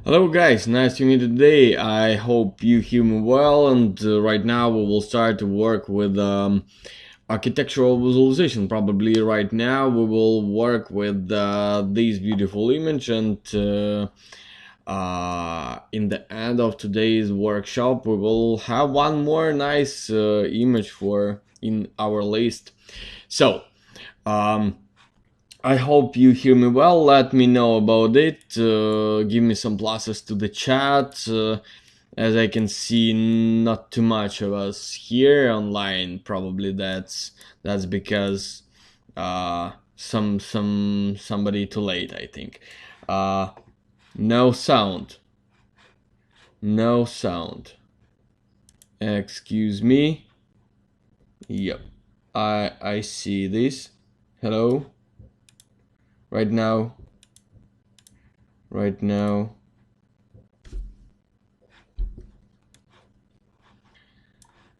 Hello guys, nice to meet you today. I hope you hear me well, and right now we will start to work with architectural visualization. Probably right now we will work with this beautiful image, and in the end of today's workshop we will have one more nice image for in our list. So I hope you hear me well. Let me know about it. Give me some pluses to the chat. As I can see, not too much of us here online. Probably that's because somebody too late, I think. No sound. No sound. Excuse me. Yep. I see this. Hello. Right now.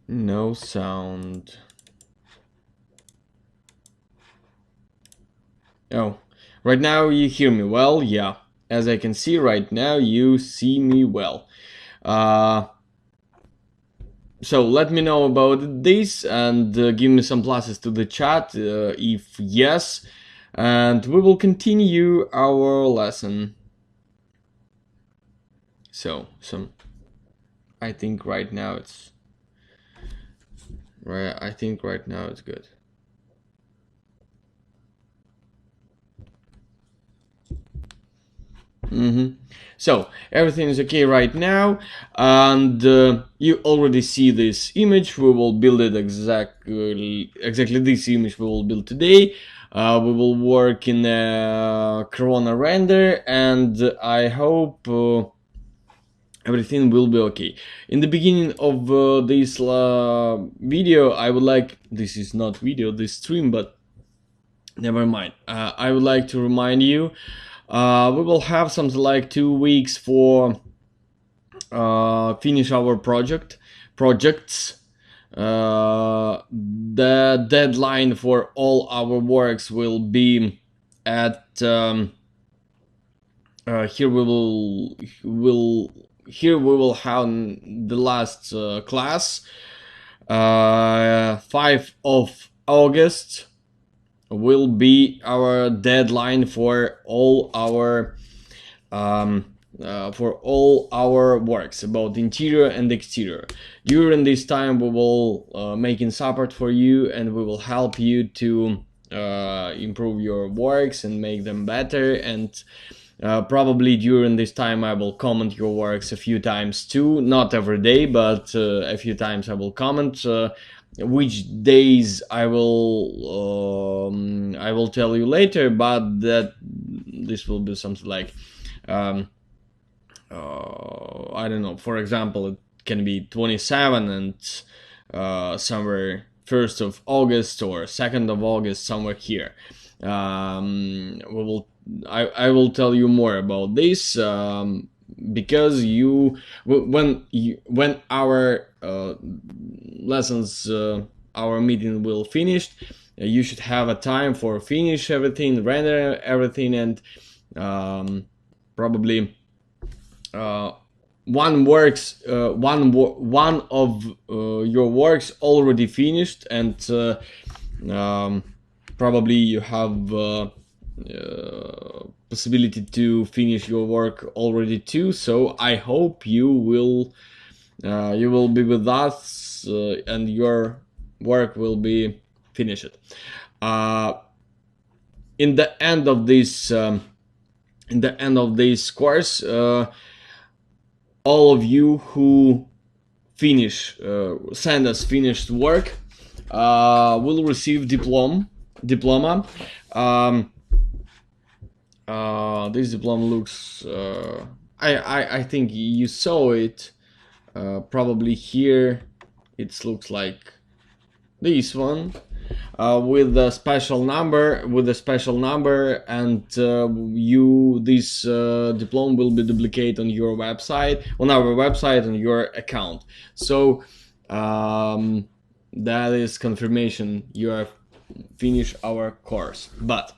No sound. Oh, right now you hear me well? Yeah. As I can see right now, you see me well. So let me know about this and give me some pluses to the chat if yes. And we will continue our lesson. So, I think right now it's good. So everything is okay right now, and you already see this image. We will build it exactly this image we will build today. We will work in a Corona render, and I hope everything will be okay. In the beginning of this video, I would like, this is not video, this stream, but never mind. I would like to remind you, we will have something like 2 weeks for finish our projects. The deadline for all our works will be at here we will have the last class, 5 of August will be our deadline for all our works about interior and exterior. During this time we will making support for you, and we will help you to improve your works and make them better. And probably during this time I will comment your works a few times too, not every day, but a few times I will comment. Which days I will tell you later, but this will be something like I don't know, for example, it can be 27 and somewhere 1st of August or 2nd of August, somewhere here. I will tell you more about this because when our lessons, our meeting will finish, you should have a time for finish everything, render everything, and probably one of your works already finished, and probably you have possibility to finish your work already too. So I hope you will be with us and your work will be finished. In the end of this course, all of you who send us finished work will receive diploma. This diploma looks I think you saw it probably here. It looks like this one with a special number, and this diploma will be duplicated on your website, on our website, on your account. So that is confirmation you have finished our course. But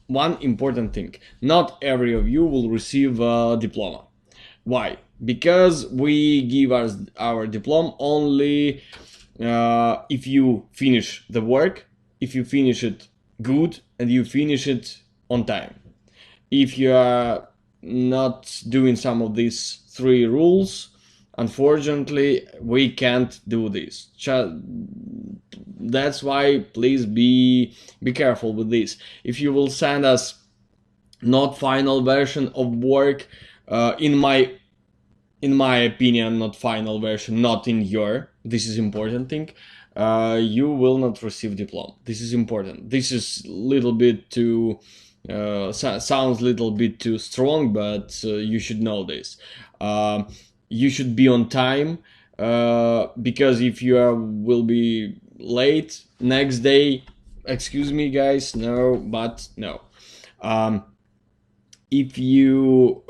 one important thing: not every of you will receive a diploma. Why? Because we give us our diploma only if you finish the work, if you finish it good, and you finish it on time. If you are not doing some of these three rules, unfortunately, we can't do this. That's why please be careful with this. If you will send us not final version of work, in my opinion, not final version, not in your, this is important thing, you will not receive diploma. This is important. This is little bit too sounds little bit too strong, but you should know this. You should be on time, because if you will be late next day, excuse me guys, no, but no. If you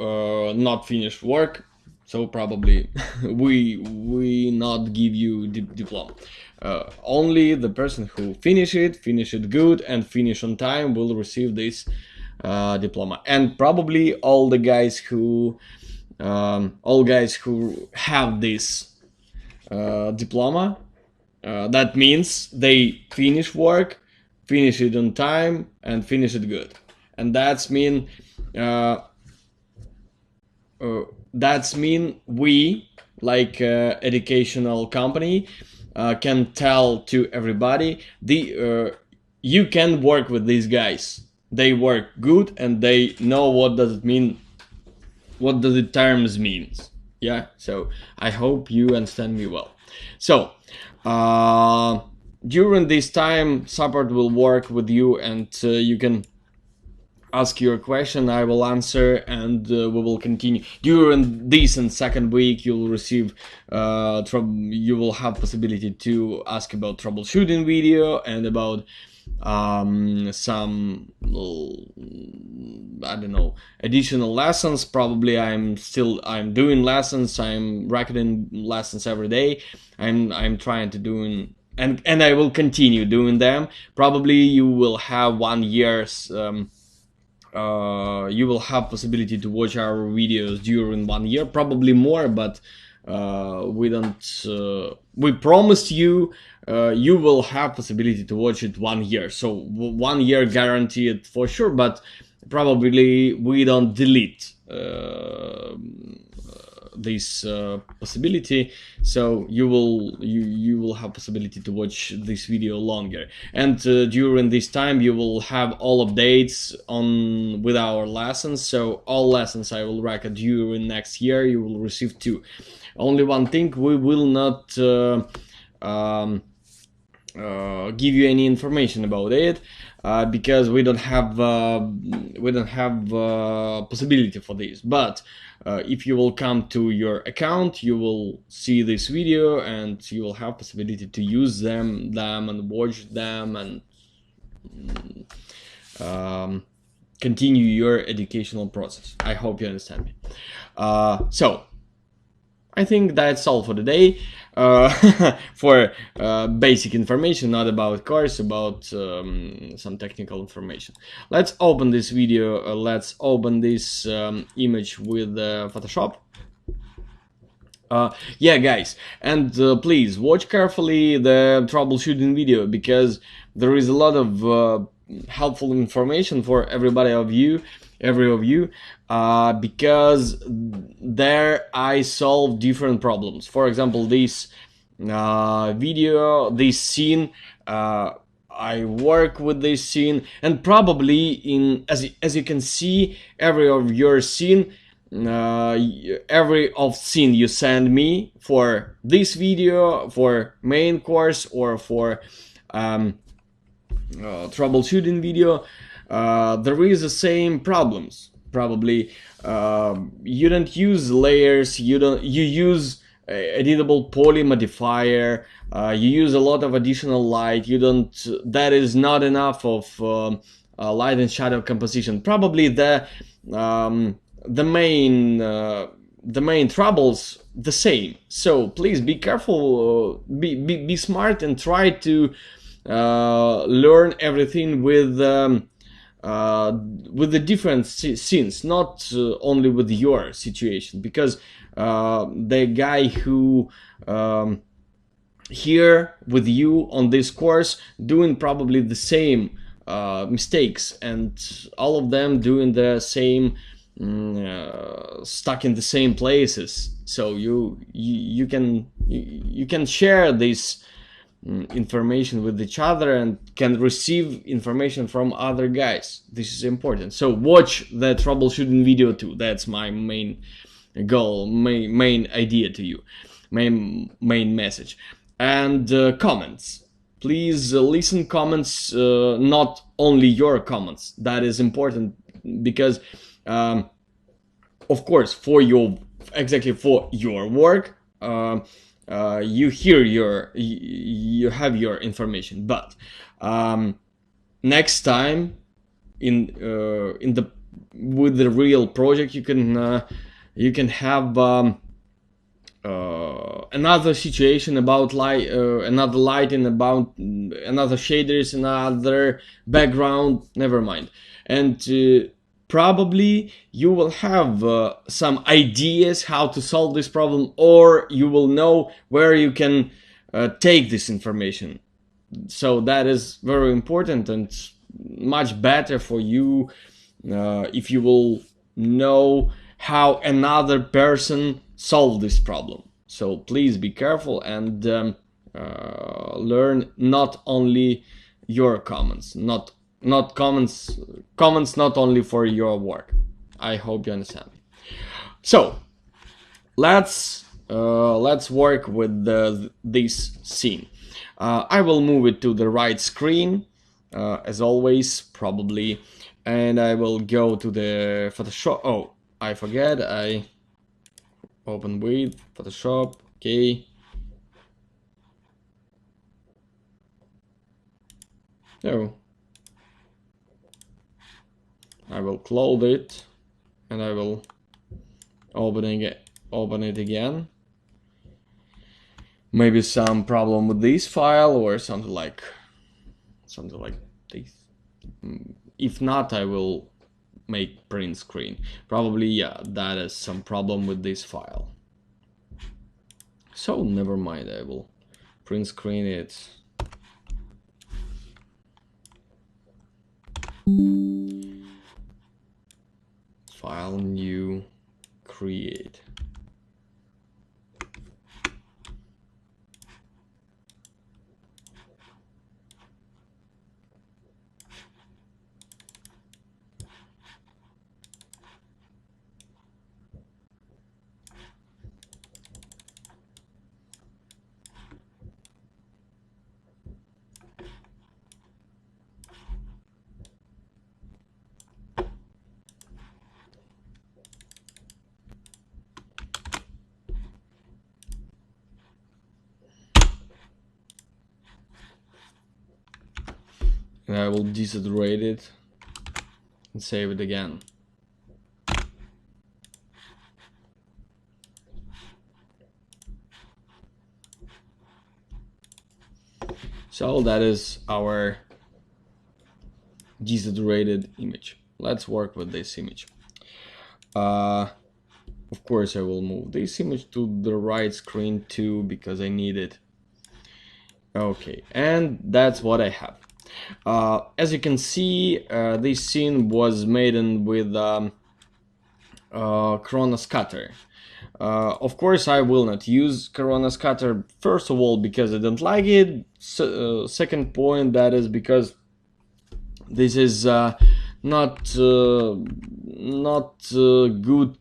not finish work, so probably we not give you diploma. Only the person who finish it good, and finish on time will receive this diploma. And probably all guys who have this diploma, that means they finish work, finish it on time, and finish it good. And that's mean we, like educational company, can tell to everybody, you can work with these guys. They work good and they know what does it mean, what does the terms means. Yeah, so I hope you understand me well. So during this time, support will work with you, and you can ask your question, I will answer, and we will continue. During this and second week, you will receive you will have possibility to ask about troubleshooting video, and about some I don't know, additional lessons. Probably I'm doing lessons, I'm recording lessons every day. I'm trying to doing, and I will continue doing them. Probably you will have 1 year's you will have possibility to watch our videos during 1 year, probably more, but we don't we promised you you will have possibility to watch it 1 year, so 1 year guaranteed for sure, but probably we don't delete this possibility, so you will have possibility to watch this video longer. And during this time you will have all updates on with our lessons, so all lessons I will record during next year you will receive 2. Only one thing, we will not give you any information about it, because we don't have possibility for this. But if you will come to your account, you will see this video and you will have possibility to use them and watch them, and continue your educational process. I hope you understand me. So I think that's all for today. For basic information, not about course, about some technical information. Let's open this video. Let's open this image with Photoshop. Yeah, guys, and please watch carefully the troubleshooting video, because there is a lot of helpful information for every of you, because there I solve different problems. For example, this video, this scene, I work with this scene, and probably in as you can see, every of your scene, every of scene you send me for this video, for main course, or for troubleshooting video, there is the same problems. Probably you don't use layers, you use editable poly modifier, you use a lot of additional light, that is not enough of light and shadow composition. Probably the main troubles the same. So please be careful, be smart, and try to learn everything with with the different scenes, not only with your situation, because the guy who here with you on this course doing probably the same mistakes, and all of them doing the same, stuck in the same places. So you can share this information with each other and can receive information from other guys. This is important. So watch the troubleshooting video too. That's my main goal, main idea to you, main message. And comments, please listen comments, not only your comments. That is important, because of course for your work, you have your information, but next time in the with the real project you can have another situation about another lighting, about another shaders, another background, never mind. And probably you will have some ideas how to solve this problem, or you will know where you can take this information. So that is very important, and much better for you if you will know how another person solved this problem. So please be careful and learn not only your comments, not comments not only for your work. I hope you understand me. So let's work with this scene. I will move it to the right screen, as always, probably, and I will go to the Photoshop. Oh, I forget, I open with Photoshop. Okay. So I will close it and I will open it again. Maybe some problem with this file or something like this. If not, I will make print screen. Probably, yeah, that is some problem with this file. So never mind, I will print screen it. File, new, create. And I will desaturate it and save it again. So that is our desaturated image. Let's work with this image. Of course, I will move this image to the right screen too, because I need it. Okay, and that's what I have. As you can see, this scene was made with Corona Scatter. Of course, I will not use Corona Scatter, first of all because I don't like it. Second point, that is because this is not good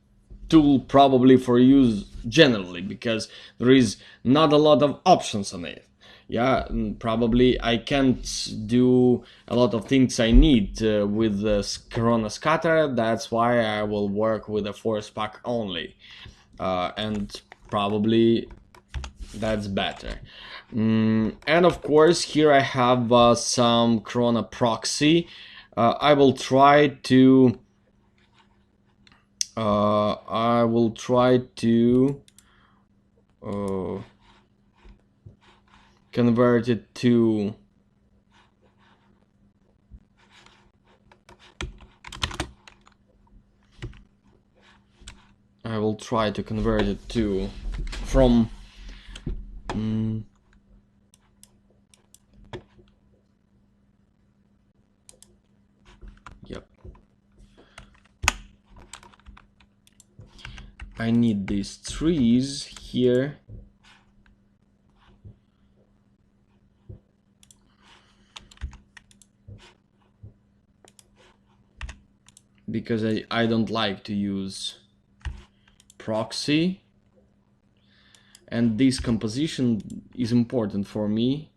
tool probably for use generally, because there is not a lot of options on it. Yeah, probably I can't do a lot of things I need with the Corona Scatter. That's why I will work with a force pack only, and probably that's better. And of course, here I have some Corona Proxy. I will try to convert it to I will try to convert it to from yep. I need these trees here. Because I don't like to use proxy, and this composition is important for me.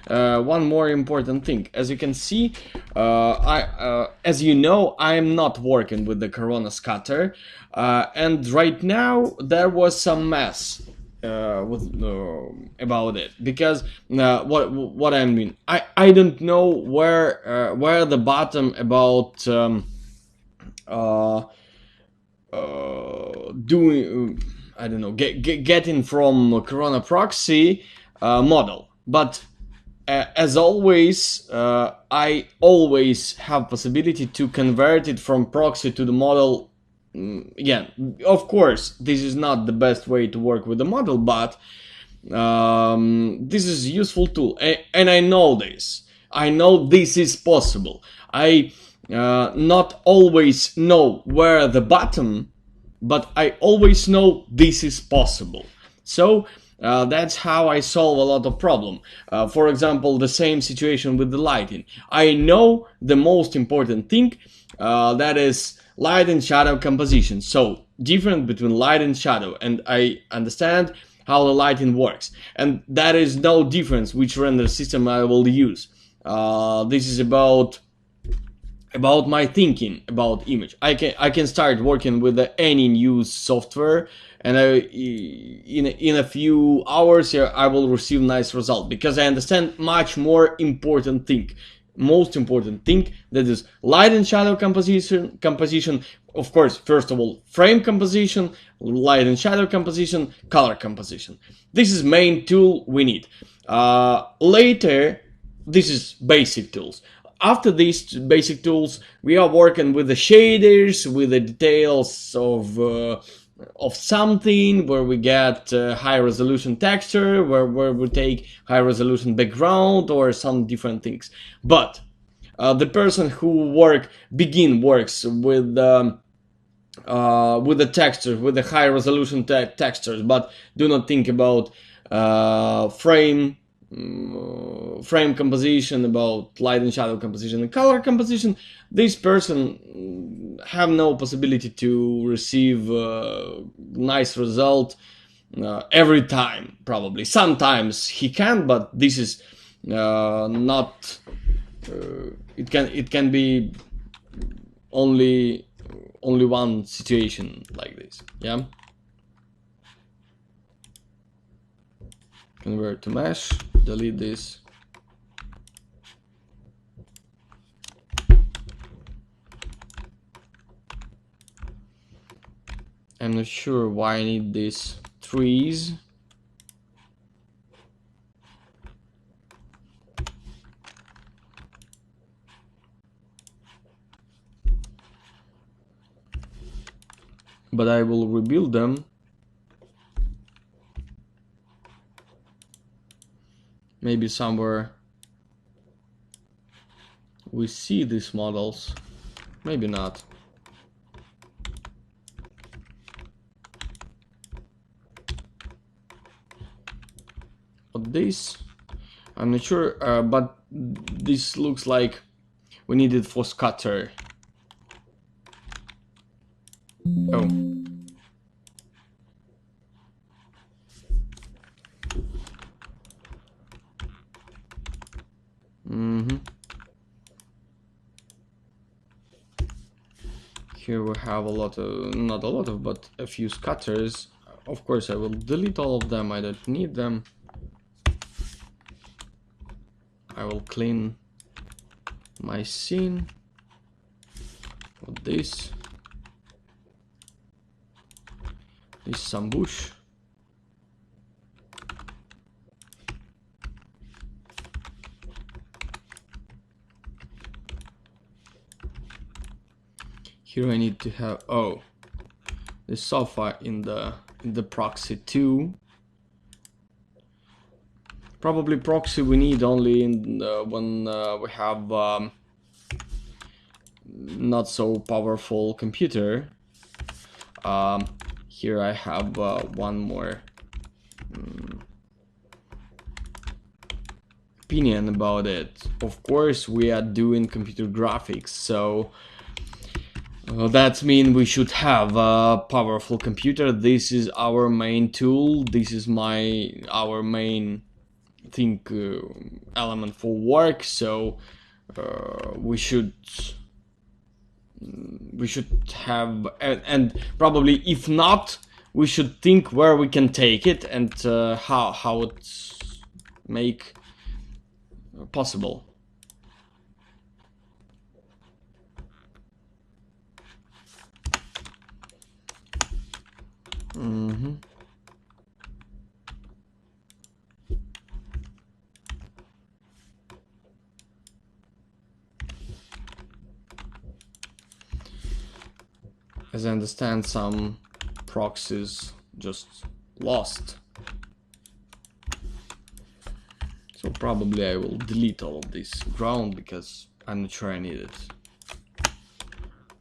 One more important thing, as you can see, as you know, I'm not working with the Corona scatter, and right now there was some mess about it, because what I mean, I don't know where the bottom about doing I don't know getting from Corona proxy model, but as always, I always have possibility to convert it from proxy to the model. Again, of course, this is not the best way to work with the model, but this is a useful tool, and I know this. I know this is possible. I not always know where the bottom, but I always know this is possible. So that's how I solve a lot of problem. For example, the same situation with the lighting. I know the most important thing, that is light and shadow composition. So different between light and shadow, and I understand how the lighting works. And that is no difference which render system I will use. This is about my thinking about image. I can start working with any new software, and in a few hours here I will receive nice result, because I understand much more important thing, most important thing, that is light and shadow composition. Of course, first of all, frame composition, light and shadow composition, color composition. This is main tool we need. Later, this is basic tools. After these basic tools, we are working with the shaders, with the details of something, where we get high resolution texture, where we take high resolution background, or some different things. But the person who works with the textures, with the high resolution textures, but do not think about frame composition, about light and shadow composition and color composition, this person have no possibility to receive nice result every time. Probably sometimes he can, but this is not it can be only one situation like this. Yeah, convert to mesh, delete this. I'm not sure why I need these trees. But I will rebuild them. Maybe somewhere we see these models, maybe not. But this, I'm not sure, but this looks like we need it for scatter. Oh. Here we have a lot of, not a lot of, but a few scatters. Of course, I will delete all of them. I don't need them. I will clean my scene with this. This is some bush. Here I need to have the sofa in the proxy too. Probably proxy we need only in when we have not so powerful computer. Here I have one more opinion about it. Of course we are doing computer graphics, so that means we should have a powerful computer. This is our main tool. This is our main element for work. So we should have, and probably if not, we should think where we can take it and how it's make possible. As I understand, some proxies just lost. So probably I will delete all of this ground because I'm not sure I need it.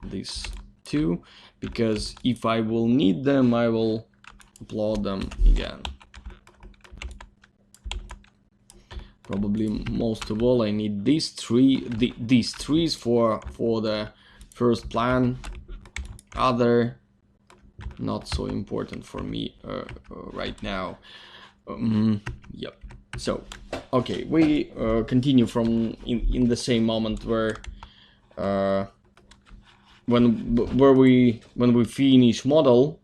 These two, because if I will need them, I will upload them again. Probably most of all I need these trees for the first plan. Other not so important for me right now. Yep. So okay, we continue from in the same moment where when we finish model.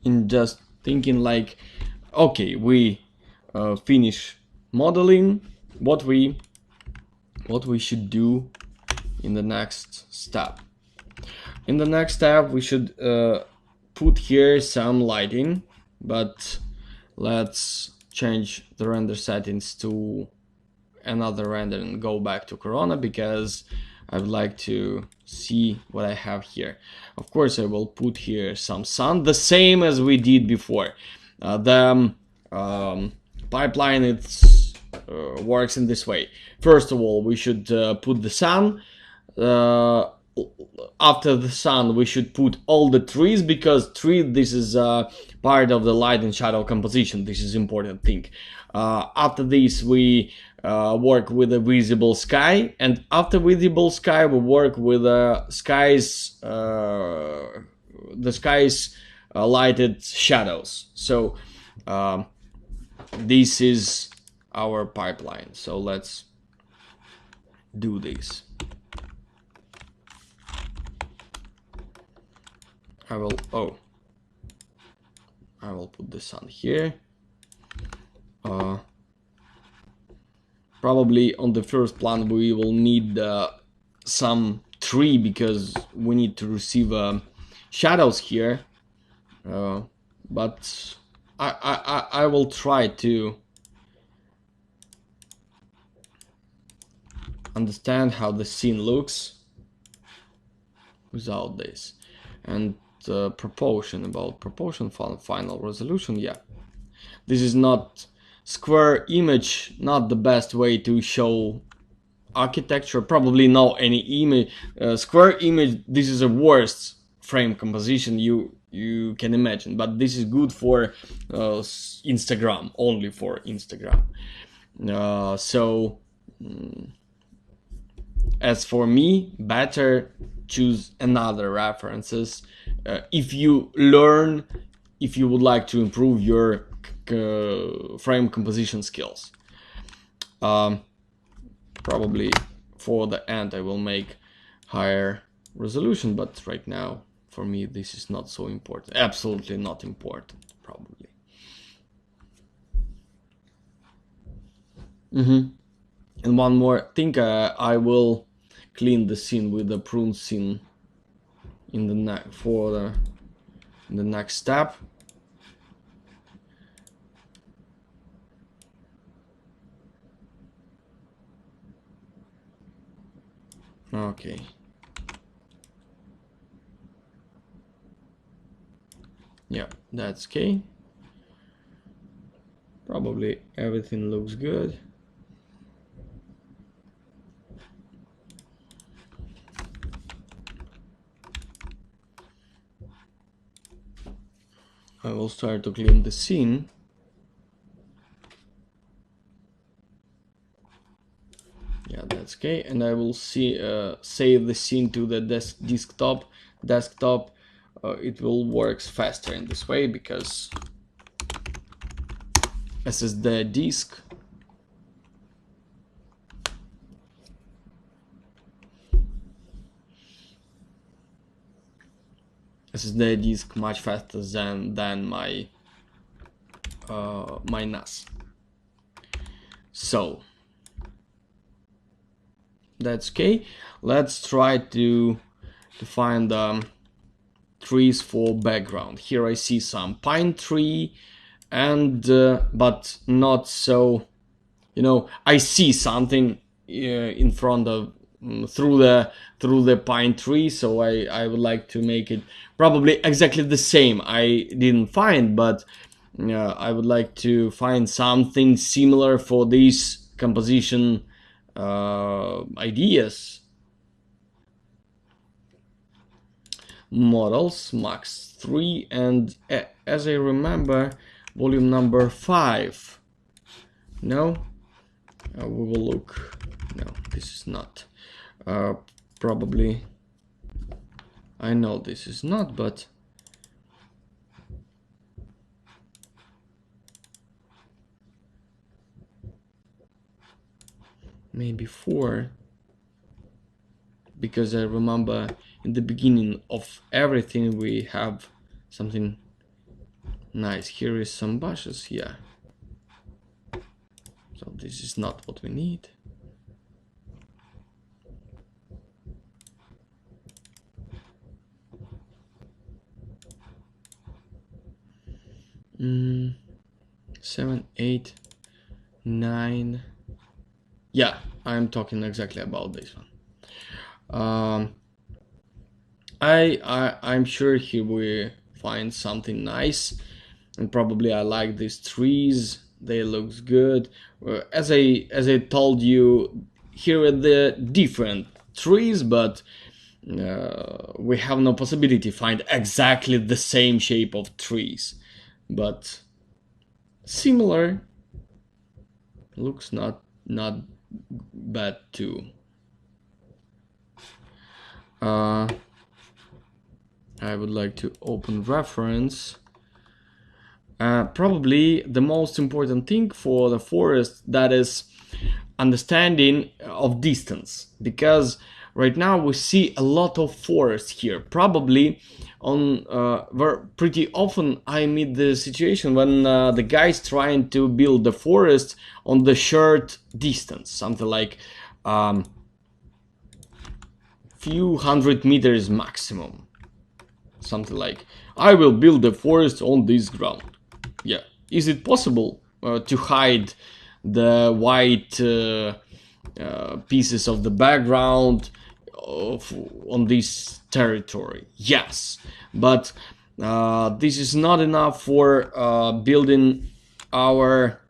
In just thinking like, okay, we finish modeling. What we should do in the next step? In the next step, we should put here some lighting, but let's change the render settings to another render and go back to Corona because I would like to see what I have here. Of course, I will put here some sun, the same as we did before. The pipeline works in this way. First of all, we should put the sun. After the sun, we should put all the trees because this is part of the light and shadow composition. This is important thing. After this, we work with a visible sky, and after visible sky, we work with the sky's lighted shadows. So this is our pipeline. So let's do this. I will put the sun here. Probably on the first plan we will need some tree because we need to receive shadows here. But I will try to understand how the scene looks without this. And proportion final resolution, yeah, this is not square image, not the best way to show architecture. Probably no any image square image, this is a worst frame composition you can imagine, but this is good for Instagram, only for Instagram. As for me, better choose another references if you would like to improve your frame composition skills. Probably for the end I will make higher resolution, but right now for me this is not so important, absolutely not important probably. And one more thing, I will clean the scene with the prune scene in the next step. Okay. Yeah, that's okay. Probably everything looks good. I will start to clean the scene. Yeah, that's okay. And I will save the scene to the desktop. It will work faster in this way because SSD disk. SSD disk much faster than my my NAS. So that's okay. Let's try to find trees for background. Here I see some pine tree, and but not so. You know, I see something in front of through the pine tree, so I would like to make it probably exactly the same. I didn't find, but I would like to find something similar for these composition ideas. Models max 3, and as I remember, volume number 5. No, we will look. No, this is not. Probably. I know this is not, but maybe 4, because I remember in the beginning of everything we have something nice. Here is some bushes, yeah. So this is not what we need. Mm, 7, 8, 9. Yeah, I'm talking exactly about this one. I'm sure here we find something nice, and probably I like these trees. They looks good. As I told you, here are the different trees, but we have no possibility to find exactly the same shape of trees, but similar. Looks not bad too. I would like to open reference. Probably the most important thing for the forest, that is understanding of distance, because right now we see a lot of forest here. Probably on where pretty often I meet the situation when the guys trying to build the forest on the short distance, something like few hundred meters maximum, something like I will build a forest on this ground. Yeah, is it possible to hide the white pieces of the background on this territory? Yes, but this is not enough for building our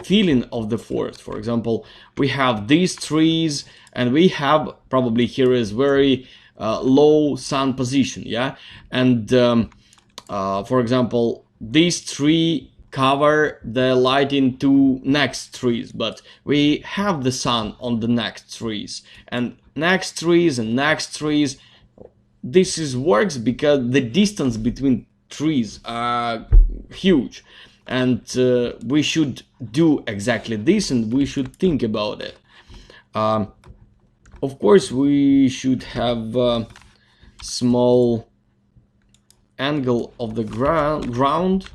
feeling of the forest. For example, we have these trees, and we have probably here is very low sun position, yeah, and for example, these tree cover the lighting to next trees, but we have the sun on the next trees and next trees and next trees. This is works because the distance between trees are huge, and we should do exactly this, and we should think about it. Of course, we should have small angle of the ground,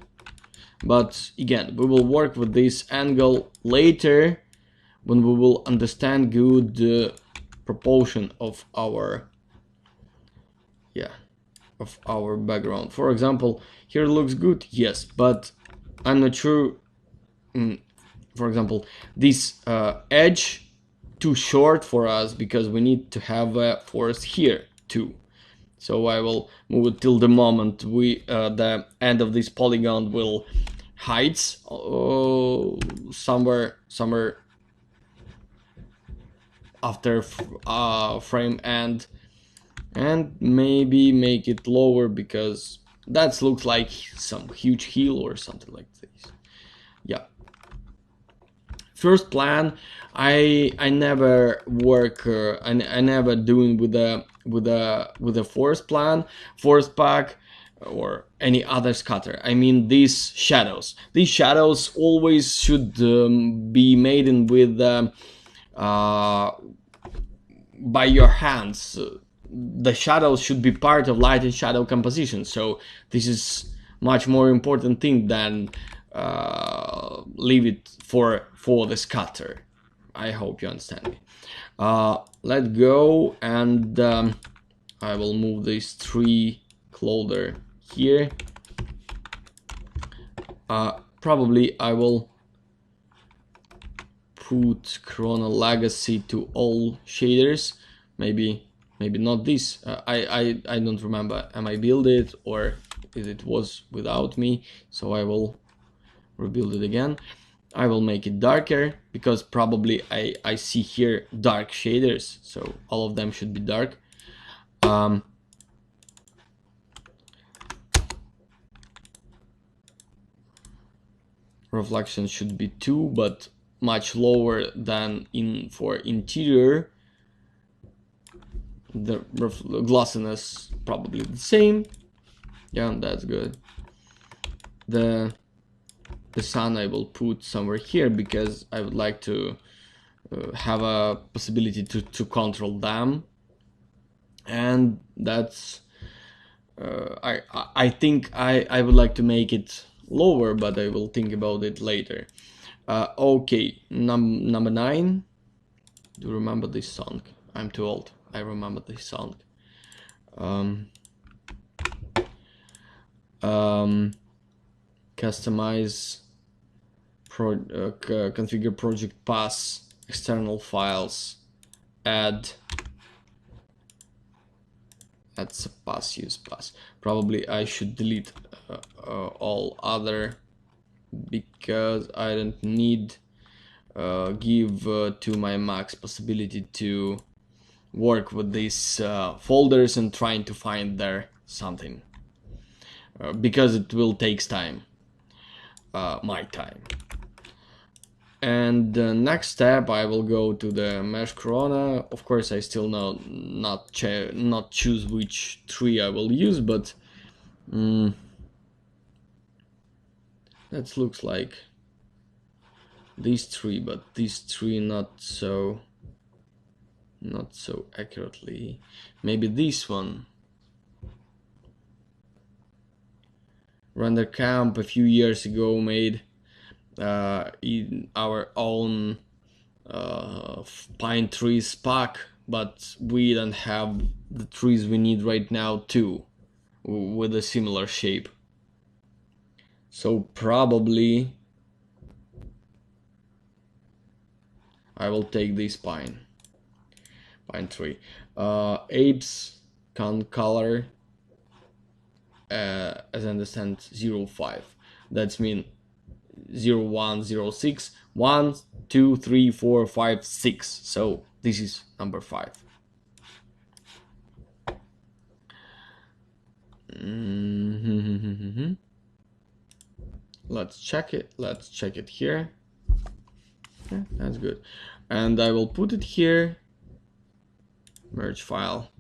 but again, we will work with this angle later when we will understand good proportion of our background. For example, here looks good, yes, but I'm not sure. For example, this edge too short for us because we need to have a forest here too. So I will move it till the moment the end of this polygon will heights somewhere after frame end, and maybe make it lower because that looks like some huge hill or something like this. Yeah. First plan, I never work I never doing with a forest plan, forest pack, or any other scatter. I mean these shadows. These shadows always should be made in with by your hands. The shadows should be part of light and shadow composition. So this is much more important thing than leave it for the scatter. I hope you understand me. Let's go, and I will move this tree closer here. Probably I will put Corona Legacy to all shaders. Maybe not this. I don't remember. Am I build it or it was without me? So I will rebuild it again. I will make it darker because probably I see here dark shaders, so all of them should be dark. Reflection should be 2, but much lower than for interior. The glossiness probably the same. Yeah, that's good. The sun I will put somewhere here because I would like to have a possibility to control them, and that's I think I would like to make it lower, but I will think about it later. Okay, number 9. Do you remember this song? I'm too old. I remember this song. Customize, configure project path, external files, add a pass, use pass. Probably I should delete all other because I don't need give to my Max possibility to work with these folders and trying to find there something because it will take time, my time. And the next step, I will go to the mesh corona. Of course, I still not choose which tree I will use, but that looks like these three, but these three not so accurately. Maybe this one. Render Camp a few years ago made in our own pine trees pack, but we don't have the trees we need right now too with a similar shape. So probably I will take this pine tree. Apes can color as I understand 05. That's mean 01, 06, 1, 2, 3, 4, 5, 6. So this is number 5. Let's check it. Let's check it here. Yeah, that's good. And I will put it here. Merge file.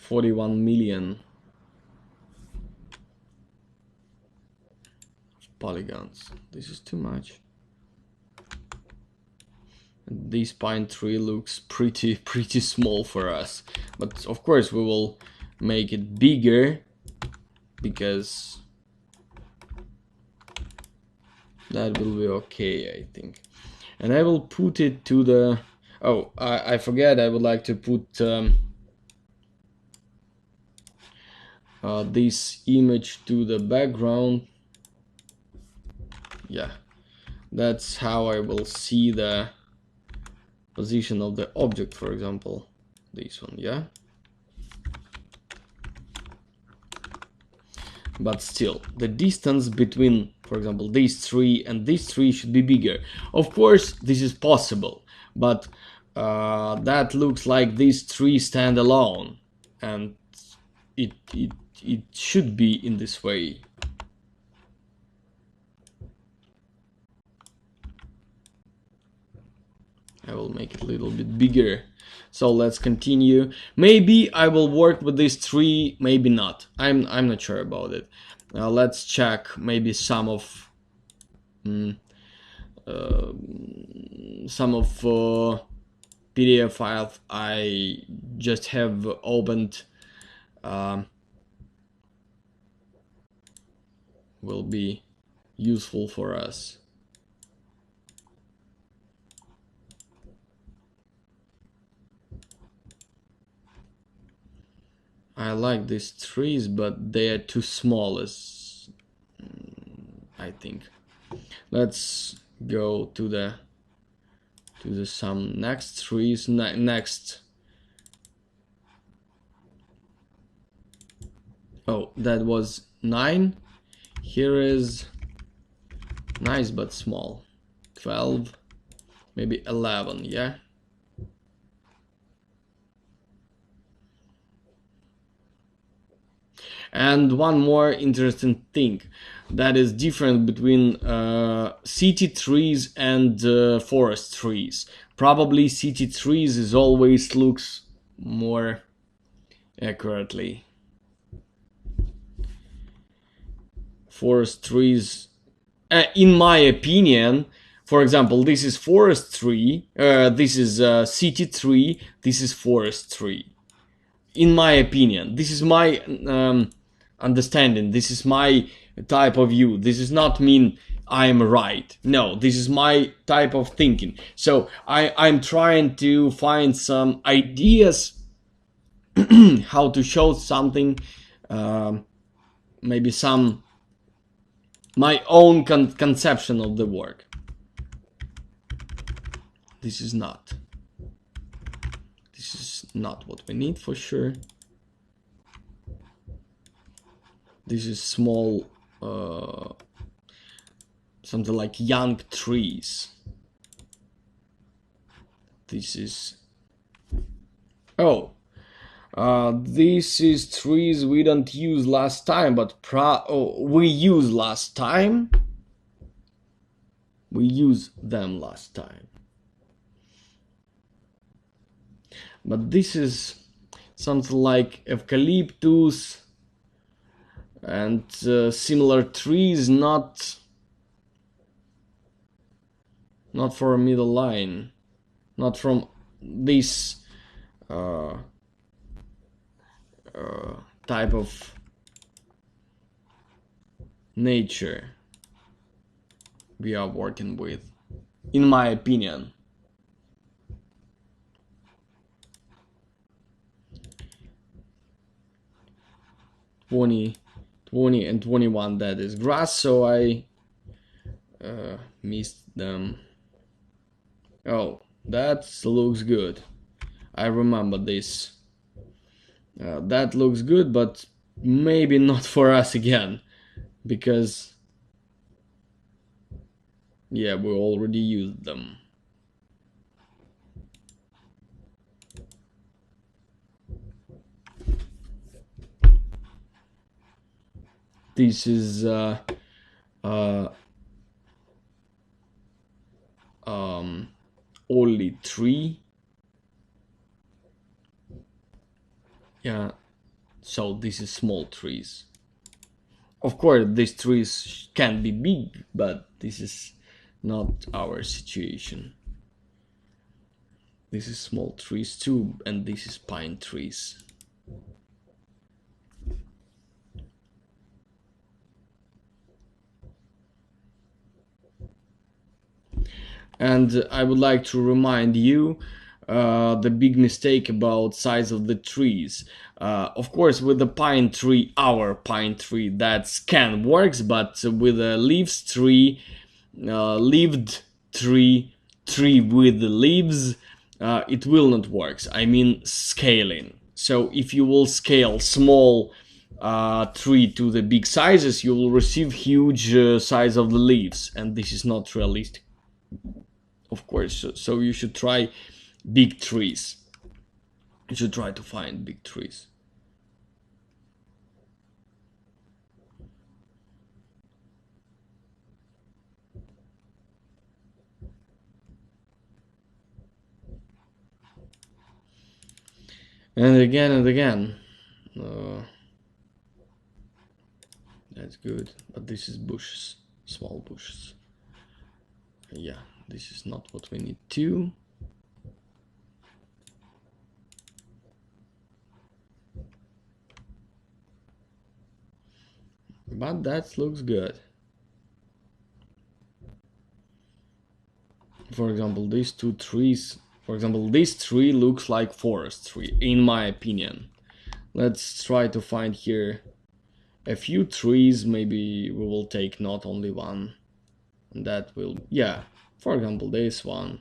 $41 million polygons. This is too much. This pine tree looks pretty small for us, but of course we will make it bigger because that will be okay, I think. And I will put it to the I forget, I would like to put this image to the background. Yeah, That's how I will see the position of the object, for example, this one, yeah? But still, the distance between, for example, these three and these three should be bigger. Of course, this is possible, but that looks like these three stand alone, and it should be in this way. I will make it a little bit bigger. So let's continue. Maybe I will work with these three, maybe not. I'm not sure about it. Let's check maybe some of PDF files I just have opened will be useful for us. I like these trees, but they are too small, as I think. Let's go to the some next trees. Next. Oh, that was 9. Here is nice but small. 12, maybe 11, yeah. And one more interesting thing that is different between city trees and forest trees. Probably city trees is always looks more accurately. Forest trees, in my opinion, for example, this is forest tree, this is city tree, this is forest tree. In my opinion, this is my understanding, this is my type of view. This does not mean I'm right. No, this is my type of thinking. So I'm trying to find some ideas how to show something, maybe some my own conception of the work. This is not what we need for sure. This is small, something like young trees. This is, oh, this is trees we don't use last time, but we used last time. We used them last time. But this is something like eucalyptus and similar trees, not for a middle line, not from this type of nature we are working with, in my opinion. $20 and 21, that is grass, so I missed them. Oh, that looks good. I remember this. That looks good, but maybe not for us again, because yeah, we already used them. This is only 3. Yeah, so this is small trees. Of course, these trees can be big, but this is not our situation. This is small trees too, and this is pine trees. And I would like to remind you the big mistake about size of the trees. Of course, with the pine tree, our pine tree, that scan works, but with a leaves tree, leaved tree with the leaves, it will not work. I mean scaling. So if you will scale small tree to the big sizes, you will receive huge size of the leaves, and this is not realistic, of course. So you should try big trees. You should try to find big trees. And again. That's good, but this is bushes, small bushes. Yeah, this is not what we need to. But that looks good. For example, these two trees, for example, this tree looks like forest tree, in my opinion. Let's try to find here a few trees. Maybe we will take not only one. And that will, yeah, for example, this one.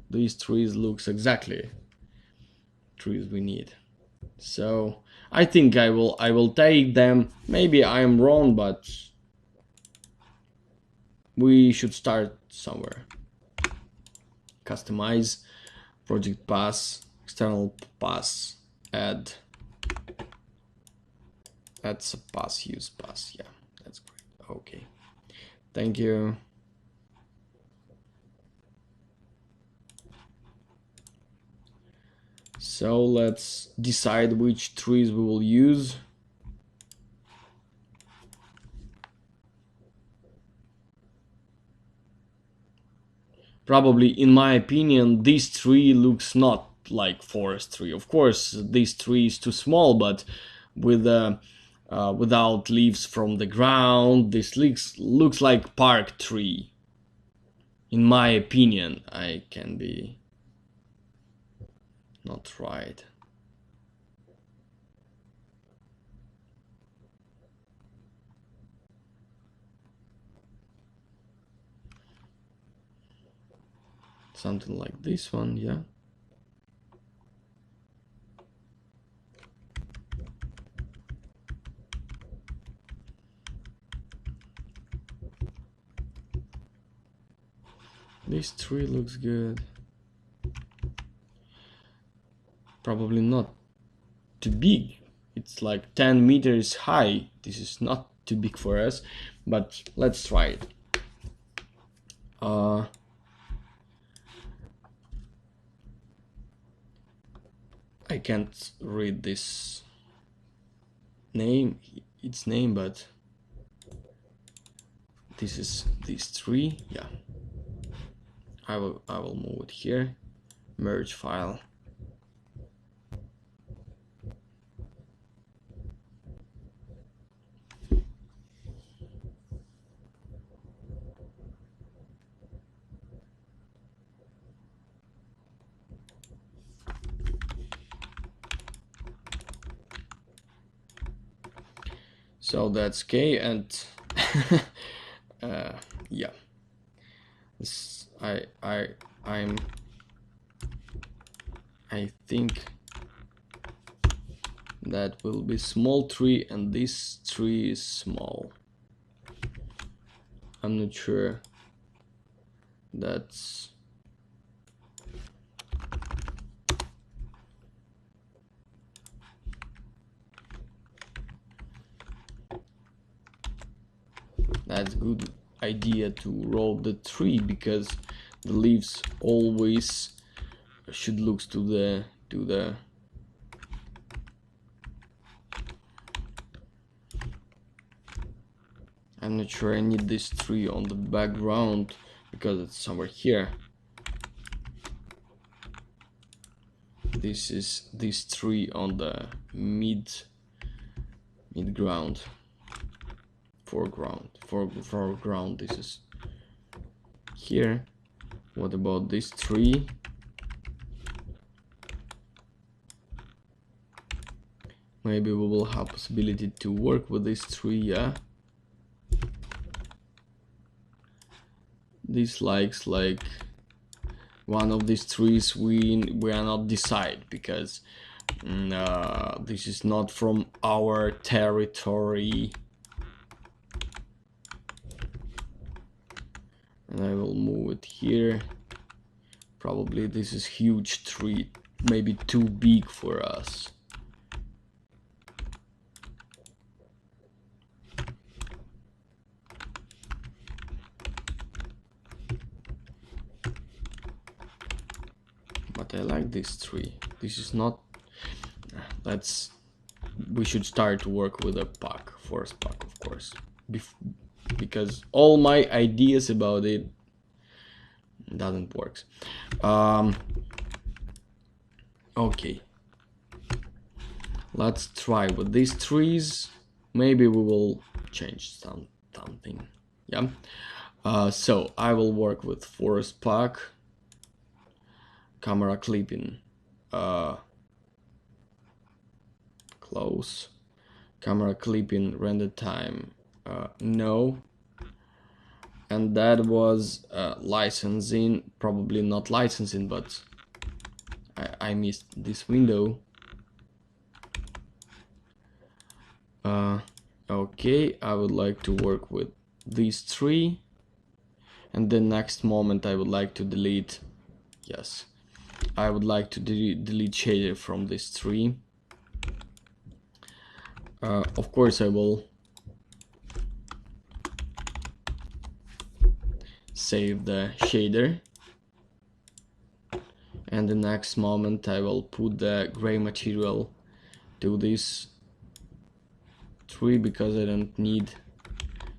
These trees looks exactly trees we need. So I think I will take them. Maybe I am wrong, but we should start somewhere. Customize, project pass, external pass, add a pass, use pass. Yeah, that's great. Okay, thank you. So let's decide which trees we will use. Probably, in my opinion, this tree looks not like forest tree. Of course, this tree is too small, but with without leaves from the ground, this looks like park tree. In my opinion, I can be not right. Something like this one, yeah. This tree looks good. Probably not too big. It's like 10 meters high. This is not too big for us, but let's try it. I can't read this name, its name, but this is this tree. Yeah, I will move it here. Merge file. So that's K, and yeah, this, I think that will be small tree, and this tree is small. I'm not sure. That's good idea to roll the tree, because the leaves always should look to the I'm not sure I need this tree on the background because it's somewhere here. This is this tree on the mid ground, foreground. This is here. What about this tree? Maybe we will have possibility to work with this tree. Yeah, dislikes, like one of these trees we are not decide, because this is not from our territory. And I will move it here. Probably this is huge tree, maybe too big for us. But I like this tree. This is not. We should start to work with a pack, forest pack, of course, because all my ideas about it doesn't work. Okay, let's try with these trees. Maybe we will change something. Yeah. So I will work with forest pack, camera clipping, close, camera clipping, render time, no. And that was licensing, probably not licensing, but I missed this window. Okay, I would like to work with these three, and the next moment I would like to delete, yes, I would like to delete shader from this tree. Of course I will save the shader, and the next moment I will put the gray material to this tree, because I don't need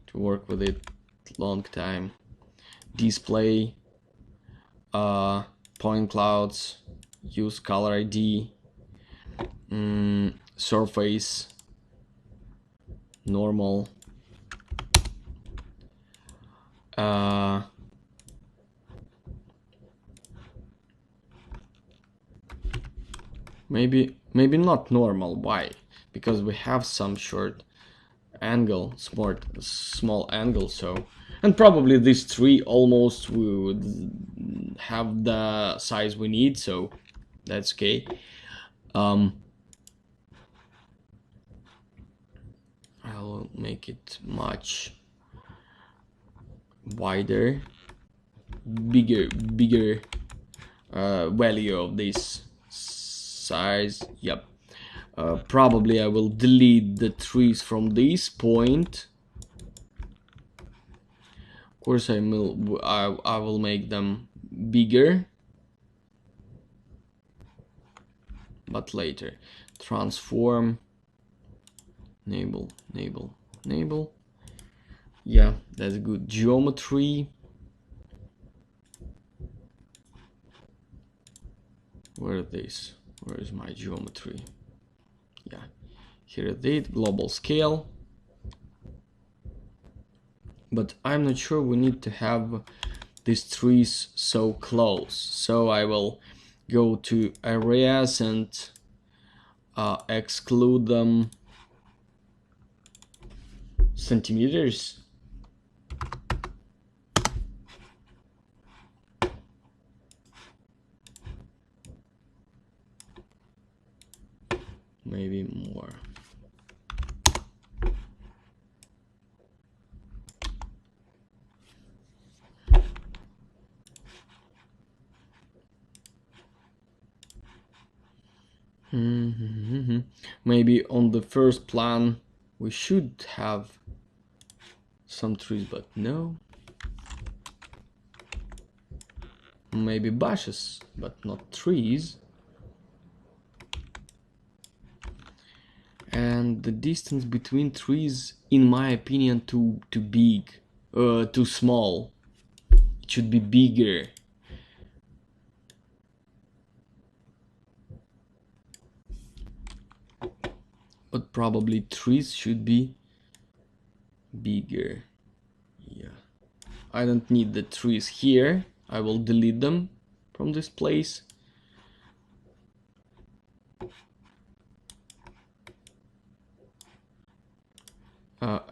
to work with it long time. Display, point clouds, use color ID, surface, normal, maybe not normal. Why? Because we have some short angle, small angle, so, and probably this tree almost would have the size we need, so that's okay. I'll make it much wider, bigger value of this size. Yep. Probably I will delete the trees from this point. Of course I will make them bigger, but later. Transform, enable. Yeah, that's good. Geometry. Where is my geometry? Yeah, here it is, global scale. But I'm not sure we need to have these trees so close, so I will go to areas and exclude them centimeters. Maybe more. Maybe on the first plan we should have some trees, but no. Maybe bushes, but not trees. And the distance between trees, in my opinion, too big, too small. It should be bigger. But probably trees should be bigger. Yeah, I don't need the trees here. I will delete them from this place.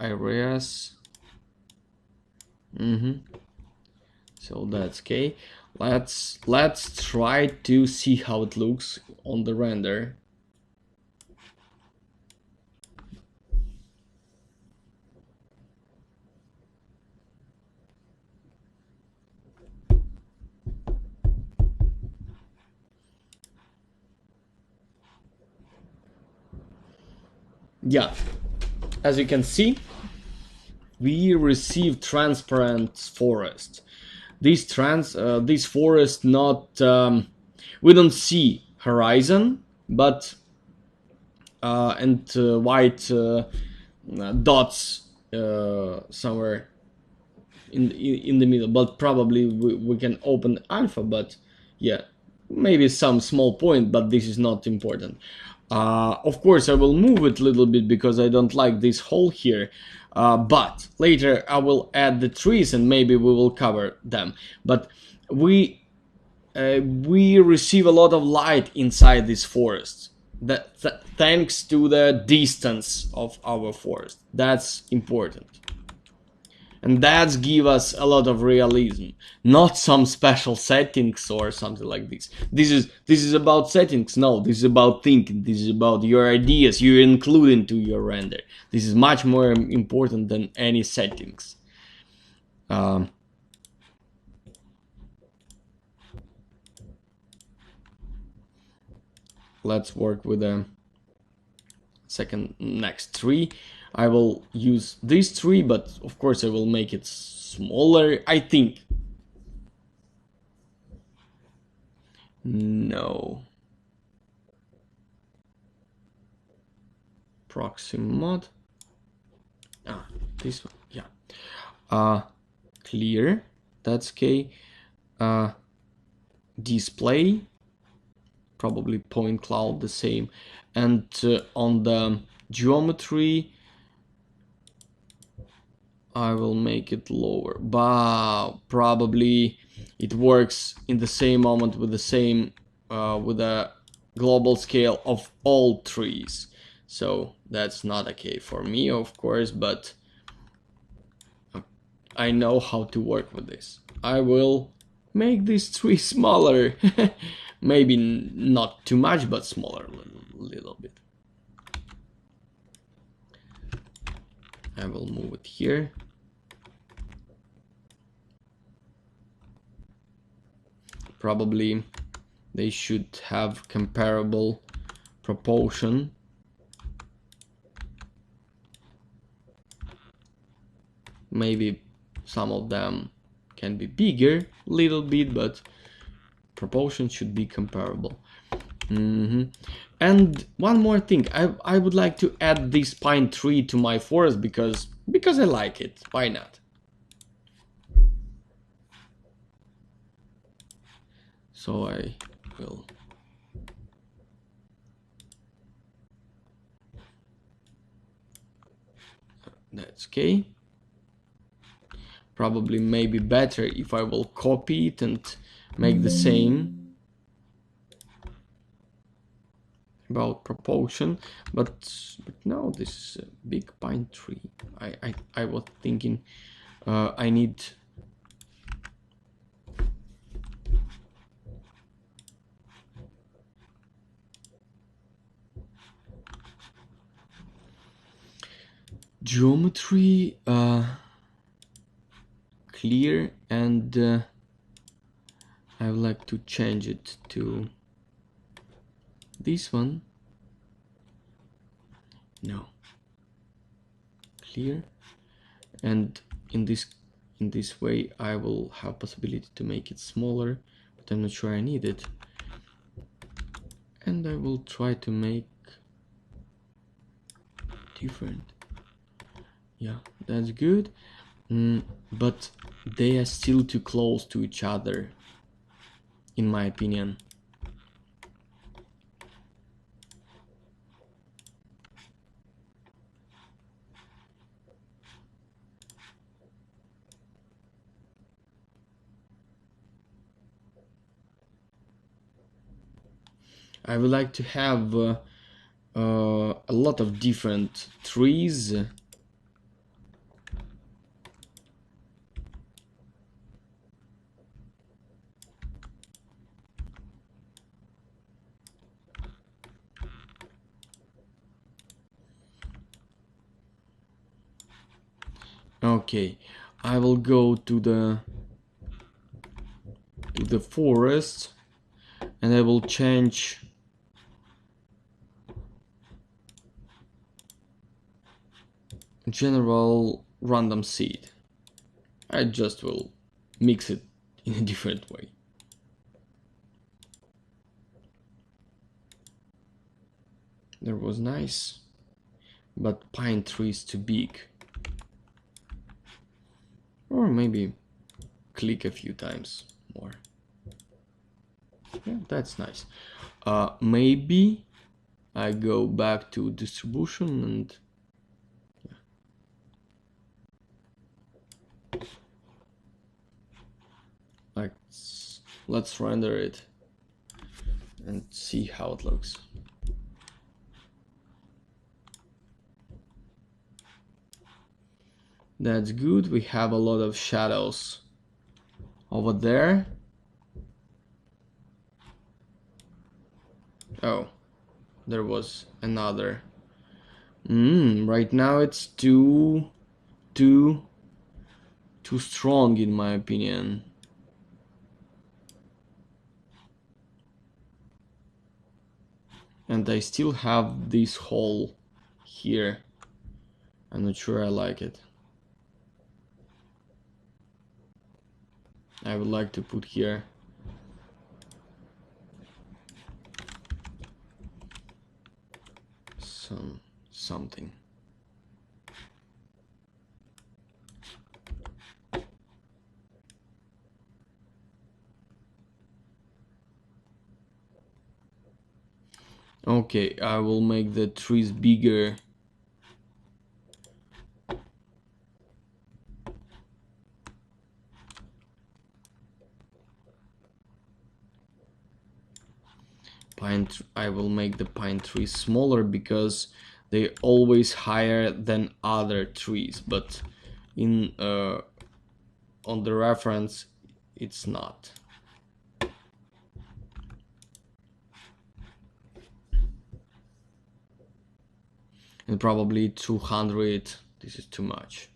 Areas. So that's okay. Let's try to see how it looks on the render. Yeah, as you can see, we receive transparent forest. This forest not we don't see horizon, but and white dots somewhere in the middle. But probably we can open alpha. But yeah, maybe some small point, but this is not important. Of course, I will move it a little bit because I don't like this hole here. But later I will add the trees and maybe we will cover them. But we receive a lot of light inside this forest. Thanks to the distance of our forest. That's important. And that give us a lot of realism, not some special settings or something like this. This is about settings. No, this is about thinking. This is about your ideas you include into your render. This is much more important than any settings. Let's work with the next tree. I will use this tree, but of course I will make it smaller, I think. No. Proxy mod. This one, yeah. Clear, that's okay. Display, probably point cloud, the same. And on the geometry, I will make it lower, but probably it works in the same moment with the same with a global scale of all trees. So that's not okay for me, of course, but I know how to work with this. I will make this tree smaller. Maybe not too much, but smaller a little bit. I will move it here. Probably they should have comparable proportion. Maybe some of them can be bigger a little bit, but proportion should be comparable. And one more thing, I would like to add this pine tree to my forest because I like it. Why not? So I will that's okay. Probably maybe better if I will copy it and make the same about proportion, but no, this is a big pine tree. I was thinking I need geometry clear, and I would like to change it to this one. No, clear, and in this way I will have possibility to make it smaller, but I'm not sure I need it. And I will try to make different. Yeah, that's good. But they are still too close to each other, in my opinion. I would like to have a lot of different trees. Okay, I will go to the forest, and I will change general random seed. I just will mix it in a different way. That was nice, but pine tree is too big. Or maybe click a few times more. Yeah, that's nice. Maybe I go back to distribution and let's render it and see how it looks. That's good. We have a lot of shadows over there. Oh, there was another. Right now it's too strong in my opinion. And I still have this hole here. I'm not sure I like it. I would like to put here something. Okay, I will make the trees bigger. I will make the pine trees smaller because they always higher than other trees, but in on the reference it's not. And probably 200, this is too much.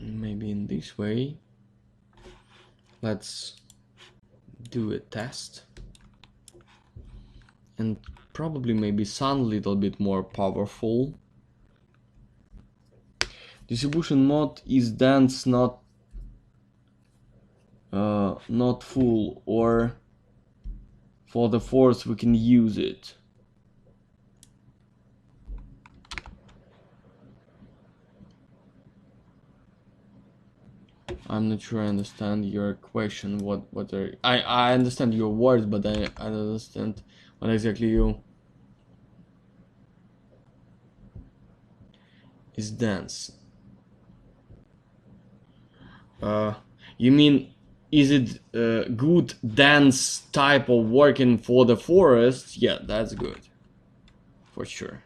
Maybe in this way. Let's do a test. And probably maybe sun a little bit more powerful. Distribution mode is dense, not full, or for the force we can use it. I'm not sure I understand your question. What are I understand your words, but I don't understand what exactly you is dense. You mean, is it good dense type of working for the forest? Yeah, that's good for sure.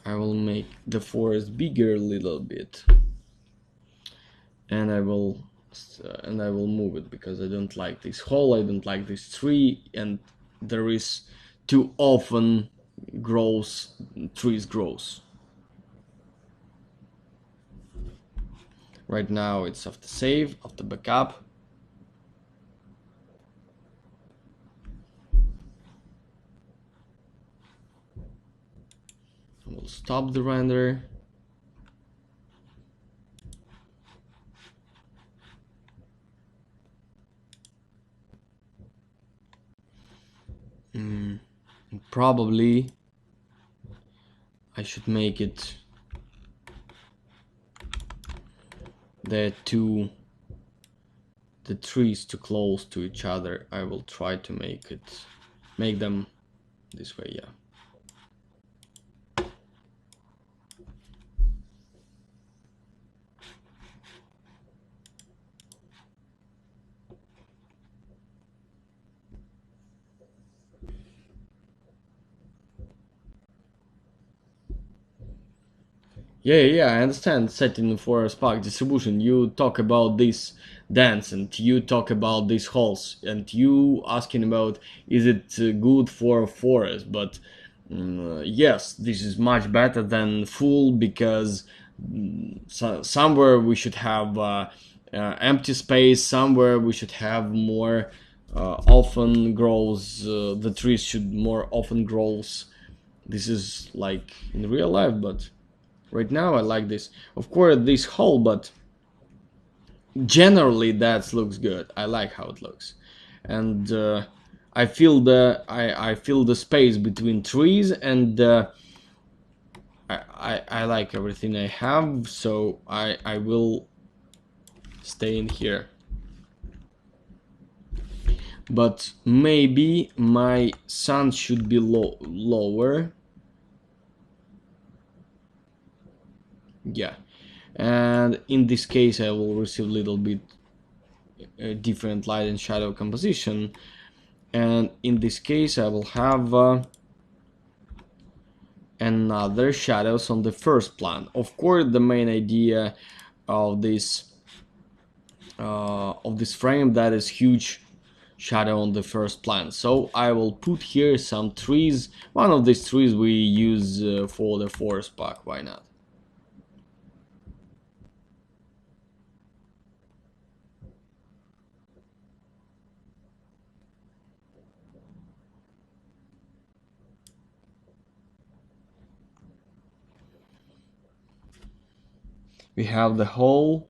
I will make the forest bigger a little bit, and I will move it because I don't like this hole, I don't like this tree, and there is too often trees grows. Right now it's after save, after backup. I will stop the render. Probably I should make it the trees too close to each other. I will try to make them this way, yeah. Yeah, I understand setting for spark distribution. You talk about this dance and you talk about these halls and you asking about is it good for a forest, but yes, this is much better than full because somewhere we should have empty space, somewhere we should have more often grows, the trees should more often grows. This is like in real life, but right now I like this. Of course, this hole, but generally that looks good. I like how it looks, and I feel I feel the space between trees, and I like everything I have, so I will stay in here. But maybe my sun should be lower. Yeah, and in this case I will receive a little bit different light and shadow composition, and in this case I will have another shadows on the first plan. Of course, the main idea of this frame, that is huge shadow on the first plan. So I will put here some trees. One of these trees we use for the forest park. Why not? We have the whole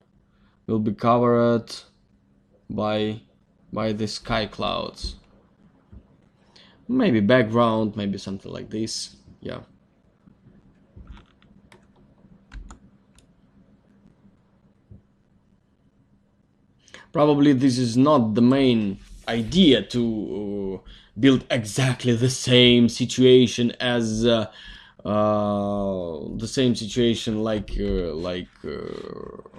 will be covered by the sky clouds. Maybe background, maybe something like this. Yeah. Probably this is not the main idea to build exactly the same situation as the same situation like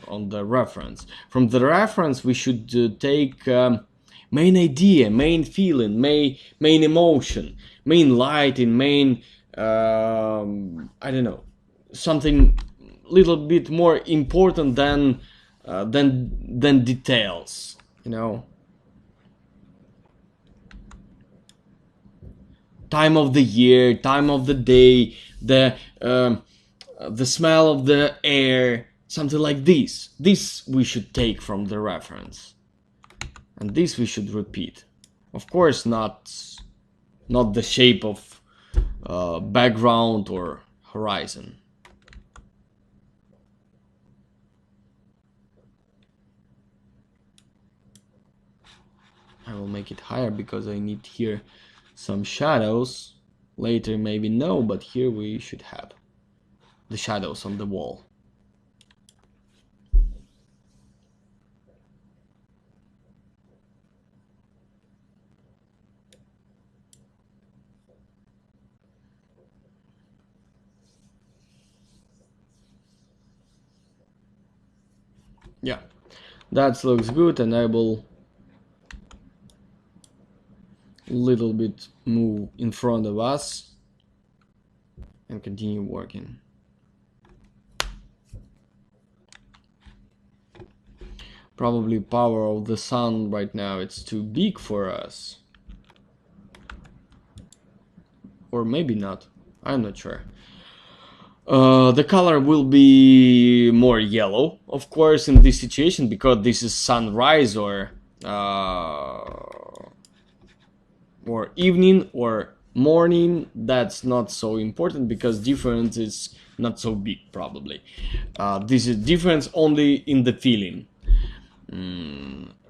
on the reference. From the reference we should take main idea, main feeling, main emotion, main lighting, main I don't know, something little bit more important than details, you know. Time of the year, time of the day, the smell of the air, something like this. This we should take from the reference, and this we should repeat. Of course, not the shape of background or horizon. I will make it higher because I need here some shadows. Later maybe no, but here we should have the shadows on the wall. Yeah, that looks good, and I will little bit move in front of us and continue working. Probably power of the sun right now, it's too big for us. Or maybe not, I'm not sure. The color will be more yellow, of course, in this situation, because this is sunrise or evening or morning. That's not so important because difference is not so big, probably. This is difference only in the feeling.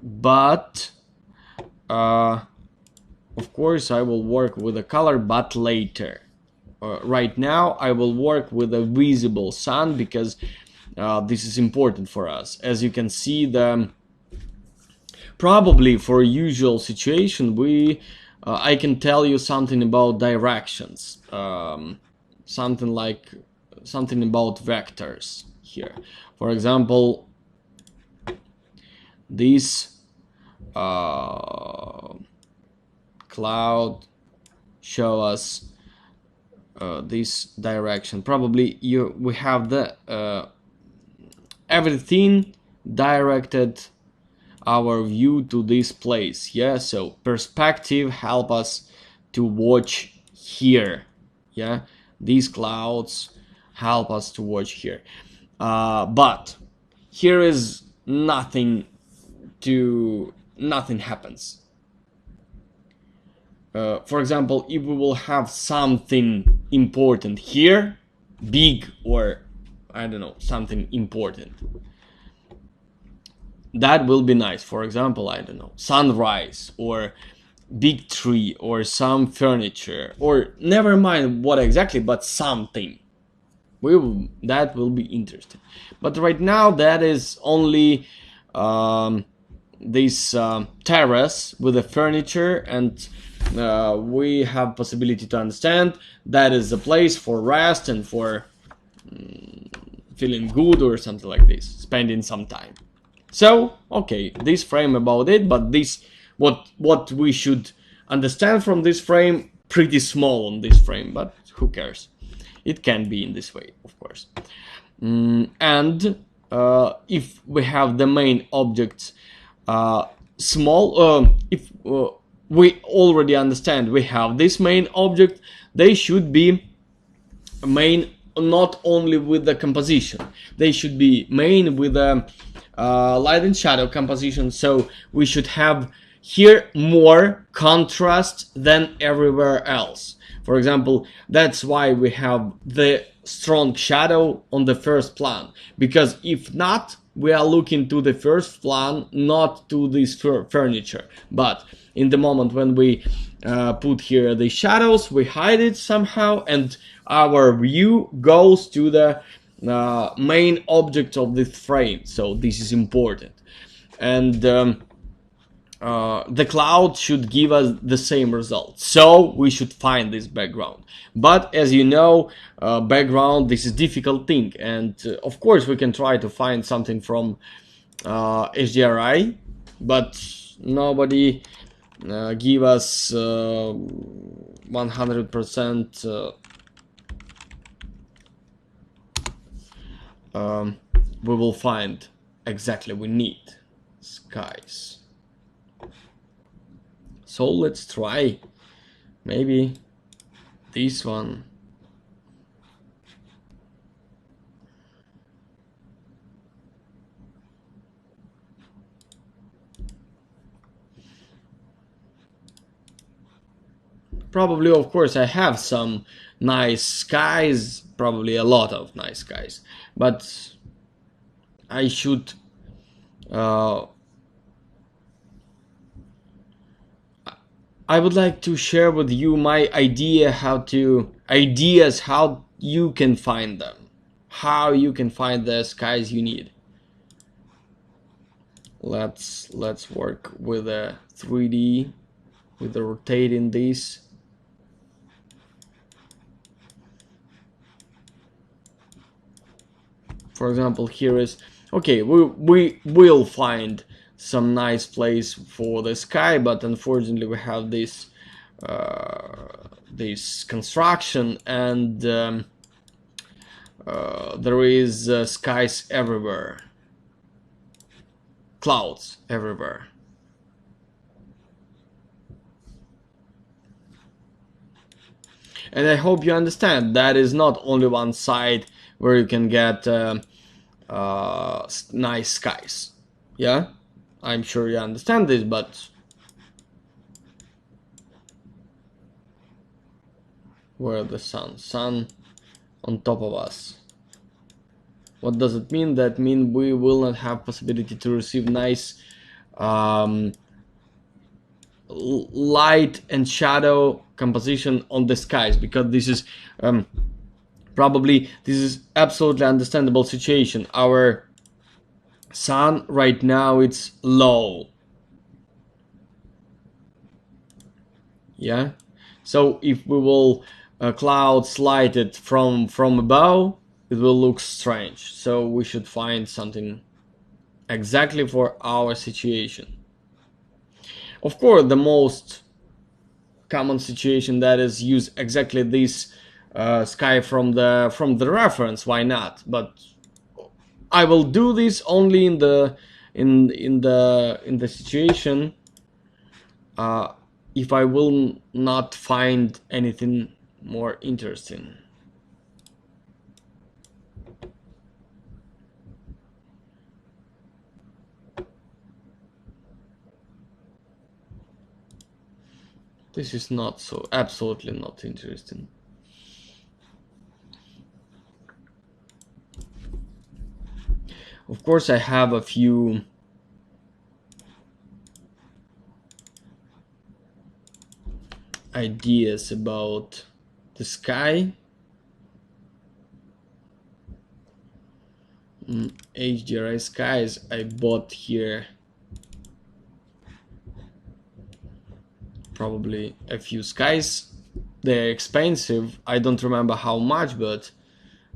But of course I will work with a color, but later. Right now I will work with a visible sun because this is important for us. As you can see, probably for a usual situation I can tell you something about directions, something about vectors here. For example, this cloud show us this direction. Probably we have the everything directed our view to this place. Yeah, so perspective help us to watch here. Yeah, these clouds help us to watch here, but here is nothing happens. For example, if we will have something important here, big, or I don't know, something important, that will be nice. For example, I don't know, sunrise or big tree or some furniture, or never mind what exactly, but something. That will be interesting. But right now that is only this terrace with the furniture, and we have possibility to understand that is a place for rest and for feeling good or something like this, spending some time. So okay, this frame about it, but this what we should understand from this frame, pretty small on this frame, but who cares, it can be in this way, of course. And if we have the main objects small, if we already understand we have this main object, they should be main not only with the composition, they should be main with the light and shadow composition. So we should have here more contrast than everywhere else. For example, that's why we have the strong shadow on the first plan, because if not, we are looking to the first plan, not to this furniture. But in the moment when we put here the shadows, we hide it somehow, and our view goes to the main object of this frame. So this is important. And the cloud should give us the same result, so we should find this background. But as you know, background, this is difficult thing, and of course we can try to find something from HDRI, but nobody give us 100% we will find exactly we need skies. So let's try maybe this one. Probably, of course, I have some nice skies, probably a lot of nice skies, but I should I would like to share with you my ideas how you can find them, how you can find the skies you need. Let's work with a 3D, with the rotating this. For example, here is okay. We will find some nice place for the sky, but unfortunately we have this this construction, and there is skies everywhere, clouds everywhere. And I hope you understand that is not only one side where you can get nice skies. Yeah, I'm sure you understand this, but where the sun on top of us. What does it mean? That means we will not have possibility to receive nice light and shadow composition on the skies, because this is probably this is absolutely understandable situation. Our sun right now it's low. Yeah, so if we will clouds lighted from above, it will look strange. So we should find something exactly for our situation. Of course, the most common situation that is use exactly this sky from the reference. Why not? But I will do this only in the situation if I will not find anything more interesting. This is not so absolutely not interesting. Of course, I have a few ideas about the sky. HDRI skies I bought here probably a few skies. They're expensive. I don't remember how much, but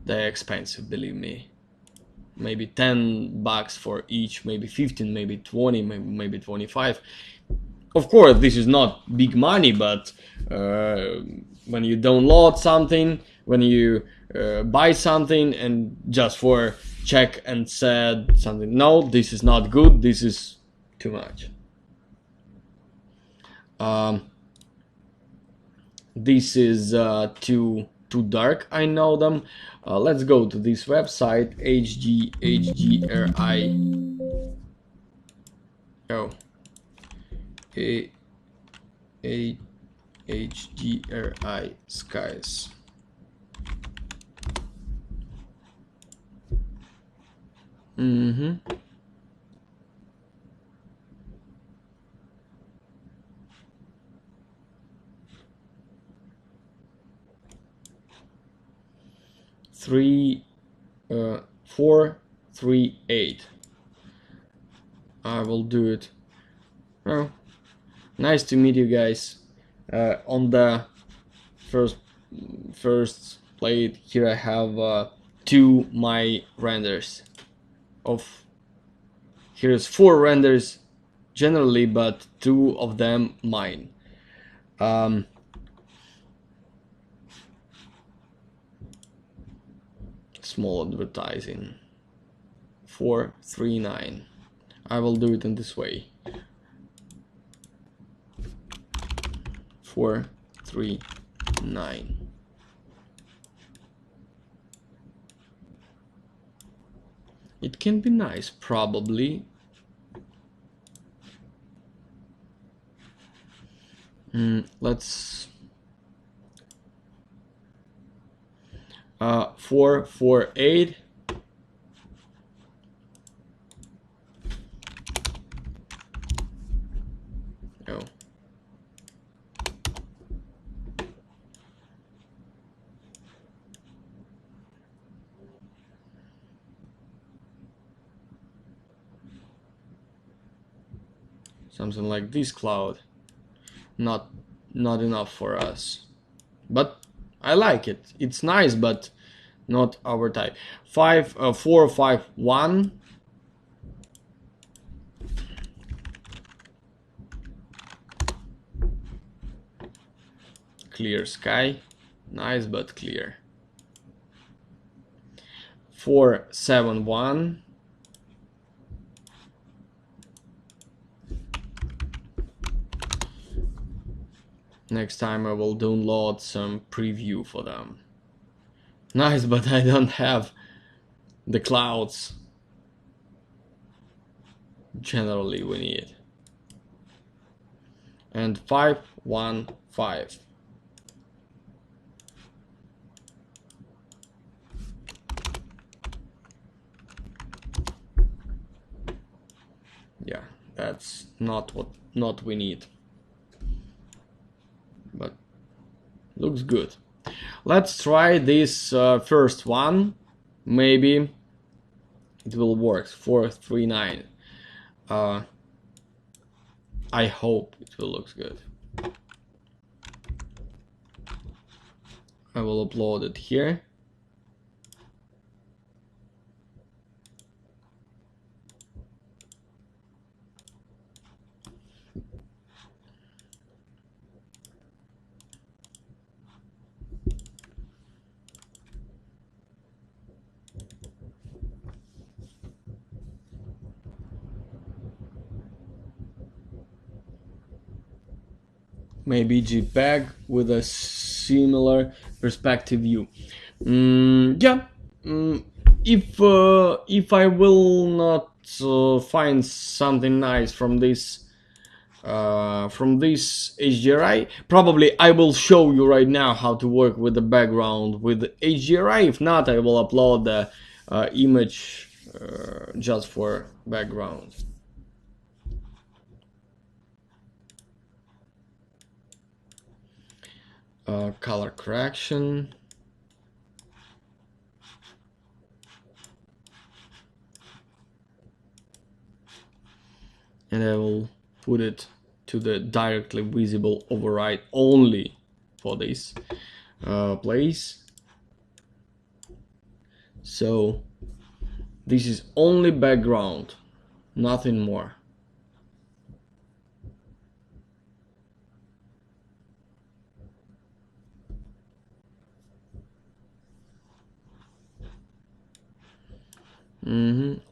they're expensive, believe me. Maybe $10 for each, maybe 15, maybe 20, maybe 25. Of course, this is not big money, but when you download something, when you buy something, and just for check and said something, no, this is not good, this is too much. This is too dark, I know them. Let's go to this website, HDRI. Oh, HDRI skies. Mm-hmm. Three, 438. I will do it. Oh, nice to meet you guys. On the first plate here, I have 2 my renders. Here's 4 renders generally, but 2 of them mine. Small advertising. 439. I will do it in this way. 439. It can be nice, probably. Let's 448. Oh. Something like this cloud. Not enough for us. But I like it. It's nice, but not our type. 451. Clear sky. Nice but clear. 471. Next time I will download some preview for them. Nice, but I don't have the clouds. Generally we need. And 515. Yeah, that's not what we need. But looks good. Let's try this first one. Maybe it will work. 439. I hope it will look good. I will upload it here. maybe JPEG with a similar perspective view. Yeah, if I will not find something nice from this HDRI, probably I will show you right now how to work with the background with HDRI. If not, I will upload the image just for background. Color correction. And I will put it to the directly visible override only for this place. So this is only background, nothing more.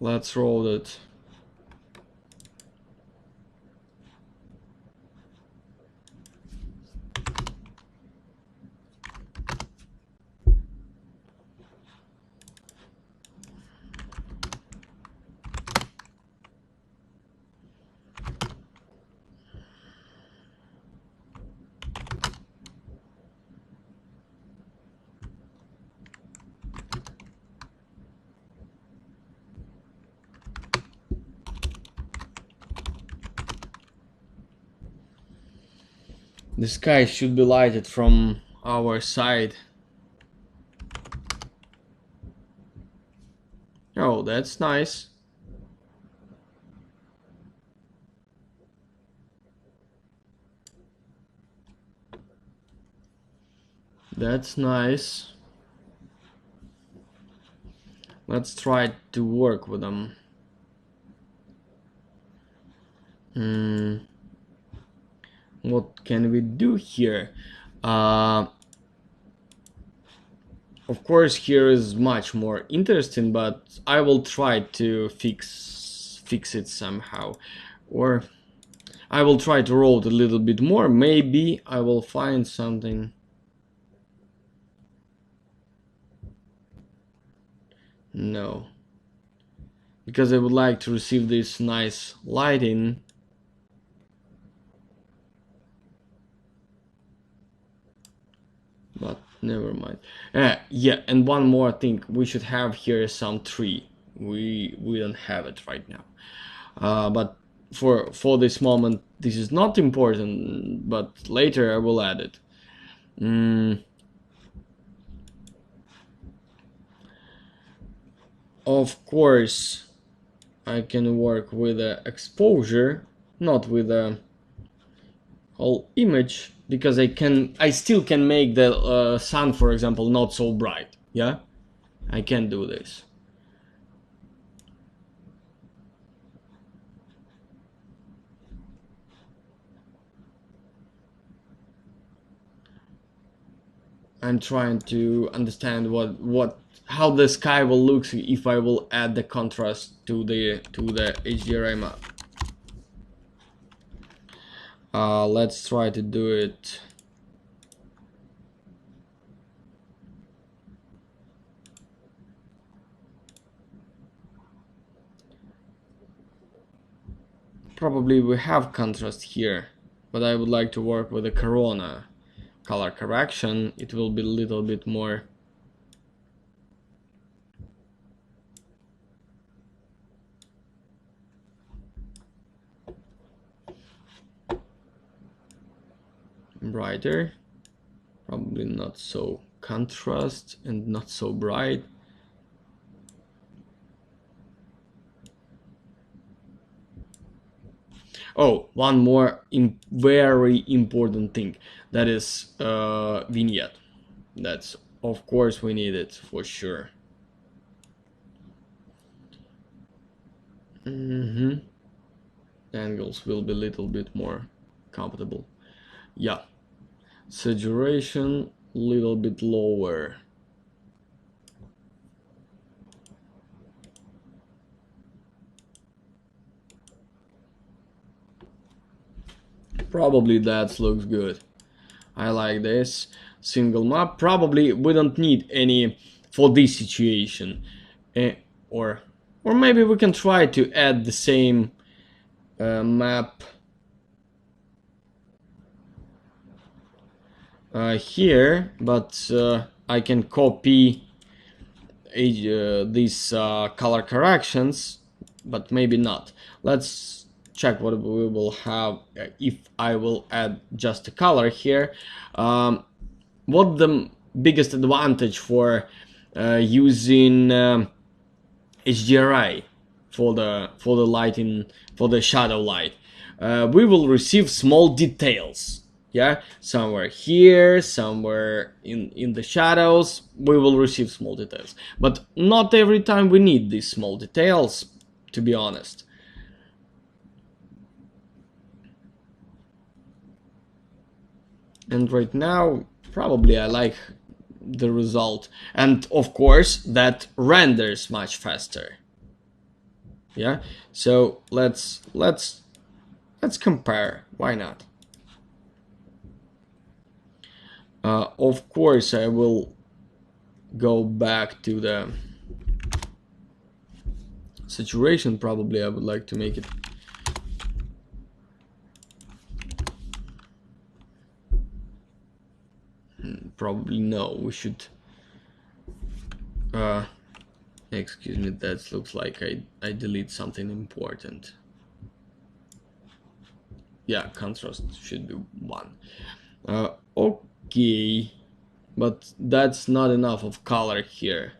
Let's roll it. The sky should be lighted from our side. Oh, that's nice. That's nice. Let's try to work with them. What can we do here? Of course, here is much more interesting, but I will try to fix it somehow, or I will try to roll it a little bit more. Maybe I will find something. No, because I would like to receive this nice lighting. But never mind. Yeah, and one more thing, we should have here some tree. We don't have it right now. But for this moment, this is not important. But later I will add it. Of course, I can work with the exposure, not with the whole image, because I still can make the sun, for example, not so bright. Yeah, I can do this. I'm trying to understand how the sky will look if I will add the contrast to the HDRI map. Let's try to do it. Probably we have contrast here, but I would like to work with the corona color correction. It will be a little bit more brighter, probably not so contrast and not so bright. Oh, one more very important thing, that is vignette. That's, of course, we need it for sure. Angles will be a little bit more comfortable. Yeah, saturation little bit lower. Probably that looks good. I like this single map. Probably we don't need any for this situation, or maybe we can try to add the same map here, but I can copy these color corrections, but maybe not. Let's check what we will have if I will add just a color here. What the biggest advantage for using HDRI for the lighting, for the shadow light? We will receive small details. Yeah, somewhere here, somewhere in the shadows, we will receive small details. But not every time we need these small details, to be honest. And right now, probably I like the result. And of course, that renders much faster. Yeah, so let's compare. Why not? Of course, I will go back to the saturation. Probably I would like to make it probably no, we should excuse me, that looks like I delete something important. Yeah, contrast should be 1. Okay, but that's not enough of color here.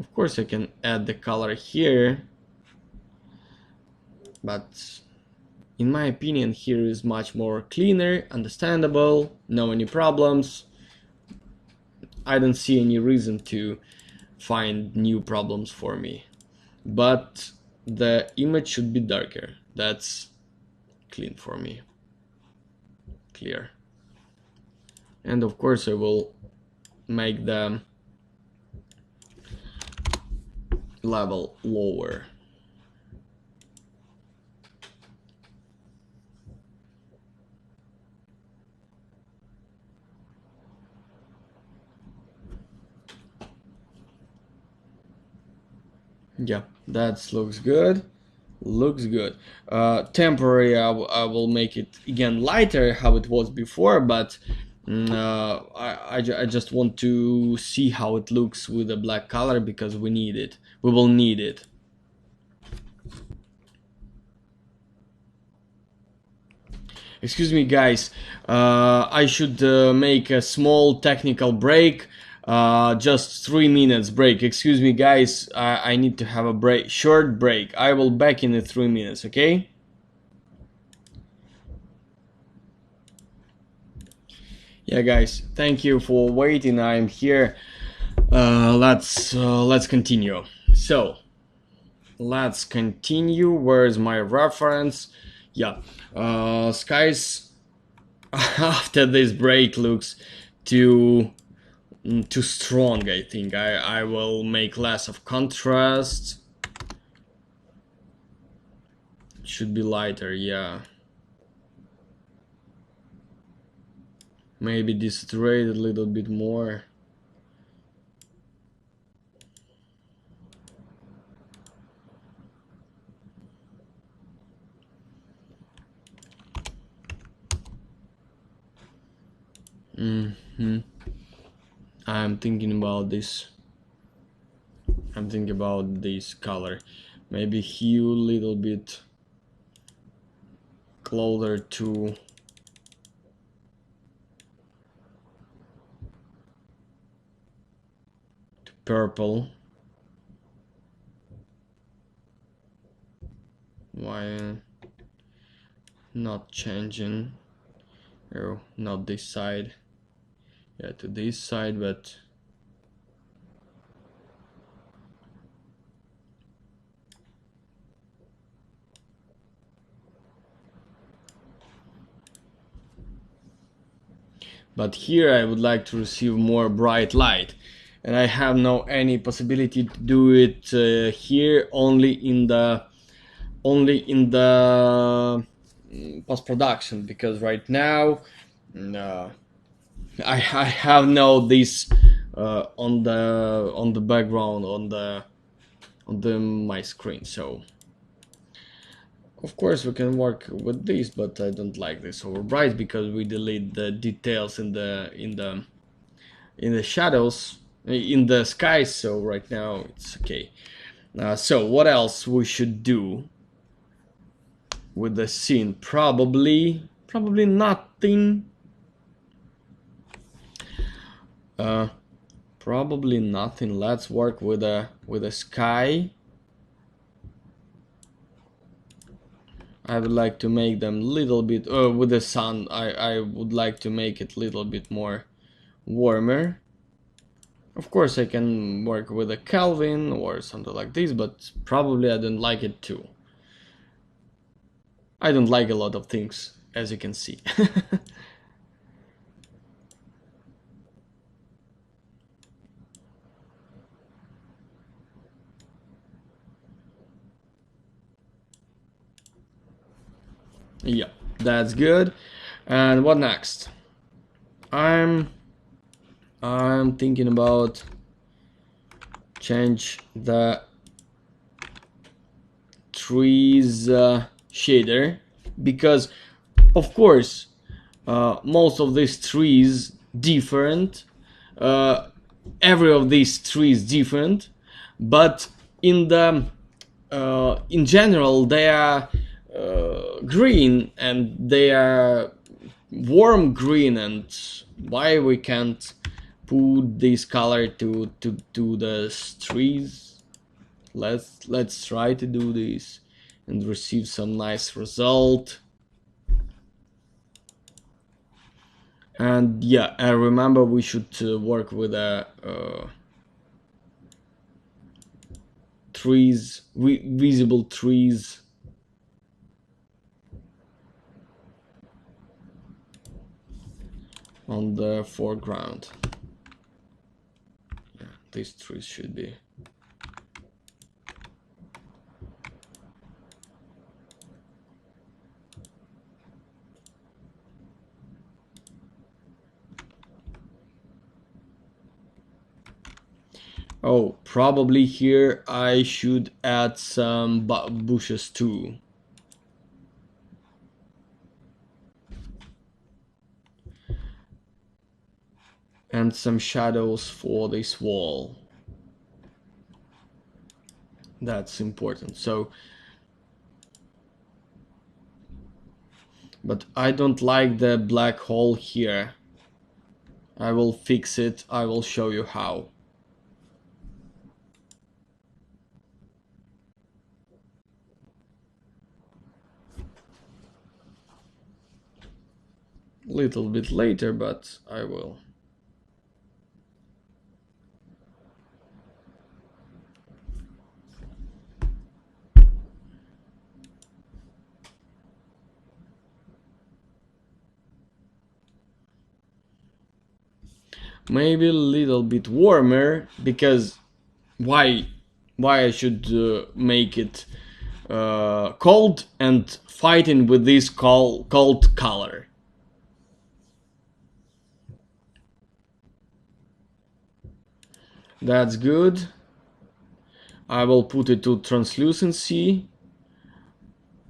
Of course I can add the color here, but in my opinion here is much more cleaner, understandable, no any problems. I don't see any reason to find new problems for me. But the image should be darker. That's clean for me. Clear. And of course I will make the level lower. Yeah, that looks good. Looks good. Temporary, I will make it again lighter how it was before, but I just want to see how it looks with the black color because we need it. We will need it. Excuse me, guys. I should make a small technical break. Just 3 minutes break. Excuse me, guys. I need to have a break, short break. I will back in 3 minutes. Okay. Yeah, guys. Thank you for waiting. I'm here. Let's continue. So let's continue. Where's my reference? Yeah. Skies after this break looks too strong. I think I will make less of contrast. It should be lighter, yeah. Maybe desaturate a little bit more. I'm thinking about this. I'm thinking about this color. Maybe hue a little bit closer to purple. Why not changing? Oh, not this side. Yeah, to this side, but here I would like to receive more bright light, and I have no any possibility to do it here, only in the post-production, because right now I have no this on the background on my screen. So of course we can work with this, but I don't like this overbright because we delete the details in the shadows in the sky. So right now it's okay. So what else we should do with the scene? Probably nothing. Probably nothing. Let's work with a sky. I would like to make them little bit with the sun. I would like to make it a little bit more warmer. Of course I can work with a Kelvin or something like this, but probably I don't like it too. I don't like a lot of things, as you can see. Yeah, that's good. And what next? I'm thinking about change the trees shader, because of course most of these trees different, every of these trees different, but in the in general they are green, and they are warm green. And why we can't put this color to the trees? Let's try to do this and receive some nice result. And yeah, I remember we should work with a trees, visible trees. On the foreground. Yeah, these trees should be. Oh, probably here I should add some bushes too. And some shadows for this wall. That's important. So, but I don't like the black hole here. I will fix it. I will show you how. Little bit later, but I will. Maybe a little bit warmer, because why I should make it cold and fighting with this cold color? That's good. I will put it to translucency.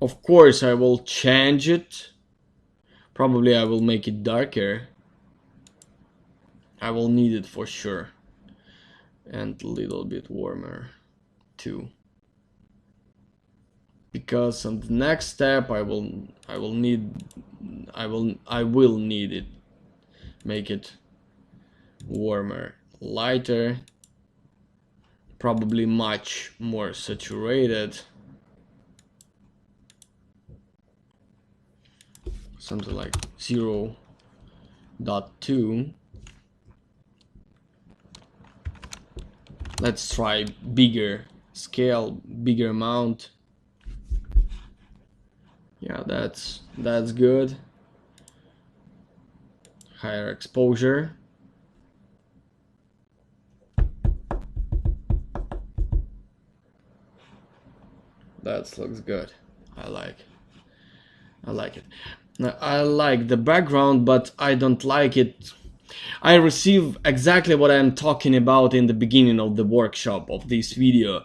Of course I will change it. Probably I will make it darker. I will need it for sure. And a little bit warmer too. Because on the next step I will need it. Make it warmer, lighter, probably much more saturated. Something like 0.2. Let's try bigger scale, bigger amount. Yeah, that's good. Higher exposure. That looks good. I like it. Now, I like the background, but I don't like it. I receive exactly what I'm talking about in the beginning of the workshop of this video.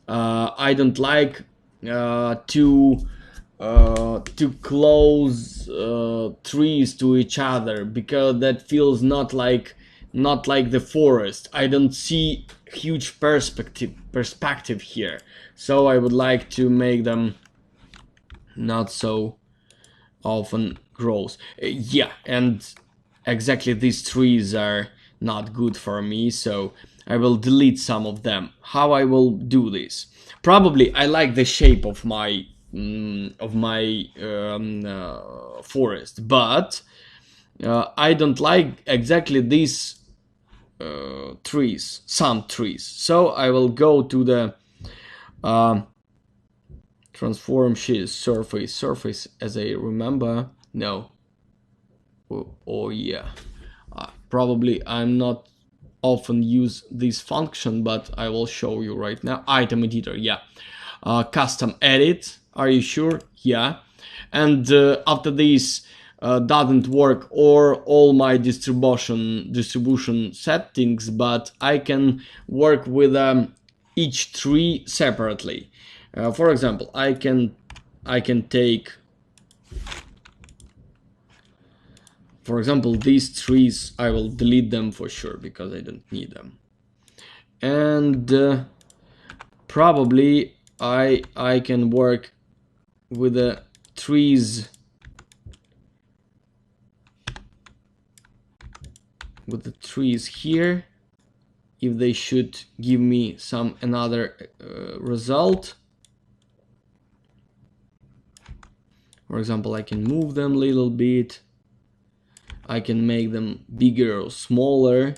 I don't like to close trees to each other, because that feels not like the forest. I don't see huge perspective here, so I would like to make them not so often grows. Yeah, and exactly these trees are not good for me, so I will delete some of them. How I will do this? Probably I like the shape of my forest, but I don't like exactly these trees, some trees. So I will go to the transform surface as I remember. No. Oh yeah. Probably I'm not often use this function, but I will show you right now. Item editor, yeah. Custom edit, are you sure? Yeah. And after this doesn't work or all my distribution settings, but I can work with each tree separately. For example, I can take, for example, these trees. I will delete them for sure because I don't need them. And probably I can work with the trees here, if they should give me some another result. For example, I can move them a little bit. I can make them bigger or smaller.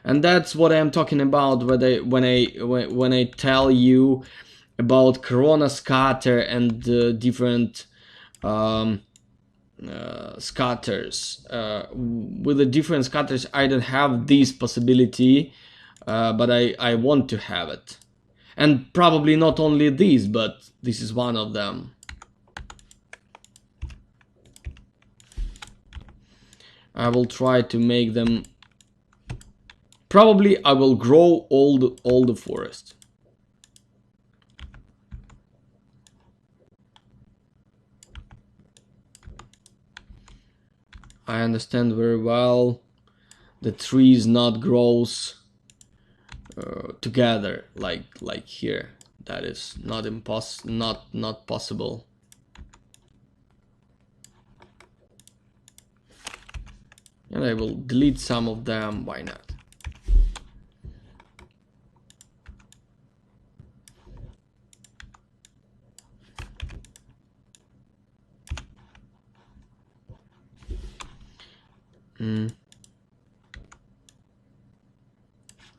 And that's what I'm talking about when I tell you about Corona scatter and different scatters. With the different scatters, I don't have this possibility, but I want to have it. And probably not only these, but this is one of them. I will try to make them. Probably I will grow all the forest. I understand very well. The trees not grows together like here. That is not possible. And I will delete some of them. Why not?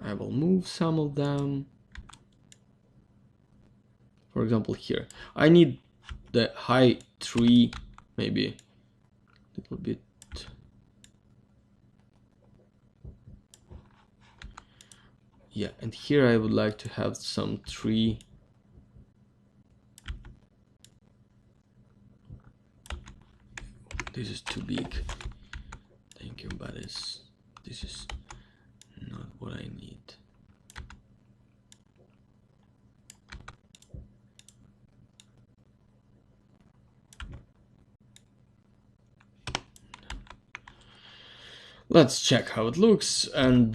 I will move some of them. For example, here I need the high tree, maybe a little bit. Yeah, and here I would like to have some tree. This is too big. Thank you, but this is not what I need. Let's check how it looks, and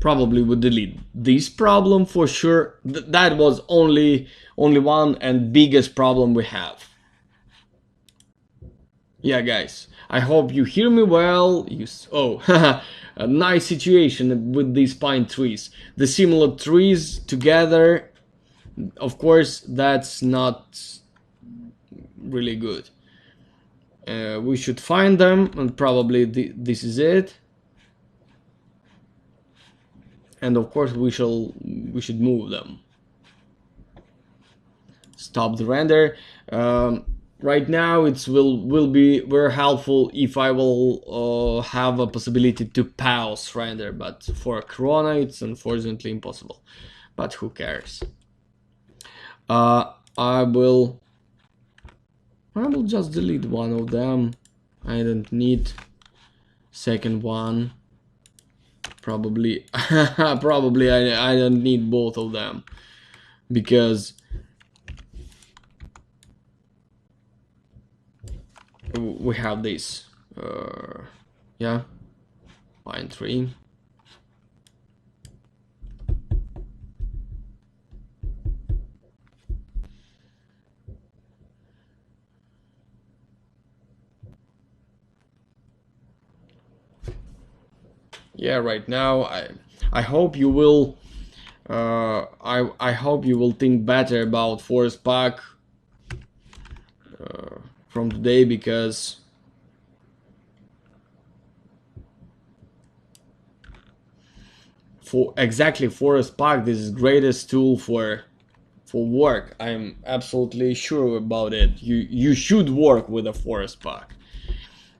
probably would delete this problem for sure. That was only one and biggest problem we have. Yeah, guys, I hope you hear me well. A nice situation with these pine trees. The similar trees together, of course, that's not really good. We should find them, and probably this is it. And of course, we should move them. Stop the render. right now it will be very helpful if I will have a possibility to pause render, but for Corona it's unfortunately impossible. But who cares? Uh, I will just delete one of them. I don't need second one. Probably probably I don't need both of them, because we have this yeah, line 3. Yeah, right now I hope you will I hope you will think better about Forest Pack from today, because for exactly Forest Pack, this is greatest tool for work. I'm absolutely sure about it. You should work with a Forest Pack.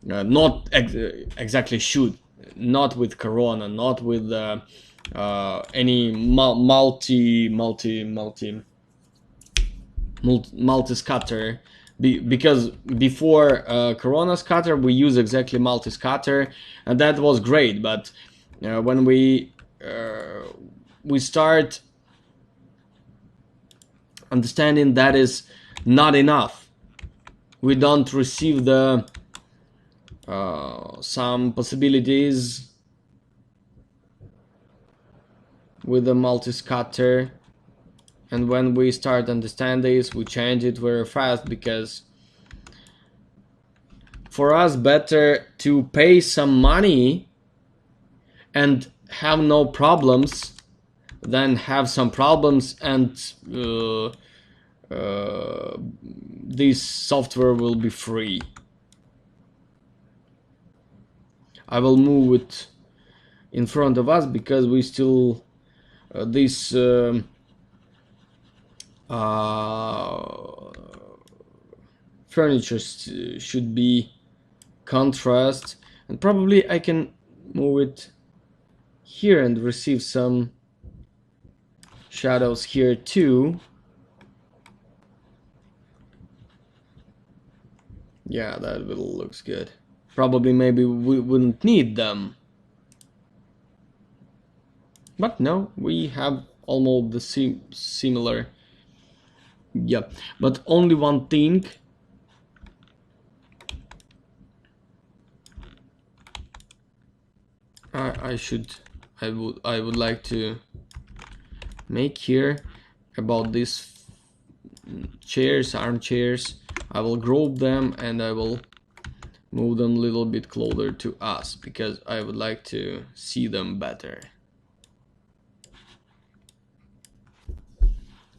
Not exactly should, not with Corona, not with any multi scatter, because before Corona scatter we use exactly multi scatter, and that was great. But when we start understanding that is not enough, we don't receive the some possibilities with the multi-scatter, and when we start understand this, we change it very fast, because for us better to pay some money and have no problems than have some problems and this software will be free. I will move it in front of us because we still this furniture should be contrast, and probably I can move it here and receive some shadows here too. Yeah, that will looks good. Probably maybe we wouldn't need them, but no, we have almost the similar. Yeah, but only one thing. I would like to make here about these chairs, armchairs. I will group them and I will move them a little bit closer to us, because I would like to see them better.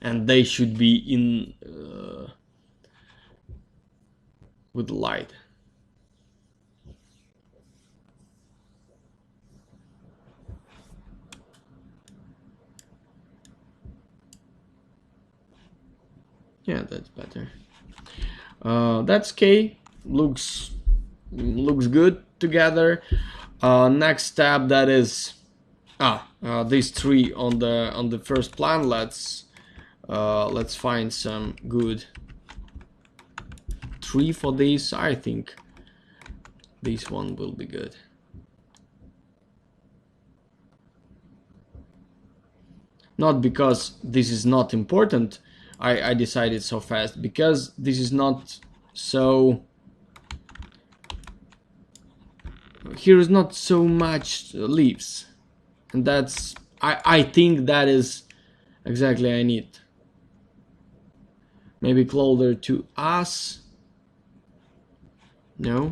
And they should be in with light. Yeah, that's better. That's okay. Looks good together. Next step, that is these three on the first plan. Let's find some good tree for this. I think this one will be good. Not because this is not important, I decided so fast, because this is not so. Here is not so much leaves, and that's I think that is exactly I need. Maybe closer to us. No.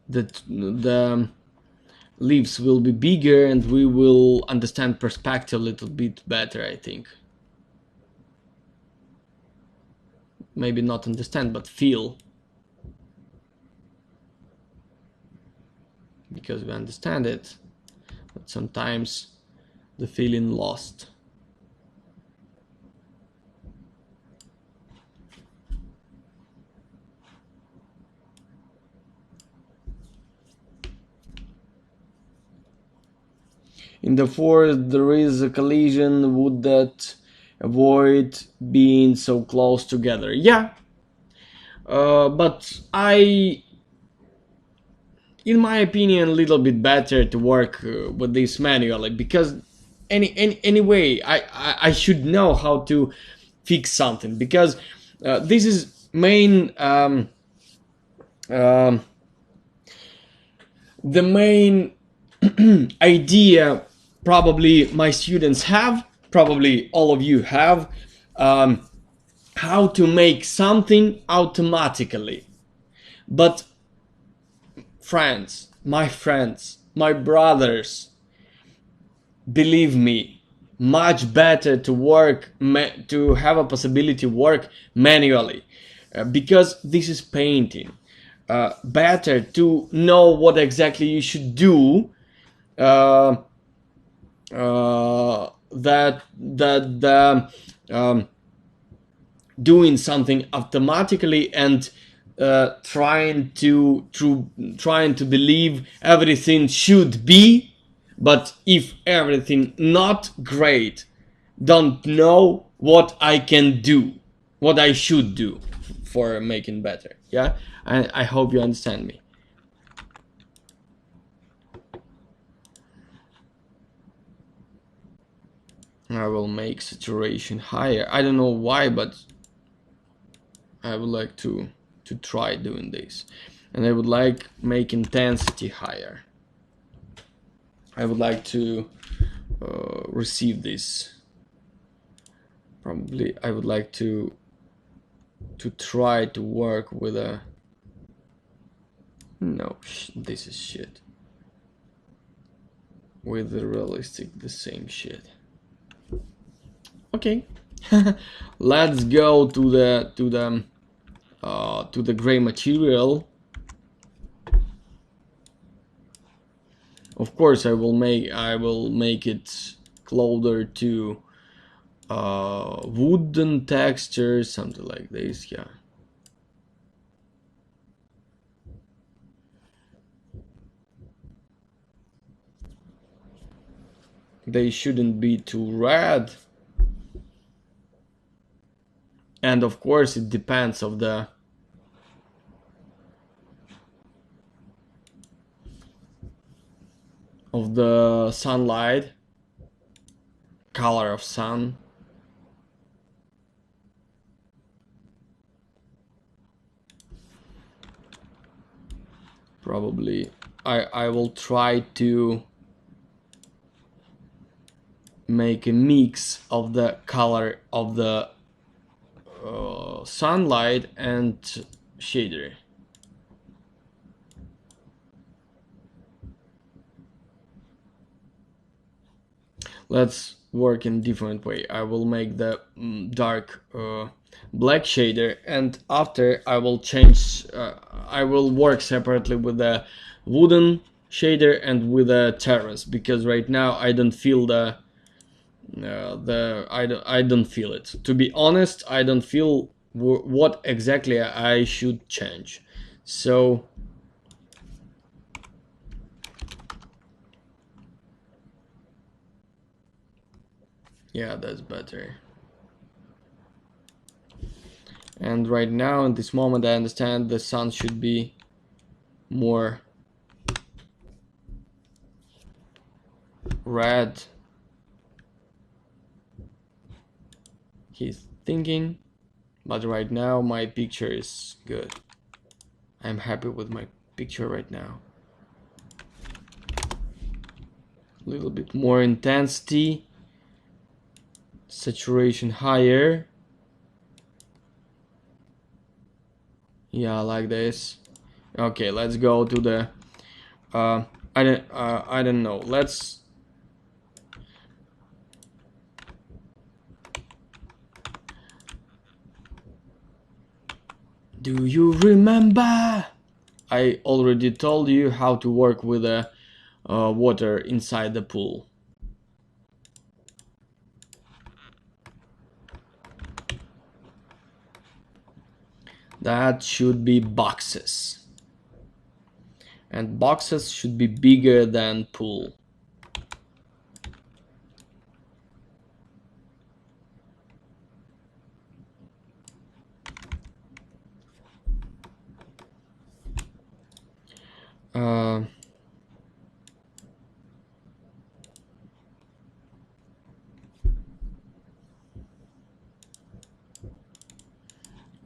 The leaves will be bigger and we will understand perspective a little bit better, I think. Maybe not understand, but feel. Because we understand it, but sometimes the feeling lost. In the forest there is a collision, would that avoid being so close together? Yeah, but in my opinion, a little bit better to work with this manually, because anyway, I should know how to fix something, because this is main um, the main idea probably my students have, probably all of you have, um, how to make something automatically. But friends, my brothers, believe me, much better to work to have a possibility to work manually, because this is painting. Better to know what exactly you should do, uh, that doing something automatically and trying to believe everything should be, but if everything not great, don't know what I can do, what I should do for making better. Yeah, I hope you understand me. I will make saturation higher. I don't know why, but I would like to try doing this, and I would like make intensity higher. I would like to receive this. Probably I would like to try to work with a no. This is shit. With the realistic, the same shit. Okay, let's go to the gray material. Of course, I will make it closer to wooden texture, something like this. Yeah. They shouldn't be too red. And of course, it depends of the sunlight, color of sun. Probably I will try to make a mix of the color of the sunlight and shader. Let's work in different way. I will make the dark black shader, and after I will change, I will work separately with the wooden shader and with the terrace, because right now I don't feel I don't feel it. To be honest, I don't feel what exactly I should change. So yeah, that's better. And right now, in this moment, I understand the sun should be more red. He's thinking, but right now my picture is good. I'm happy with my picture right now. A little bit more intensity, saturation higher. Yeah, like this. Okay, let's go to the I don't know. Let's do you remember? I already told you how to work with the water inside the pool. That should be boxes. And boxes should be bigger than pool.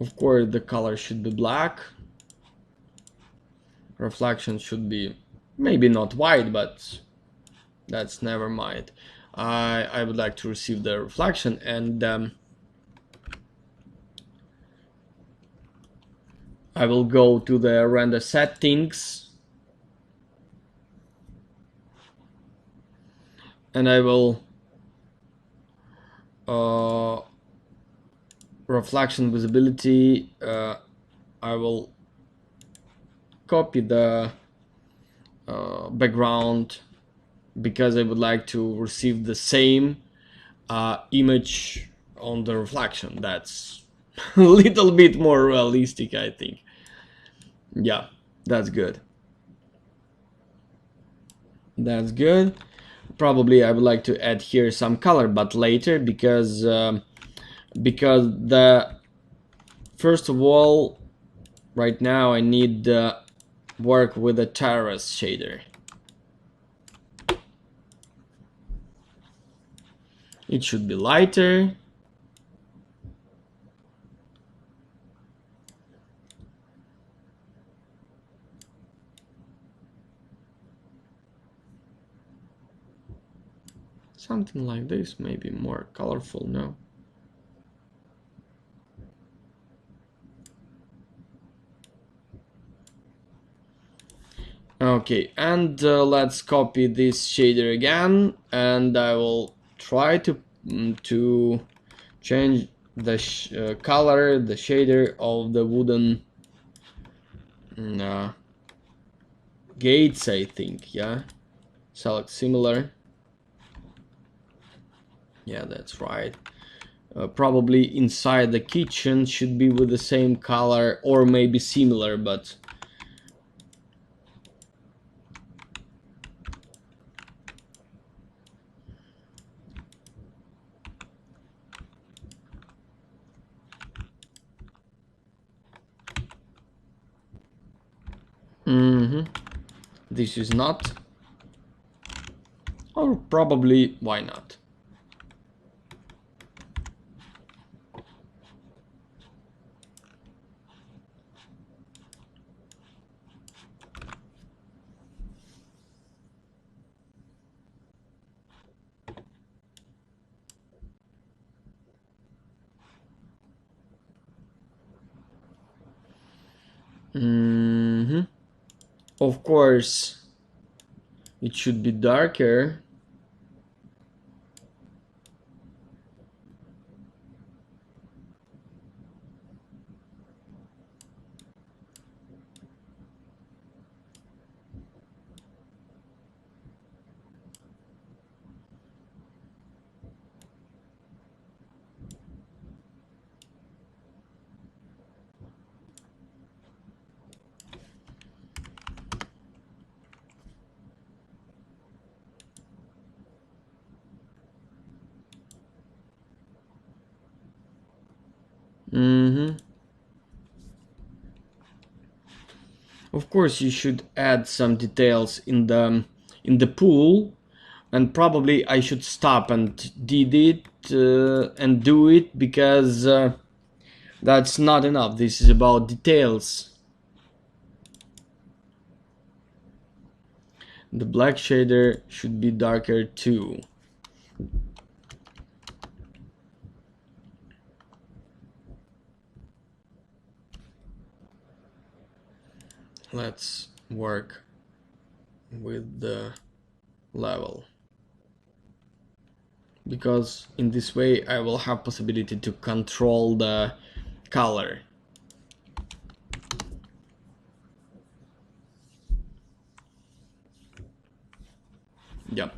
Of course, the color should be black. Reflection should be maybe not white, but that's never mind. I would like to receive the reflection, and I will go to the render settings, and I will reflection visibility. I will copy the background because I would like to receive the same image on the reflection. That's a little bit more realistic, I think. Yeah, that's good. That's good. Probably I would like to add here some color, but later, because the first of all, right now I need work with a terrace shader. It should be lighter. Something like this, maybe more colorful, no? Okay, and let's copy this shader again, and I will try to change the color, the shader of the wooden gates, I think. Yeah, select similar. Yeah, that's right. Probably inside the kitchen should be with the same color, or maybe similar, but this is not, or probably why not. Of course, it should be darker. Of course, you should add some details in the pool, and probably I should stop and did it and do it, because that's not enough. This is about details. The black shader should be darker too. Let's work with the level, because in this way I will have possibility to control the color. Yeah,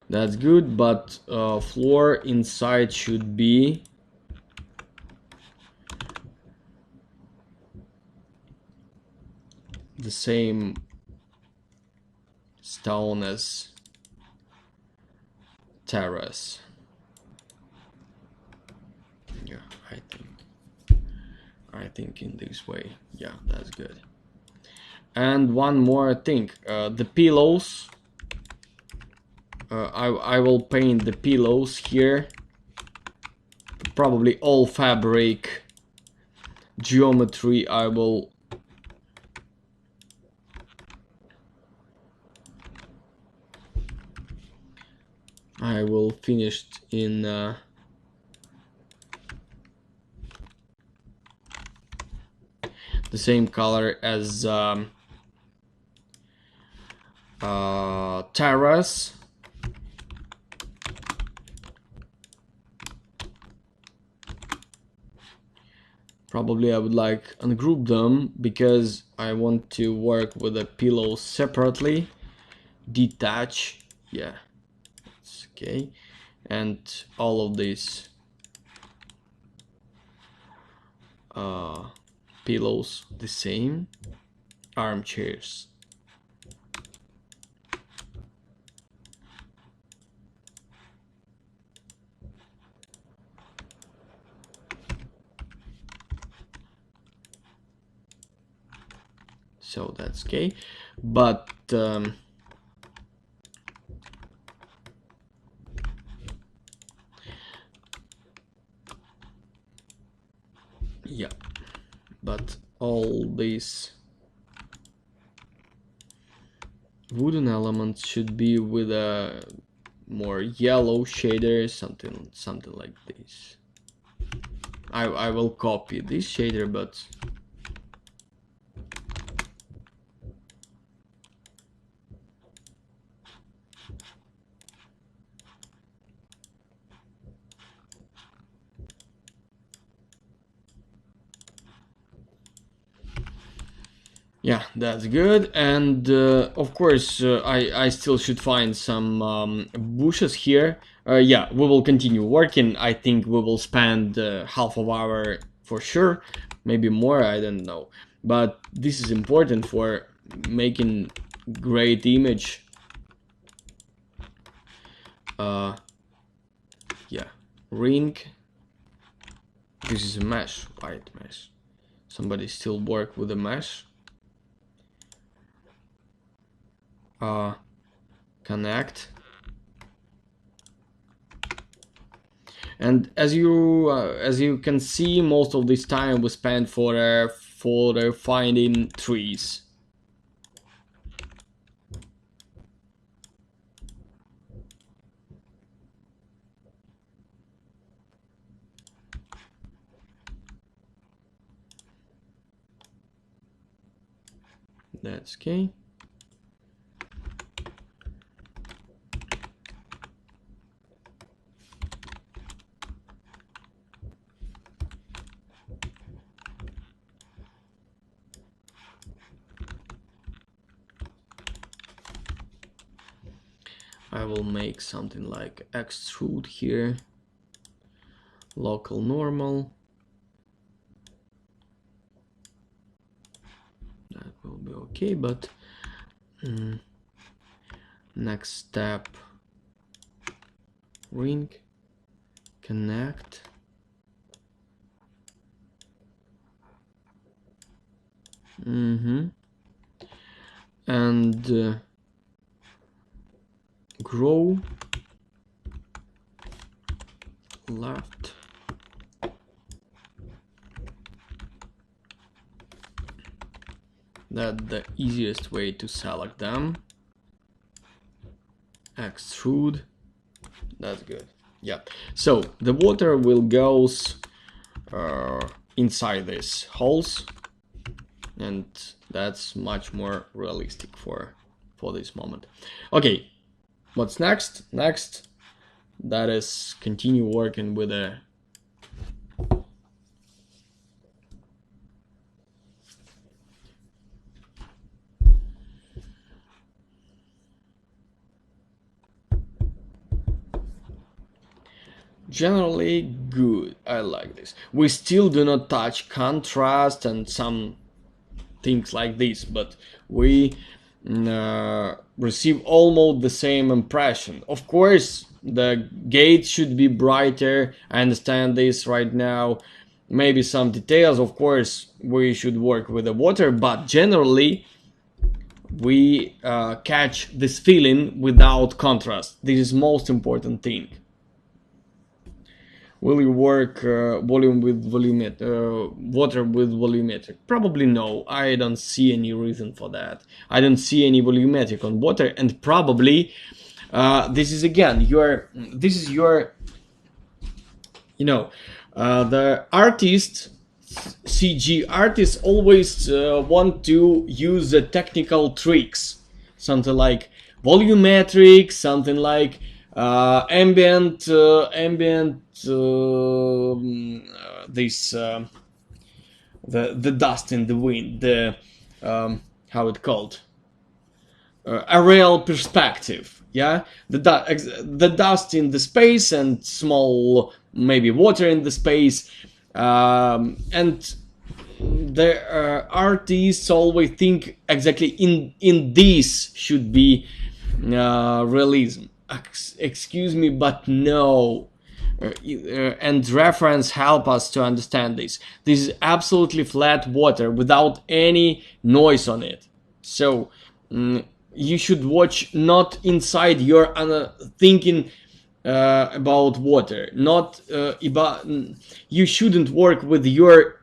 that's good, but floor inside should be the same stone as terrace. Yeah, I think in this way. Yeah, that's good. And one more thing, the pillows. I will paint the pillows here. Probably all fabric. geometry I will finish in the same color as terrace. Probably I would like ungroup them because I want to work with the pillows separately. Detach, yeah, it's okay. And all of these pillows the same. Armchairs. So that's okay, but yeah, but all these wooden elements should be with a more yellow shader, something like this. I will copy this shader, but yeah, that's good. And of course, I still should find some bushes here. Yeah, we will continue working. I think we will spend half of hour for sure, maybe more, I don't know. But this is important for making great image. Yeah, ring. This is a mesh, white mesh. Somebody still work with a mesh. Connect. And as you can see, most of this time was spent for finding trees. That's okay. I will make something like extrude here, local normal. That will be okay, but next step, ring, connect. And grow left. That's the easiest way to select them. Extrude. That's good. Yeah. So the water will goes inside these holes, and that's much more realistic for this moment. Okay. What's next? Next, that is continue working with a generally good. I like this. We still do not touch contrast and some things like this, but we receive almost the same impression. Of course, the gate should be brighter. I understand this right now. Maybe some details, of course, we should work with the water, but generally we catch this feeling without contrast. This is most important thing. Will you work volume with volumetric, water with volumetric? Probably no. I don't see any reason for that. I don't see any volumetric on water, and probably this is again your the artist, CG artists always want to use the technical tricks, something like volumetric, something like ambient this the dust in the wind, the how it called, aerial perspective. Yeah, the dust in the space and small maybe water in the space, and the artists always think exactly in this should be realism. Excuse me, but no. And reference help us to understand this. This is absolutely flat water without any noise on it. So you should watch not inside your thinking about water. Not about, you shouldn't work with your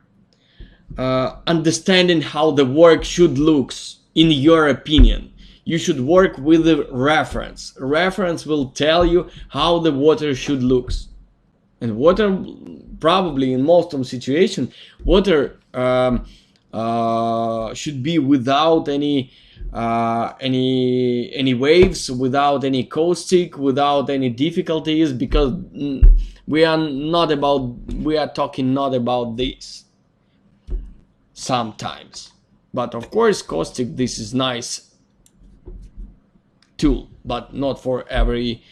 understanding how the work should looks in your opinion. You should work with the reference. Reference will tell you how the water should looks. And water, probably in most of situations, water should be without any waves, without any caustic, without any difficulties, because we are talking not about this sometimes. But of course, caustic, this is nice tool, but not for every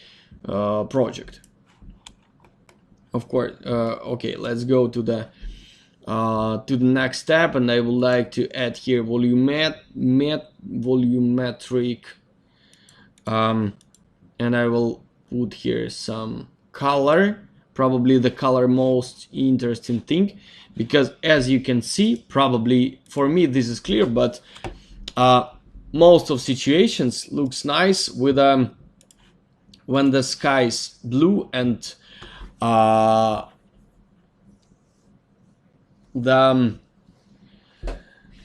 project. Of course. Okay, let's go to the next step, and I would like to add here volumetric, and I will put here some color, probably the color most interesting thing, because as you can see, probably for me this is clear, but most of situations looks nice with when the sky is blue and the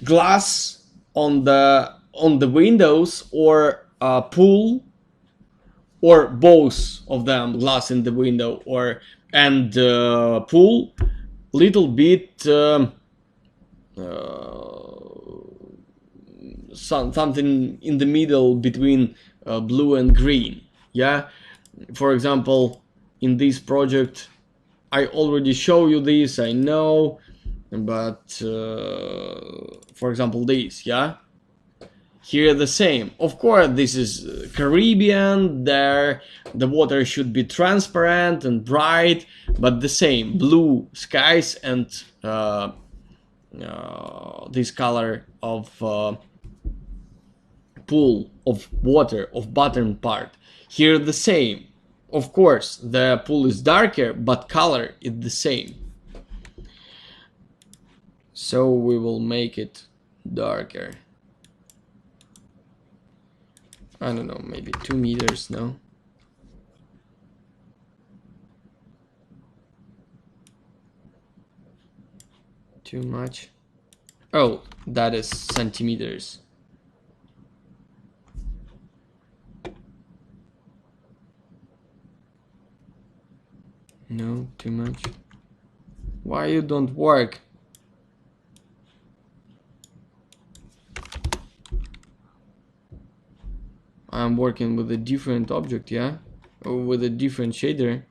glass on the windows, or pool, or both of them, glass in the window or and pool, little bit something in the middle between blue and green. Yeah, for example, in this project, I already show you this, I know, but for example this, yeah, here the same. Of course, this is Caribbean, there the water should be transparent and bright, but the same, blue skies and this color of pool, of water, of bottom part. Here the same. Of course, the pool is darker, but color is the same. So we will make it darker. I don't know, maybe 2 meters now. Too much. Oh, that is centimeters. No, too much. Why you don't work? I'm working with a different object, yeah? Or with a different shader.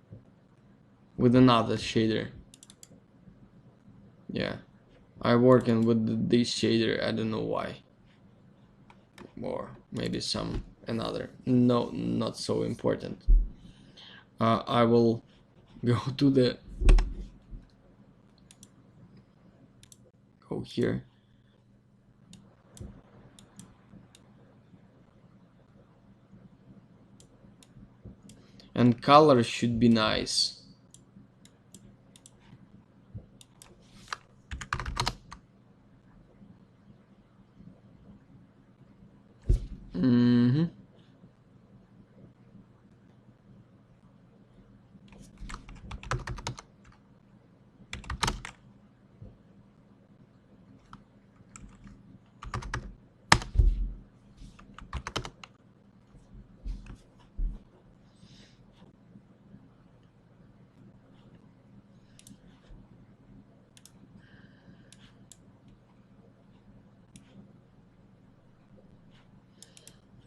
With another shader. Yeah. I'm working with this shader, I don't know why. Or maybe some another. No, not so important. I will go to the go here. And color should be nice.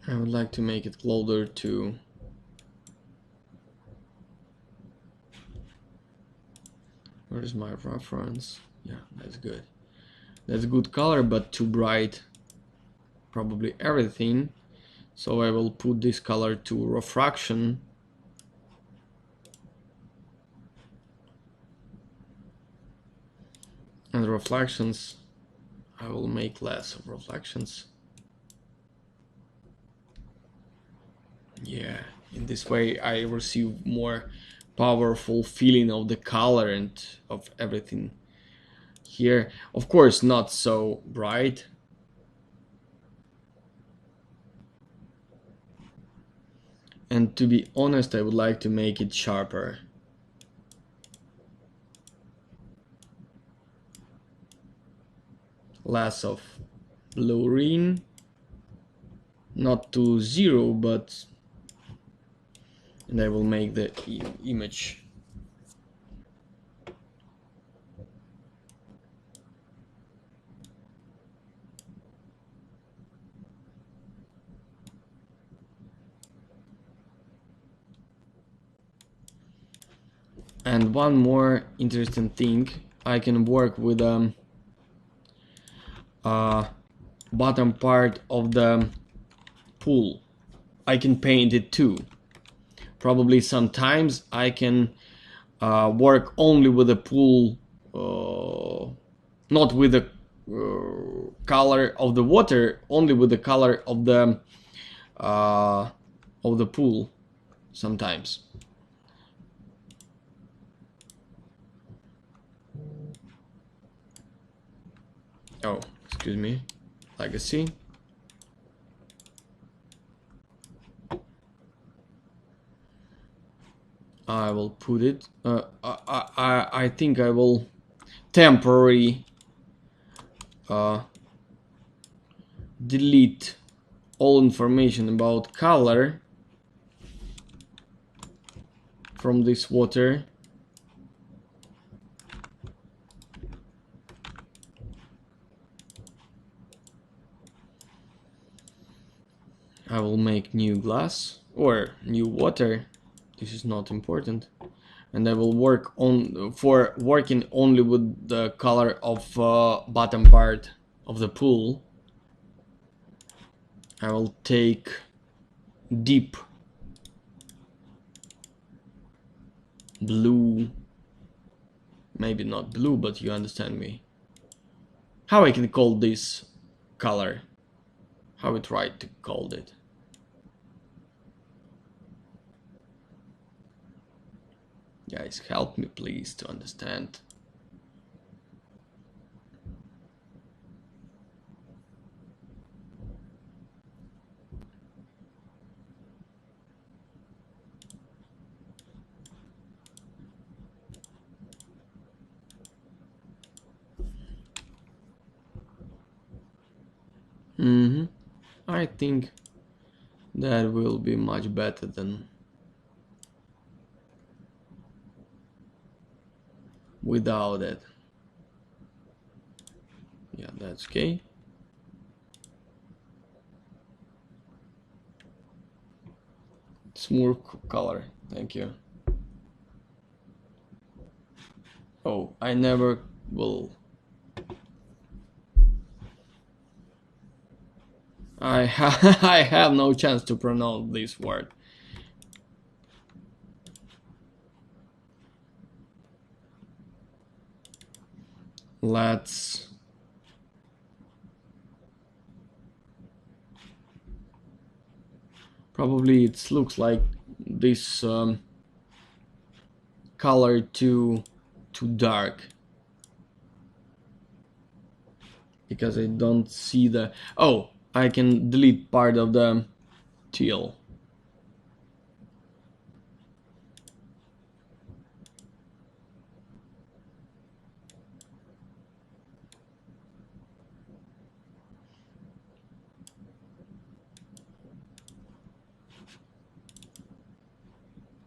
I would like to make it closer to where is my reference? Yeah, that's good. That's a good color, but too bright. Probably everything. So I will put this color to refraction. And reflections, I will make less of reflections. Yeah, in this way I receive more powerful feeling of the color and of everything here. Of course, not so bright. And to be honest, I would like to make it sharper. Less of blurring. Not to 0, but and I will make the image and one more interesting thing, I can work with bottom part of the pool. I can paint it too. Probably sometimes I can work only with the pool, not with the color of the water, only with the color of the pool sometimes. Oh, excuse me. Legacy. I will put it. I think I will temporarily delete all information about color from this water. I will make new glass or new water. This is not important. And I will work on for working only with the color of bottom part of the pool. I will take deep blue, maybe not blue, but you understand me. How I can call this color? How it right to call it? Guys, help me please to understand. I think that will be much better than without it. Yeah, that's okay. Smooth color, thank you. Oh, I never will. I have no chance to pronounce this word. Let's probably it looks like this color too dark because I don't see the. Oh, I can delete part of the teal.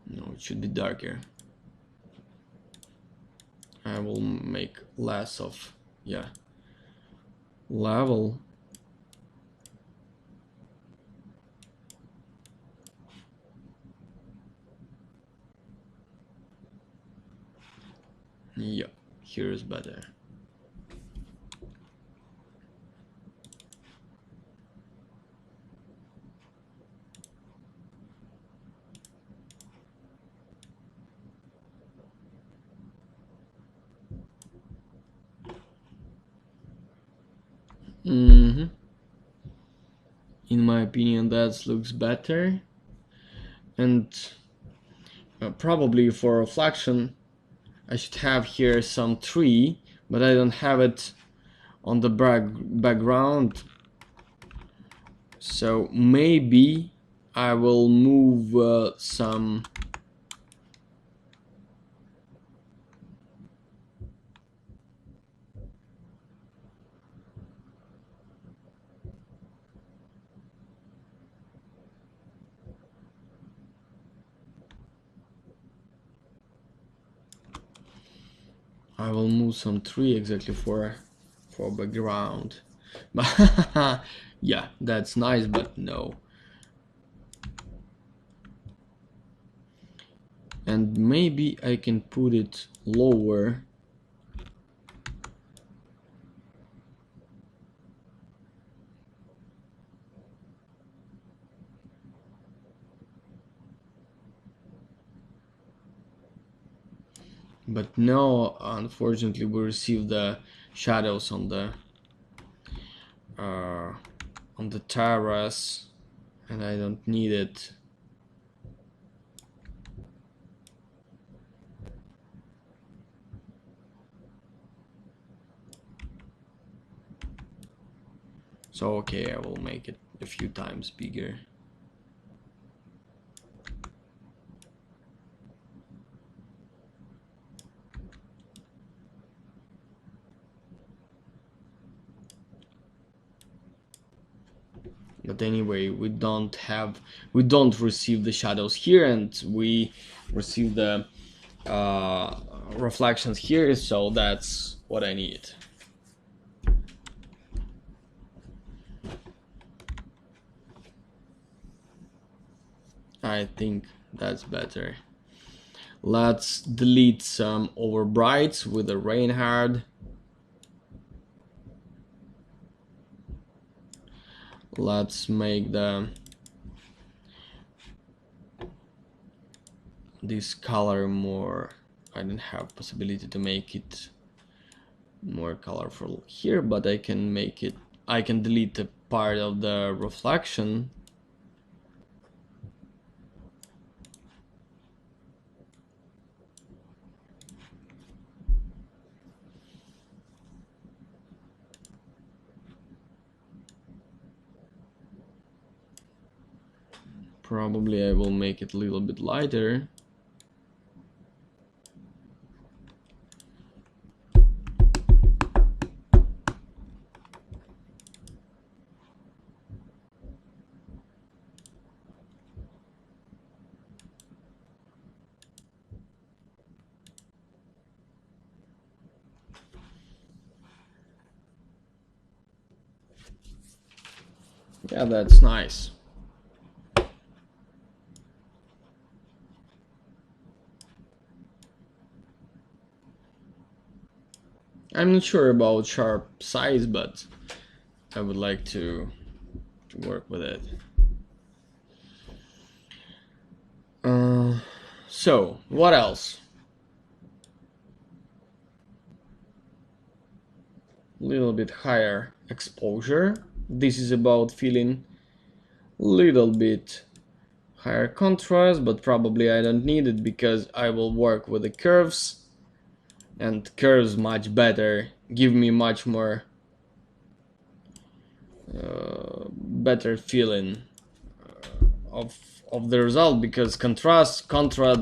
No, it should be darker. I will make less of, yeah, level. Yep, here is better. In my opinion, that looks better. And probably for reflection, I should have here some tree, but I don't have it on the background. So maybe I will move some. I will move some tree exactly for background. But yeah, that's nice, but no. And maybe I can put it lower. But no, unfortunately, we received the shadows on the terrace, and I don't need it. So okay, I will make it a few times bigger. But anyway, we don't receive the shadows here, and we receive the reflections here, so that's what I need. I think that's better. Let's delete some overbrights with the Reinhardt. Let's make this color more. I don't have possibility to make it more colorful here, but I can make it. I can delete a part of the reflection. Probably I will make it a little bit lighter. Yeah, that's nice. I'm not sure about sharp size, but I would like to work with it. So, what else? Little bit higher exposure. This is about feeling little bit higher contrast, but probably I don't need it because I will work with the curves, and curves much better, give me much more better feeling of the result, because contrast,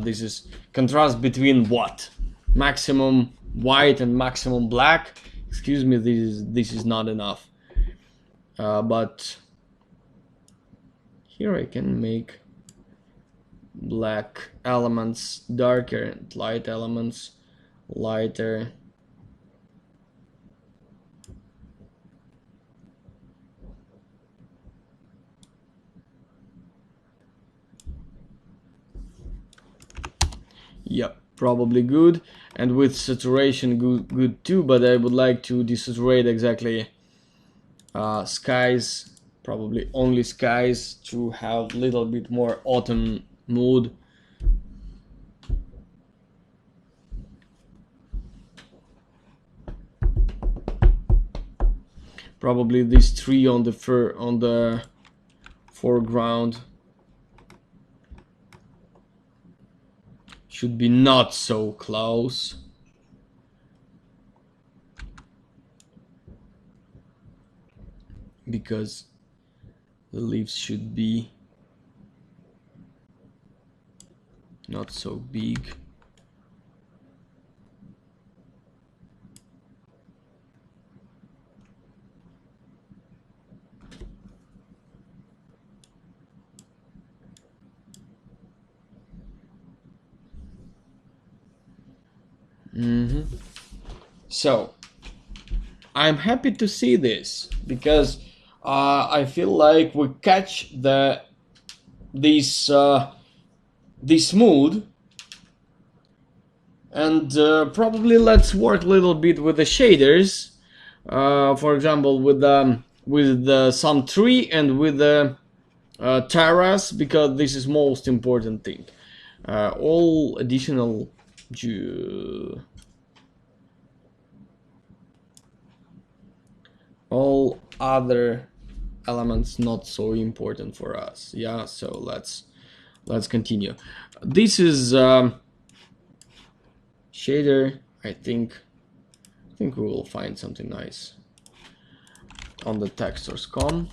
this is contrast between what? Maximum white and maximum black. Excuse me, this is not enough. But here I can make black elements darker and light elements lighter. Yep, probably good, and with saturation good too, but I would like to desaturate exactly skies, probably only skies, to have a little bit more autumn mood. Probably this tree on the foreground should be not so close. Because the leaves should be not so big. So I'm happy to see this because I feel like we catch this mood, and probably let's work a little bit with the shaders. For example, with some tree and with the terrace, because this is most important thing. All additional all other elements not so important for us. Yeah, so let's continue. This is shader. I think we will find something nice on the textures.com.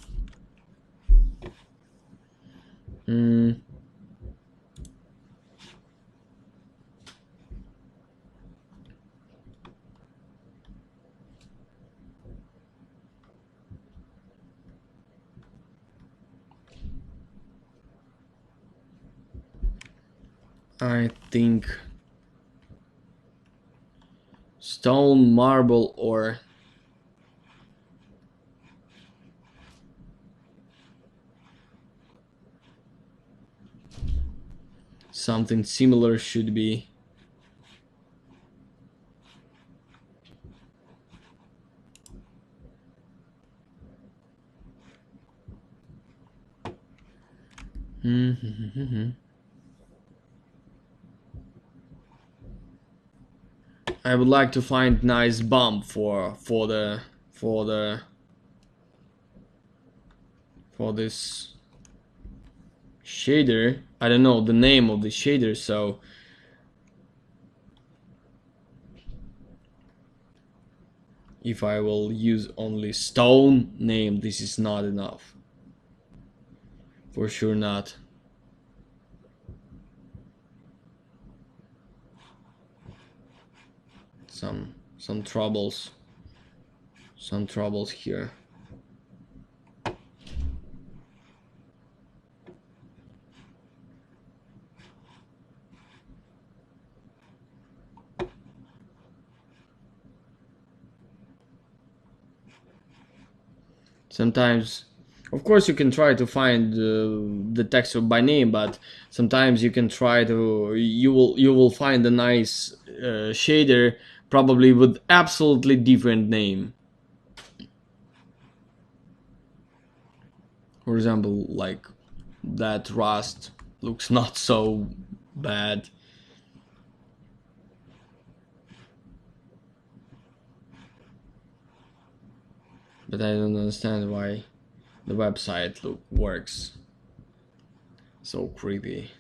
I think stone, marble, or something similar should be I would like to find nice bump for this shader. I don't know the name of the shader, so if I will use only stone name, this is not enough. For sure not. Some troubles. Some troubles here. Sometimes, of course, you can try to find the texture by name, but sometimes you can try to you will find a nice shader probably with absolutely different name. For example, like that rust looks not so bad. But I don't understand why the website works so creepy.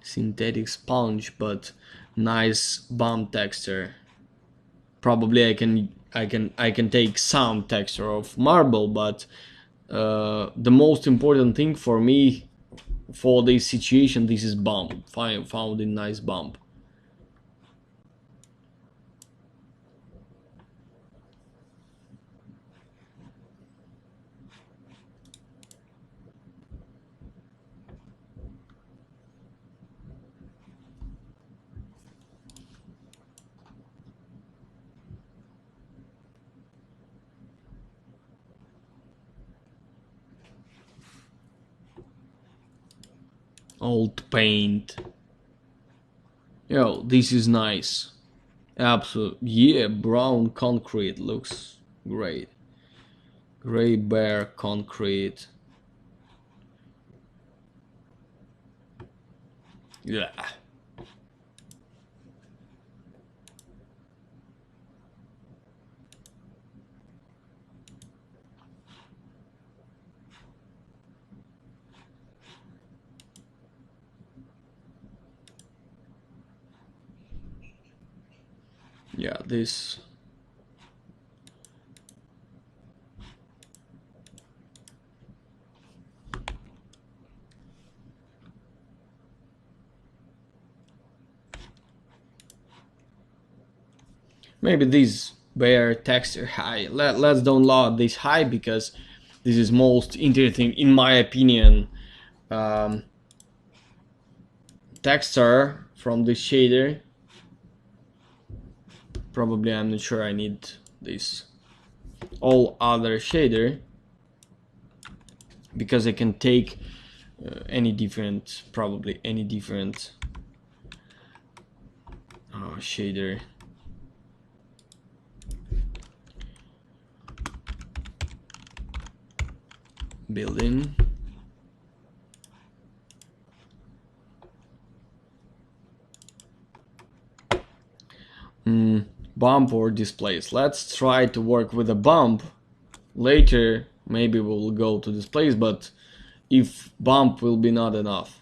Synthetic sponge, but nice bump texture. Probably I can take some texture of marble, but the most important thing for me for this situation, this is bump. Found a nice bump. Old paint. Yo, this is nice. Absolutely. Yeah, brown concrete looks great. Gray bear concrete. Yeah. Yeah, this. Maybe this bear texture high. Let's download this high because this is most interesting in my opinion. Um, Texture from the shader. Probably I'm not sure I need this all other shader because I can take any different, probably any different shader. Building. Bump or displace. Let's try to work with a bump. Later maybe we'll go to displace, but if bump will be not enough.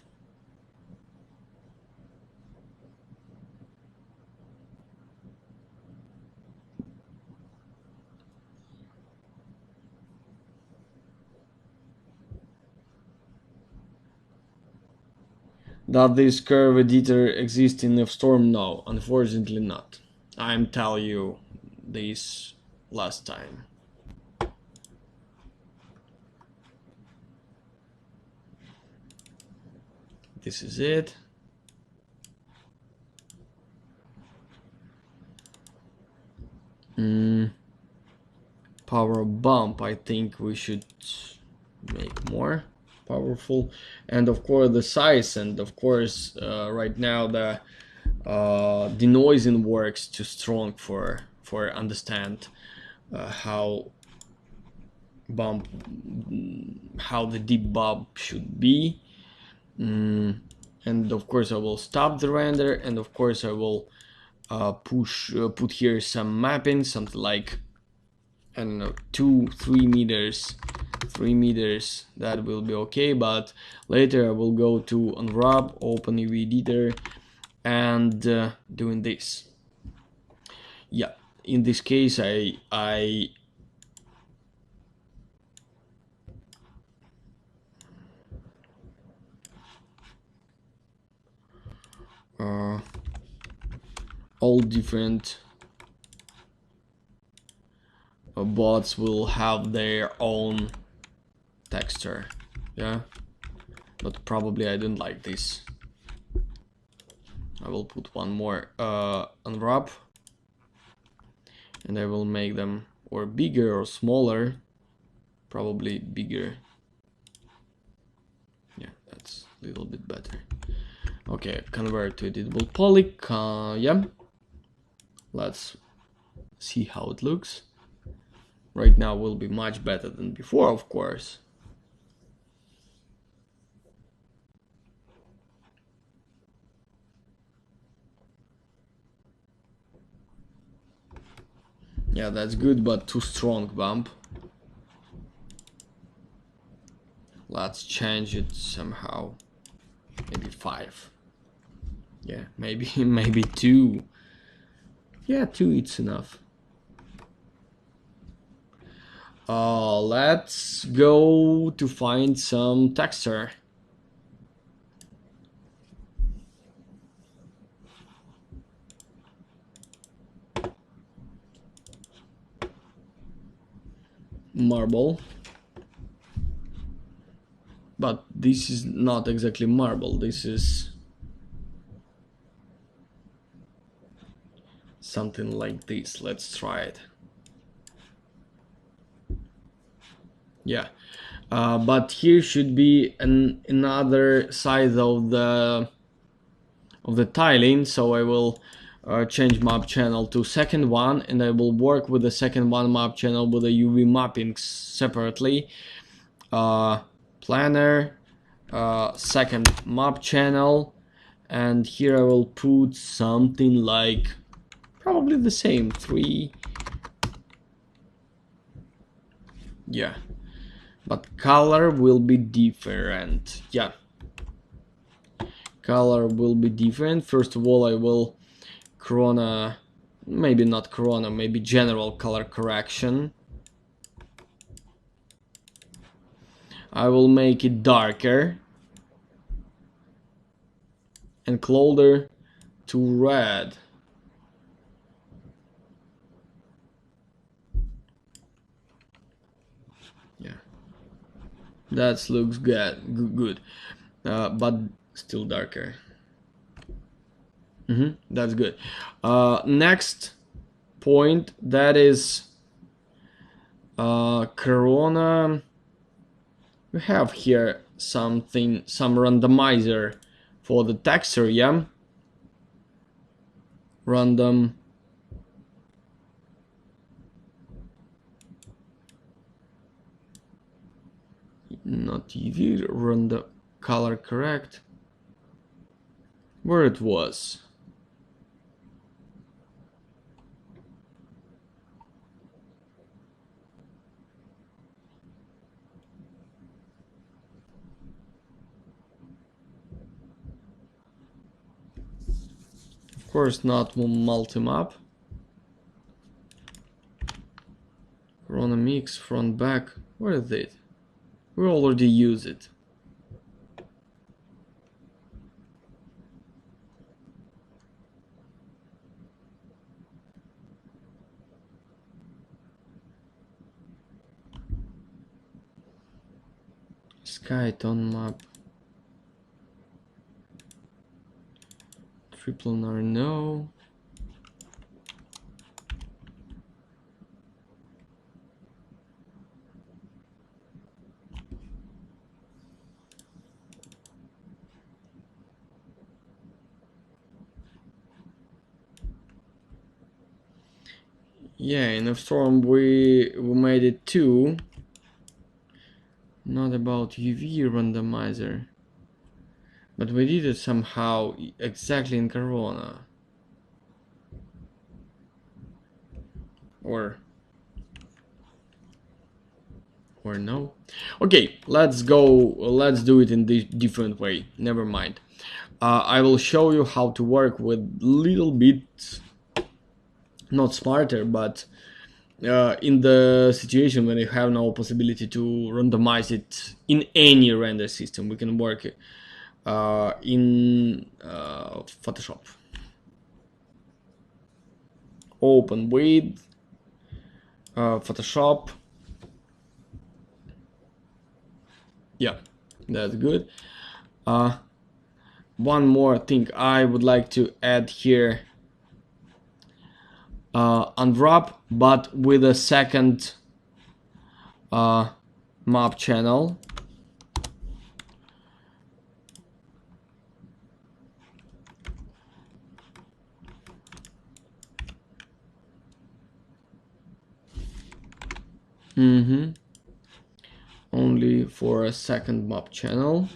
Does this curve editor exist in F-Storm? No, unfortunately not. I'm telling you this last time. This is it. Power bump, I think we should make more powerful, and of course the size, and of course right now the denoising works too strong for understand how the deep bump should be. And of course I will stop the render, and of course I will put here some mapping, something like, I don't know, 2-3 meters, 3 meters. That will be okay, but later I will go to unwrap, open UV editor, and doing this. Yeah, in this case I all different bots will have their own texture. Yeah, but probably I don't like this. I will put one more unwrap, and I will make them or bigger or smaller. Probably bigger. Yeah, that's a little bit better. Okay, convert to editable poly. Yeah, let's see how it looks. Right now will be much better than before, of course. Yeah, that's good, but too strong bump. Let's change it somehow. Maybe 5. Yeah, maybe maybe 2. Yeah, 2 it's enough. Let's go to find some texture. Marble. But this is not exactly marble, this is something like this. Let's try it. Yeah, but here should be another side of the tiling, so I will change map channel to second one, and I will work with the second one map channel with the UV mappings separately. Planner, second map channel, and here I will put something like probably the same 3. Yeah, but color will be different. Yeah, color will be different. First of all, I will Corona, maybe not Corona, maybe general color correction. I will make it darker and closer to red. Yeah, that looks good, but still darker. That's good. Next point, that is Corona. We have here some randomizer for the texture, yeah? Random. Not UV, random color correct. Where it was. Of course, not multi-map. Corona mix, front, back. Where is it? We already use it. Sky tone map. Triplanar, no. Yeah, in a storm we made it too. Not about UV randomizer, but we did it somehow exactly in Corona. Or no. Okay, let's do it in this different way. Never mind. I will show you how to work with little bit, not smarter, but in the situation when you have no possibility to randomize it in any render system, we can work in Photoshop. Open with Photoshop. Yeah, that's good. One more thing I would like to add here. Unwrap, but with a second map channel. Only for a second map channel.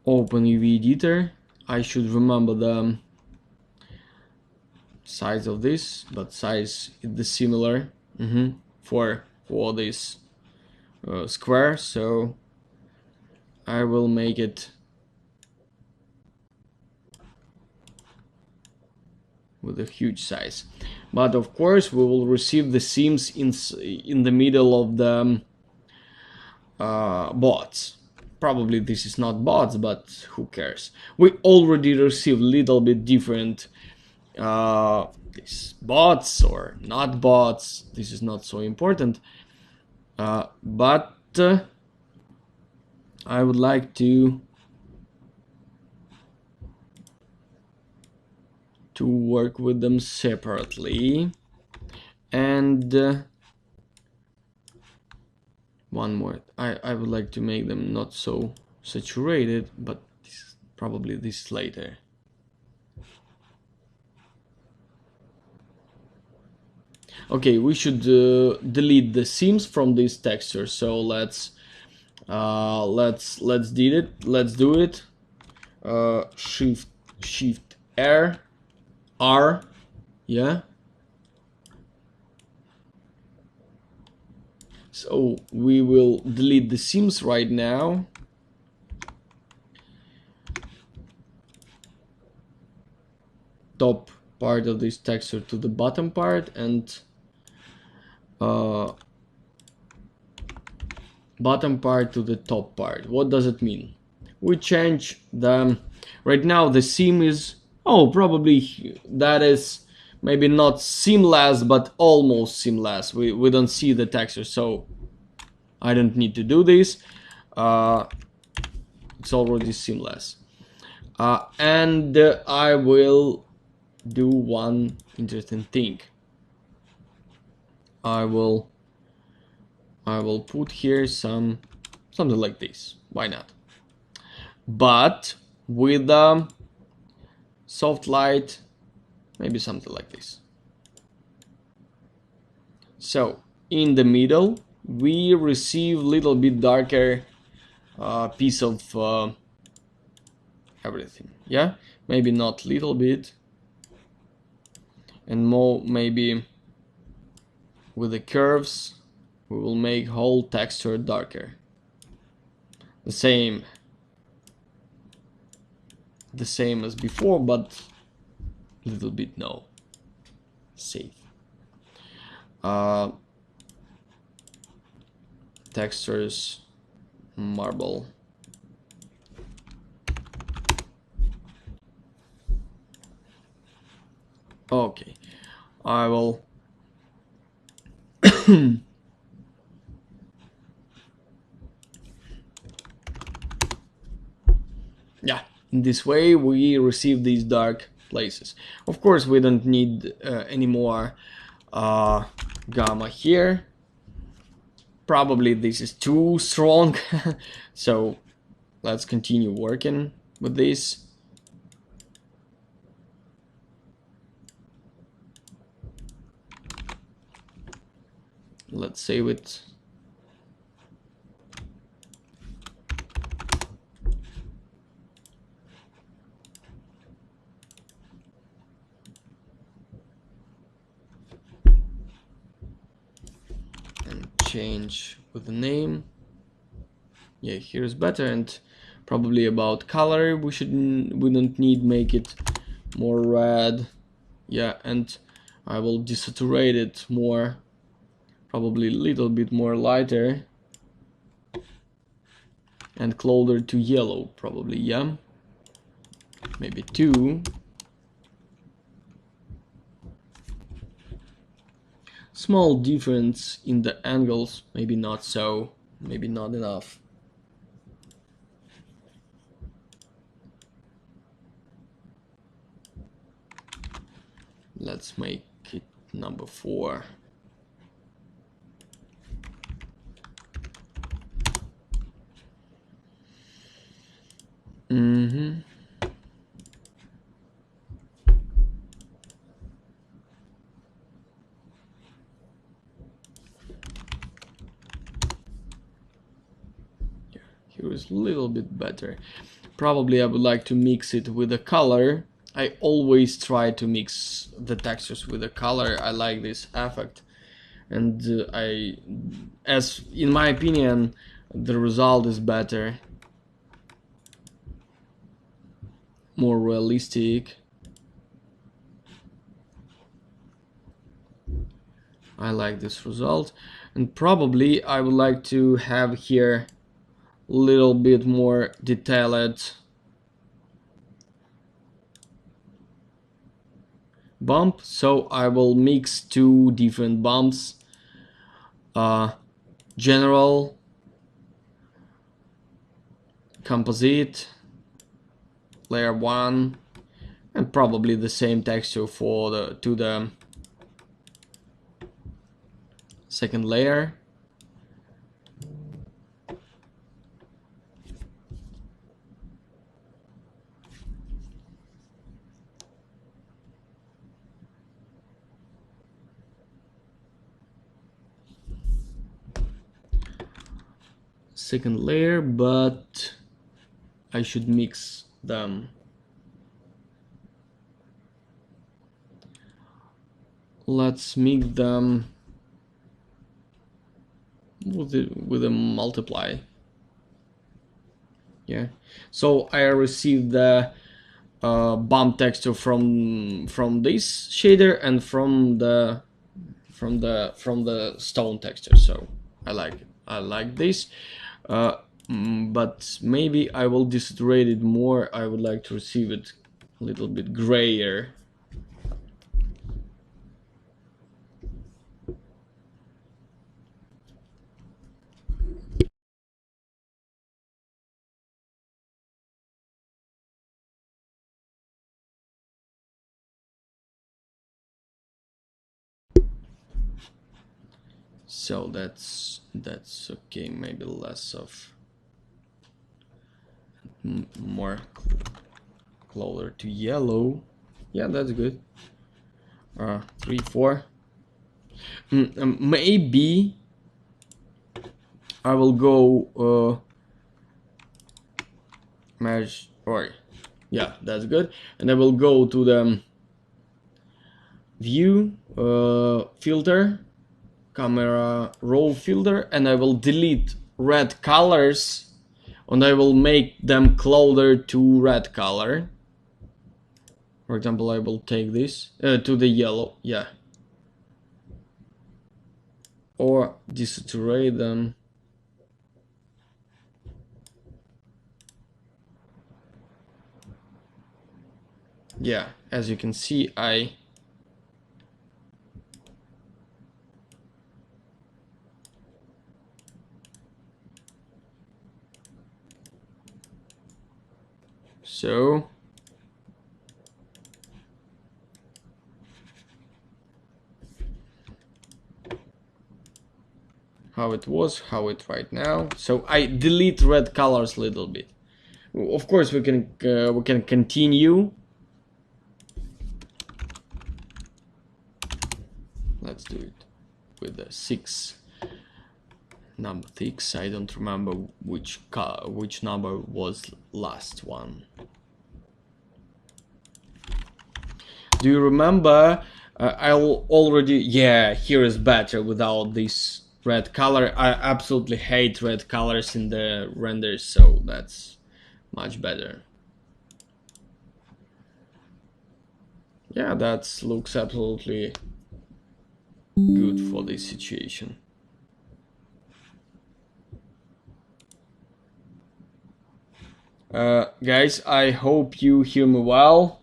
Open UV editor. I should remember the size of this, but size is the similar for this square, so I will make it with a huge size. But of course we will receive the seams in the middle of the bots. Probably this is not bots, but who cares? We already received little bit different these bots or not bots. This is not so important, but I would like to work with them separately, and one more. I would like to make them not so saturated, but probably this later. Okay, we should delete the seams from this texture. So let's delete it. Let's do it. Shift R, yeah. So we will delete the seams right now. Top part of this texture to the bottom part, and bottom part to the top part. What does it mean? We change the, right now the seam is, oh, probably that is maybe not seamless, but almost seamless. We don't see the texture, so I don't need to do this. It's already seamless. And I will do one interesting thing. I will put here something like this. Why not? But with soft light, maybe something like this. So in the middle, we receive little bit darker piece of everything. Yeah, maybe not little bit, and more maybe with the curves we will make whole texture darker. The same as before, but a little bit no. Safe. Textures, marble. Okay, I will yeah, in this way we receive these dark places. Of course, we don't need any more gamma here. Probably this is too strong. So let's continue working with this. Let's save it. And change with the name. Yeah, here's better. And probably about color, we don't need make it more red. Yeah, and I will desaturate it more, probably a little bit more lighter and closer to yellow, probably. Yeah, maybe 2. Small difference in the angles, maybe not so, maybe not enough. Let's make it number 4. Here is a little bit better. Probably I would like to mix it with a color. I always try to mix the textures with a color. I like this effect, and as in my opinion, the result is better, more realistic. I like this result, and probably I would like to have here a little bit more detailed bump, so I will mix 2 different bumps, general, composite, layer 1, and probably the same texture for the second layer. second layer, but I should mix them. Let's mix them with a multiply. Yeah. So I received the bump texture from this shader and from the stone texture. So I like it. I like this. But maybe I will desaturate it more. I would like to receive it a little bit grayer. So that's okay. Maybe less of more closer to yellow. Yeah, that's good. 3, 4. Maybe I will go merge, or yeah, that's good. And I will go to the view filter, camera raw filter, and I will delete red colors, and I will make them closer to red color. For example, I will take this to the yellow, yeah, or desaturate them. Yeah, as you can see, so how it was, how it right now. So I delete red colors a little bit. Of course, we can continue. Let's do it with the 6 number 6. I don't remember which number was last one. Do you remember? I'll already, yeah, here is better without this red color. I absolutely hate red colors in the renders, so that's much better. Yeah, that looks absolutely good for this situation. Guys, I hope you hear me well.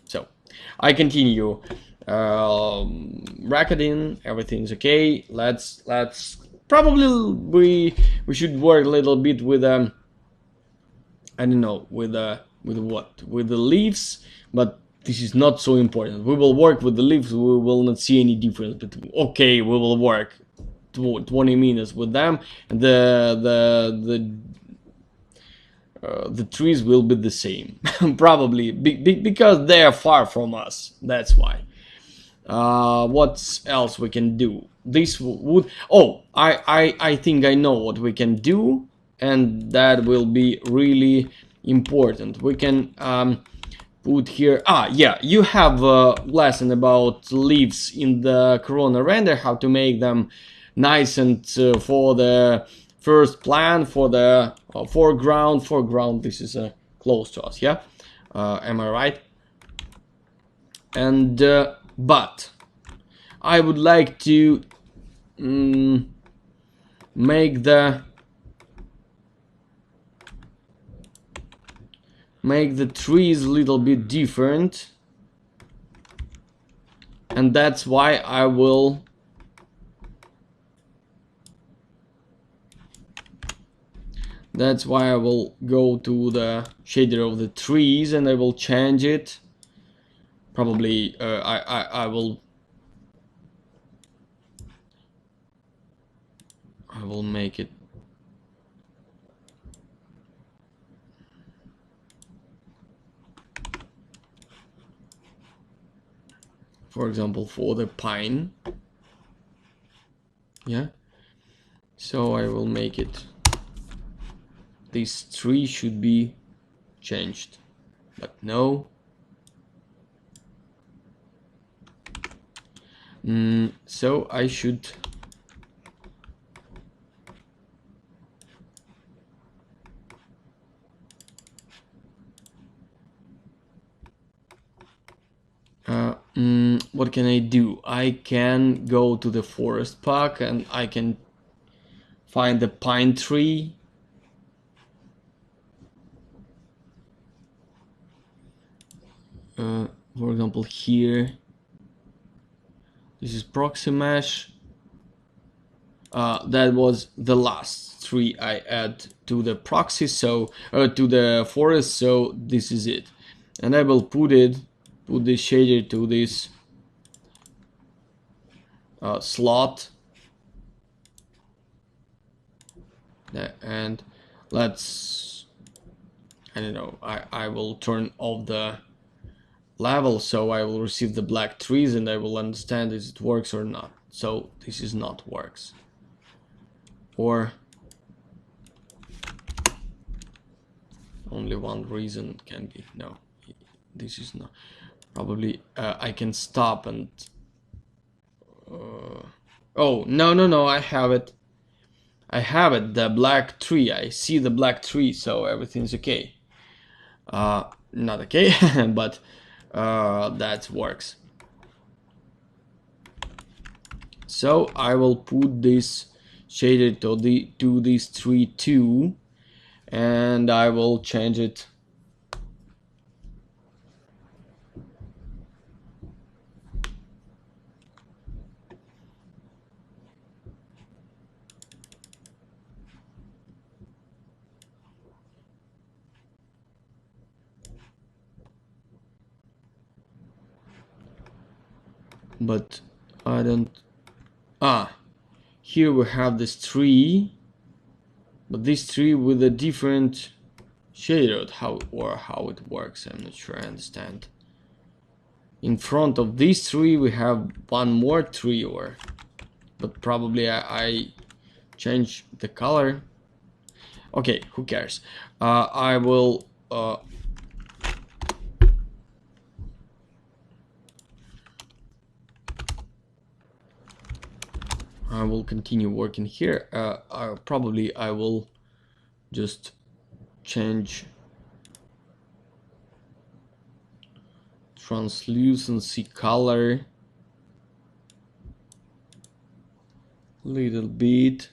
So, I continue. Recording, everything's okay. Let's probably we should work a little bit with I don't know, with what, with the leaves, but this is not so important. We will work with the leaves. We will not see any difference between. Okay, we will work 20 minutes with them, and the trees will be the same probably because they are far from us. That's why. What else we can do? This would. Oh, I think I know what we can do, and that will be really important. We can put here. Yeah, you have a lesson about leaves in the Corona render, how to make them nice and for the first plan, for the foreground. Foreground. This is close to us. Yeah, am I right? And but I would like to make the trees a little bit different, and that's why I will go to the shader of the trees, and I will change it. Probably I will make it for example, for the pine. Yeah, so I will make it, this tree should be changed, but no. So I should what can I do? I can go to the forest park and I can find the pine tree. For example, here, this is Proximesh. That was the last tree I add to the proxy, so to the forest. So this is it, and I will put this shader to this slot, and let's, I don't know, I will turn off the level, so I will receive the black trees and I will understand if it works or not. So this is not works, or only one reason can be, no, this is not, probably I can stop and oh, no, I have it, the black tree, I see the black tree, so everything's okay. Not okay, but that works. So I will put this shader to this tree too, and I will change it but I don't, here we have this tree, but this tree with a different shader, how it works, I'm not sure I understand. In front of this tree we have one more tree, or but probably I change the color. Okay, who cares? I will continue working here. Probably I will just change translucency color a little bit.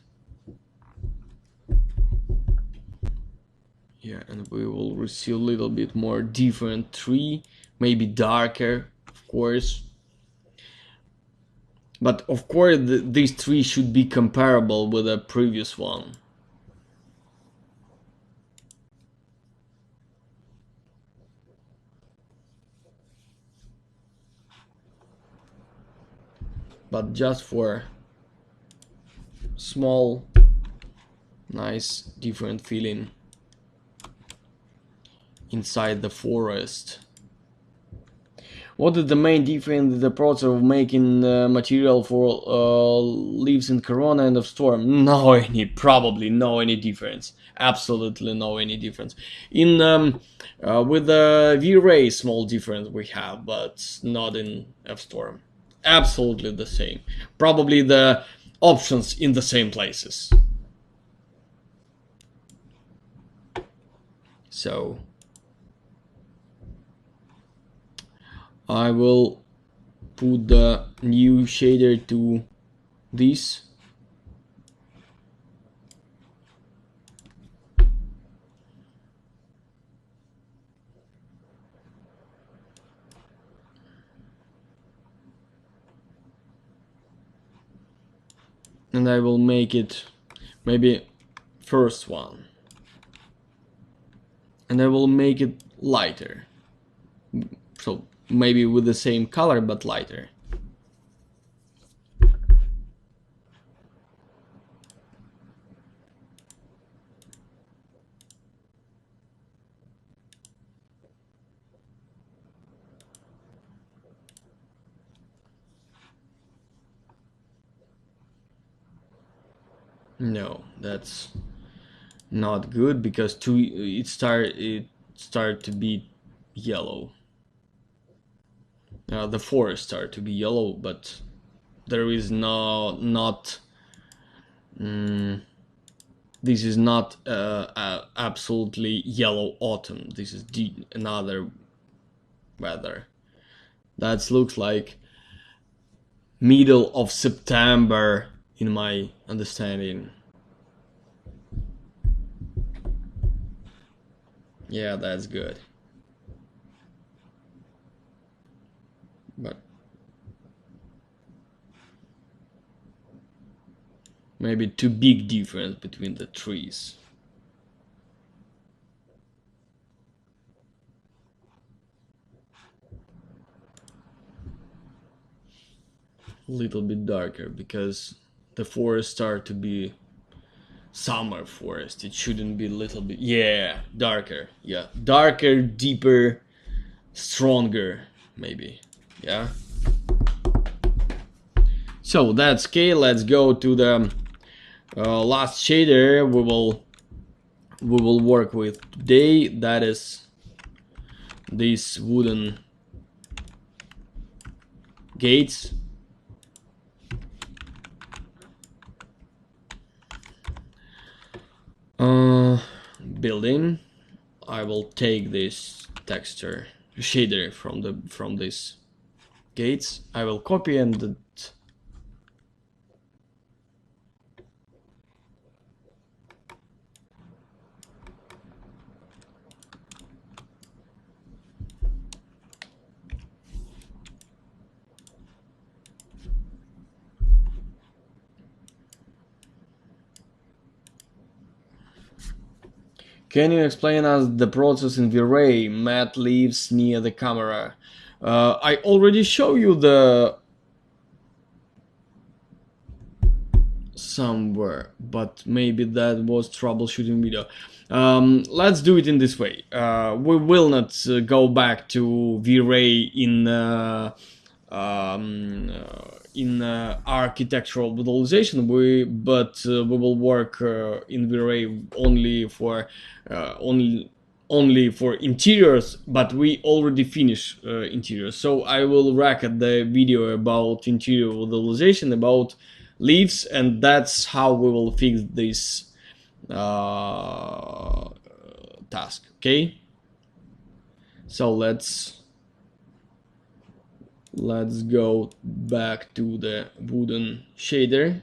Yeah, and we will receive a little bit more different tree, maybe darker, of course. But of course, this tree should be comparable with the previous one. But just for small, nice, different feeling inside the forest. What is the main difference in the process of making material for leaves in Corona and of Storm? Probably no any difference. Absolutely no any difference. In with the V-Ray, small difference we have, but not in F-Storm. Absolutely the same. Probably the options in the same places. So I will put the new shader to this. And I will make it maybe first one. And I will make it lighter. So maybe with the same color but lighter. No, that's not good because it start to be yellow. The forest start to be yellow, but there is not this is not absolutely yellow autumn. This is another weather. That looks like middle of September in my understanding. Yeah, that's good. But maybe too big difference between the trees. A little bit darker because the forest start to be summer forest. It shouldn't be a little bit, yeah, darker. Yeah, darker, deeper, stronger, maybe. Yeah. So that's okay. Let's go to the last shader we will work with today. That is these wooden gates. Building. I will take this texture shader from this gates. I will copy and can you explain us the process in V-Ray? Matte leaves near the camera. I already show you the somewhere, but maybe that was troubleshooting video. Let's do it in this way. We will not go back to V-Ray in architectural visualization, but we will work in V-Ray only for interiors, but we already finished interiors. So I will record the video about interior visualization, about leaves, and that's how we will fix this task. Okay, so let's go back to the wooden shader.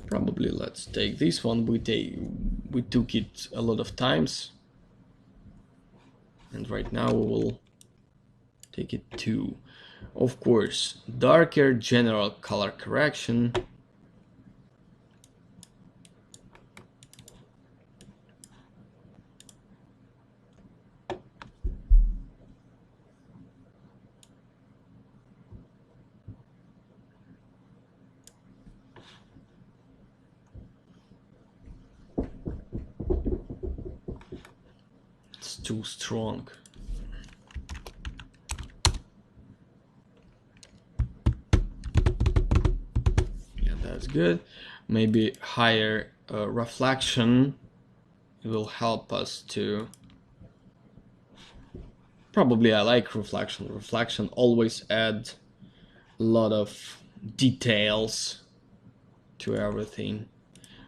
Probably let's take this one. We took it a lot of times, and right now we will take it to, of course, darker general color correction. It's too strong. Yeah, that's good. Maybe higher reflection will help us to. Probably I like reflection. Reflection always add a lot of details to everything.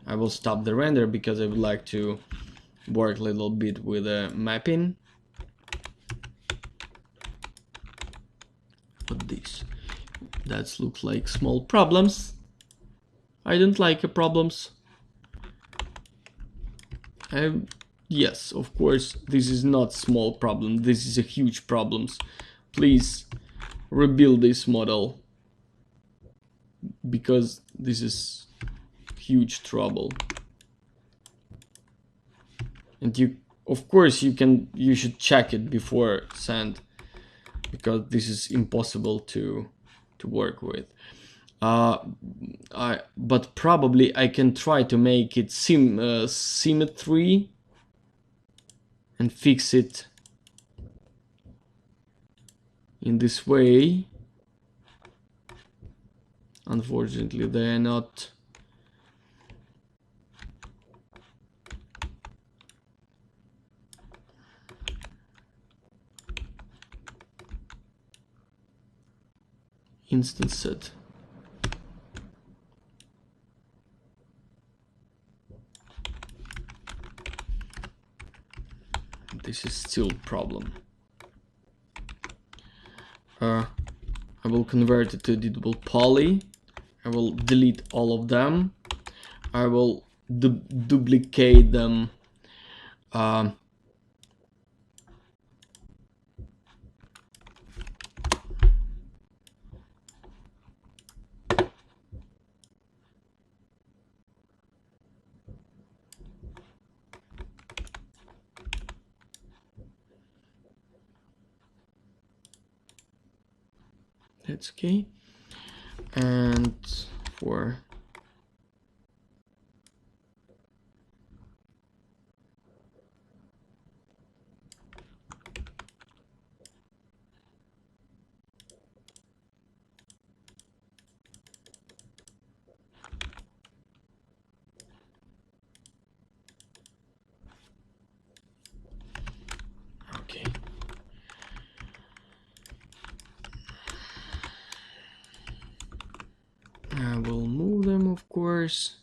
I will stop the render because I would like to work a little bit with mapping. What this? That looks like small problems. I don't like problems. Yes, of course, this is not small problem. This is a huge problem. Please rebuild this model because this is huge trouble. And you, of course, you should check it before send, because this is impossible to work with. But probably I can try to make it symmetry and fix it in this way. Unfortunately, they are not. Instance set. This is still a problem. I will convert it to editable poly. I will delete all of them. I will duplicate them. That's okay. And for okay. I will move them, of course.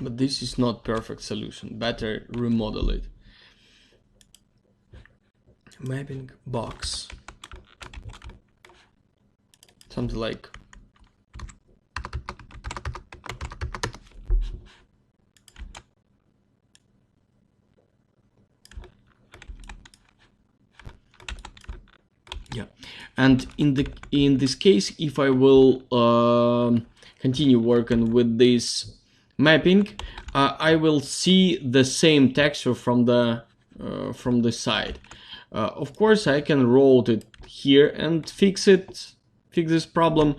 But this is not perfect solution. Better remodel it. Mapping box. Something like yeah. And in this case, if I will continue working with this mapping, I will see the same texture from the side. Of course, I can route it here and fix this problem,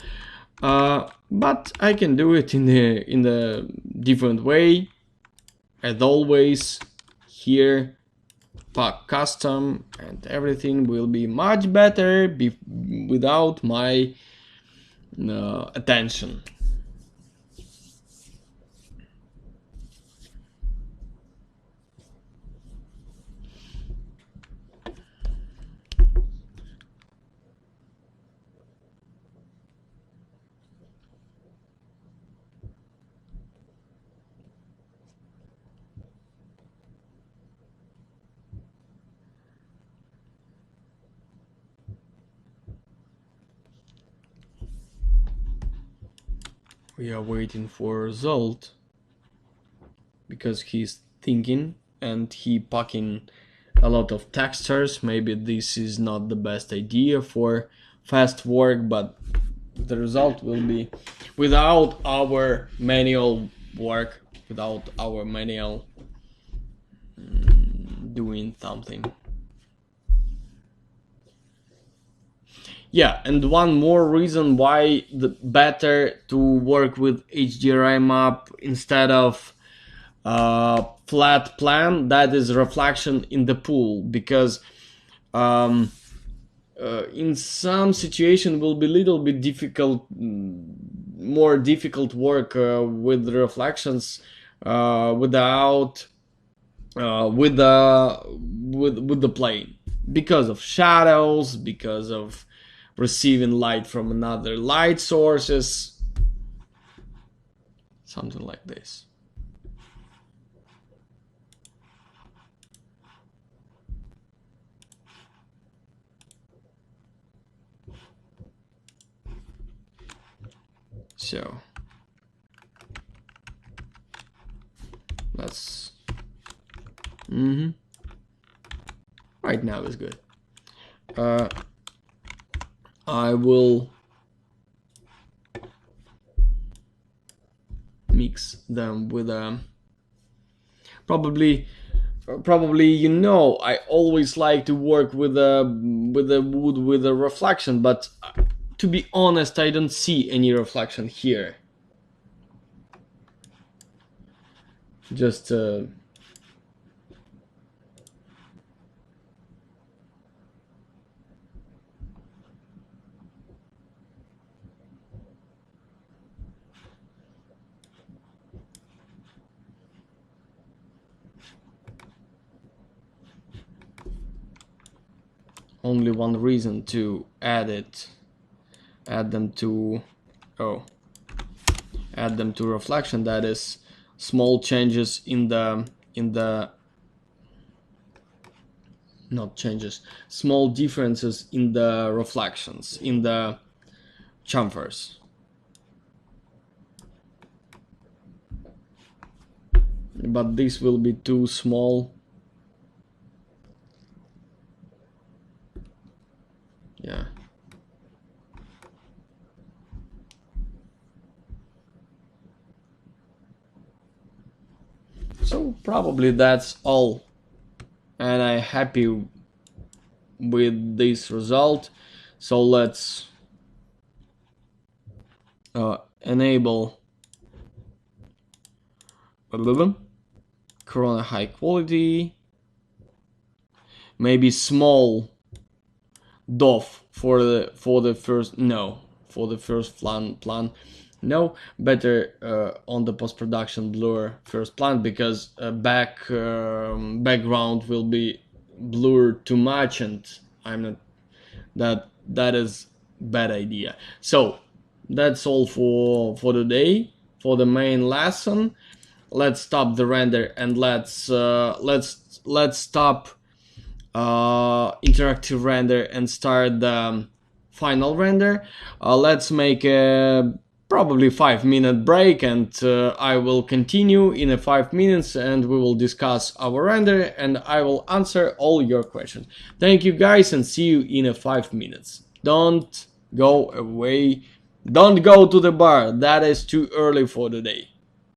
but I can do it in a different way. As always, here pack custom, and everything will be much better without my attention. We are waiting for a result because he's thinking and he packing a lot of textures. Maybe this is not the best idea for fast work, but the result will be without our manual work, without our manual doing something. Yeah, and one more reason why the better to work with HDRI map instead of flat plan, that is reflection in the pool, because in some situation will be a little bit difficult, more difficult work with reflections without with the plane, because of shadows, because of receiving light from another light sources, something like this. So let's right now is good. I will mix them with probably you know I always like to work with a wood with a reflection, but to be honest, I don't see any reflection here. Just only one reason to add them to reflection, that is small changes in the not changes, small differences in the reflections, in the chamfers. But this will be too small. Yeah. So probably that's all, and I'm happy with this result. So let's enable Corona high quality, maybe small DOF for the first plan. No, better on the post-production blur first plan, because background will be blurred too much, and I'm not, that is bad idea. So that's all for today, for the main lesson. Let's stop the render and let's stop interactive render and start the final render. Let's make a probably 5-minute break, and I will continue in a 5 minutes, and we will discuss our render, and I will answer all your questions. Thank you guys, and see you in a 5 minutes. Don't go away, don't go to the bar, that is too early for today.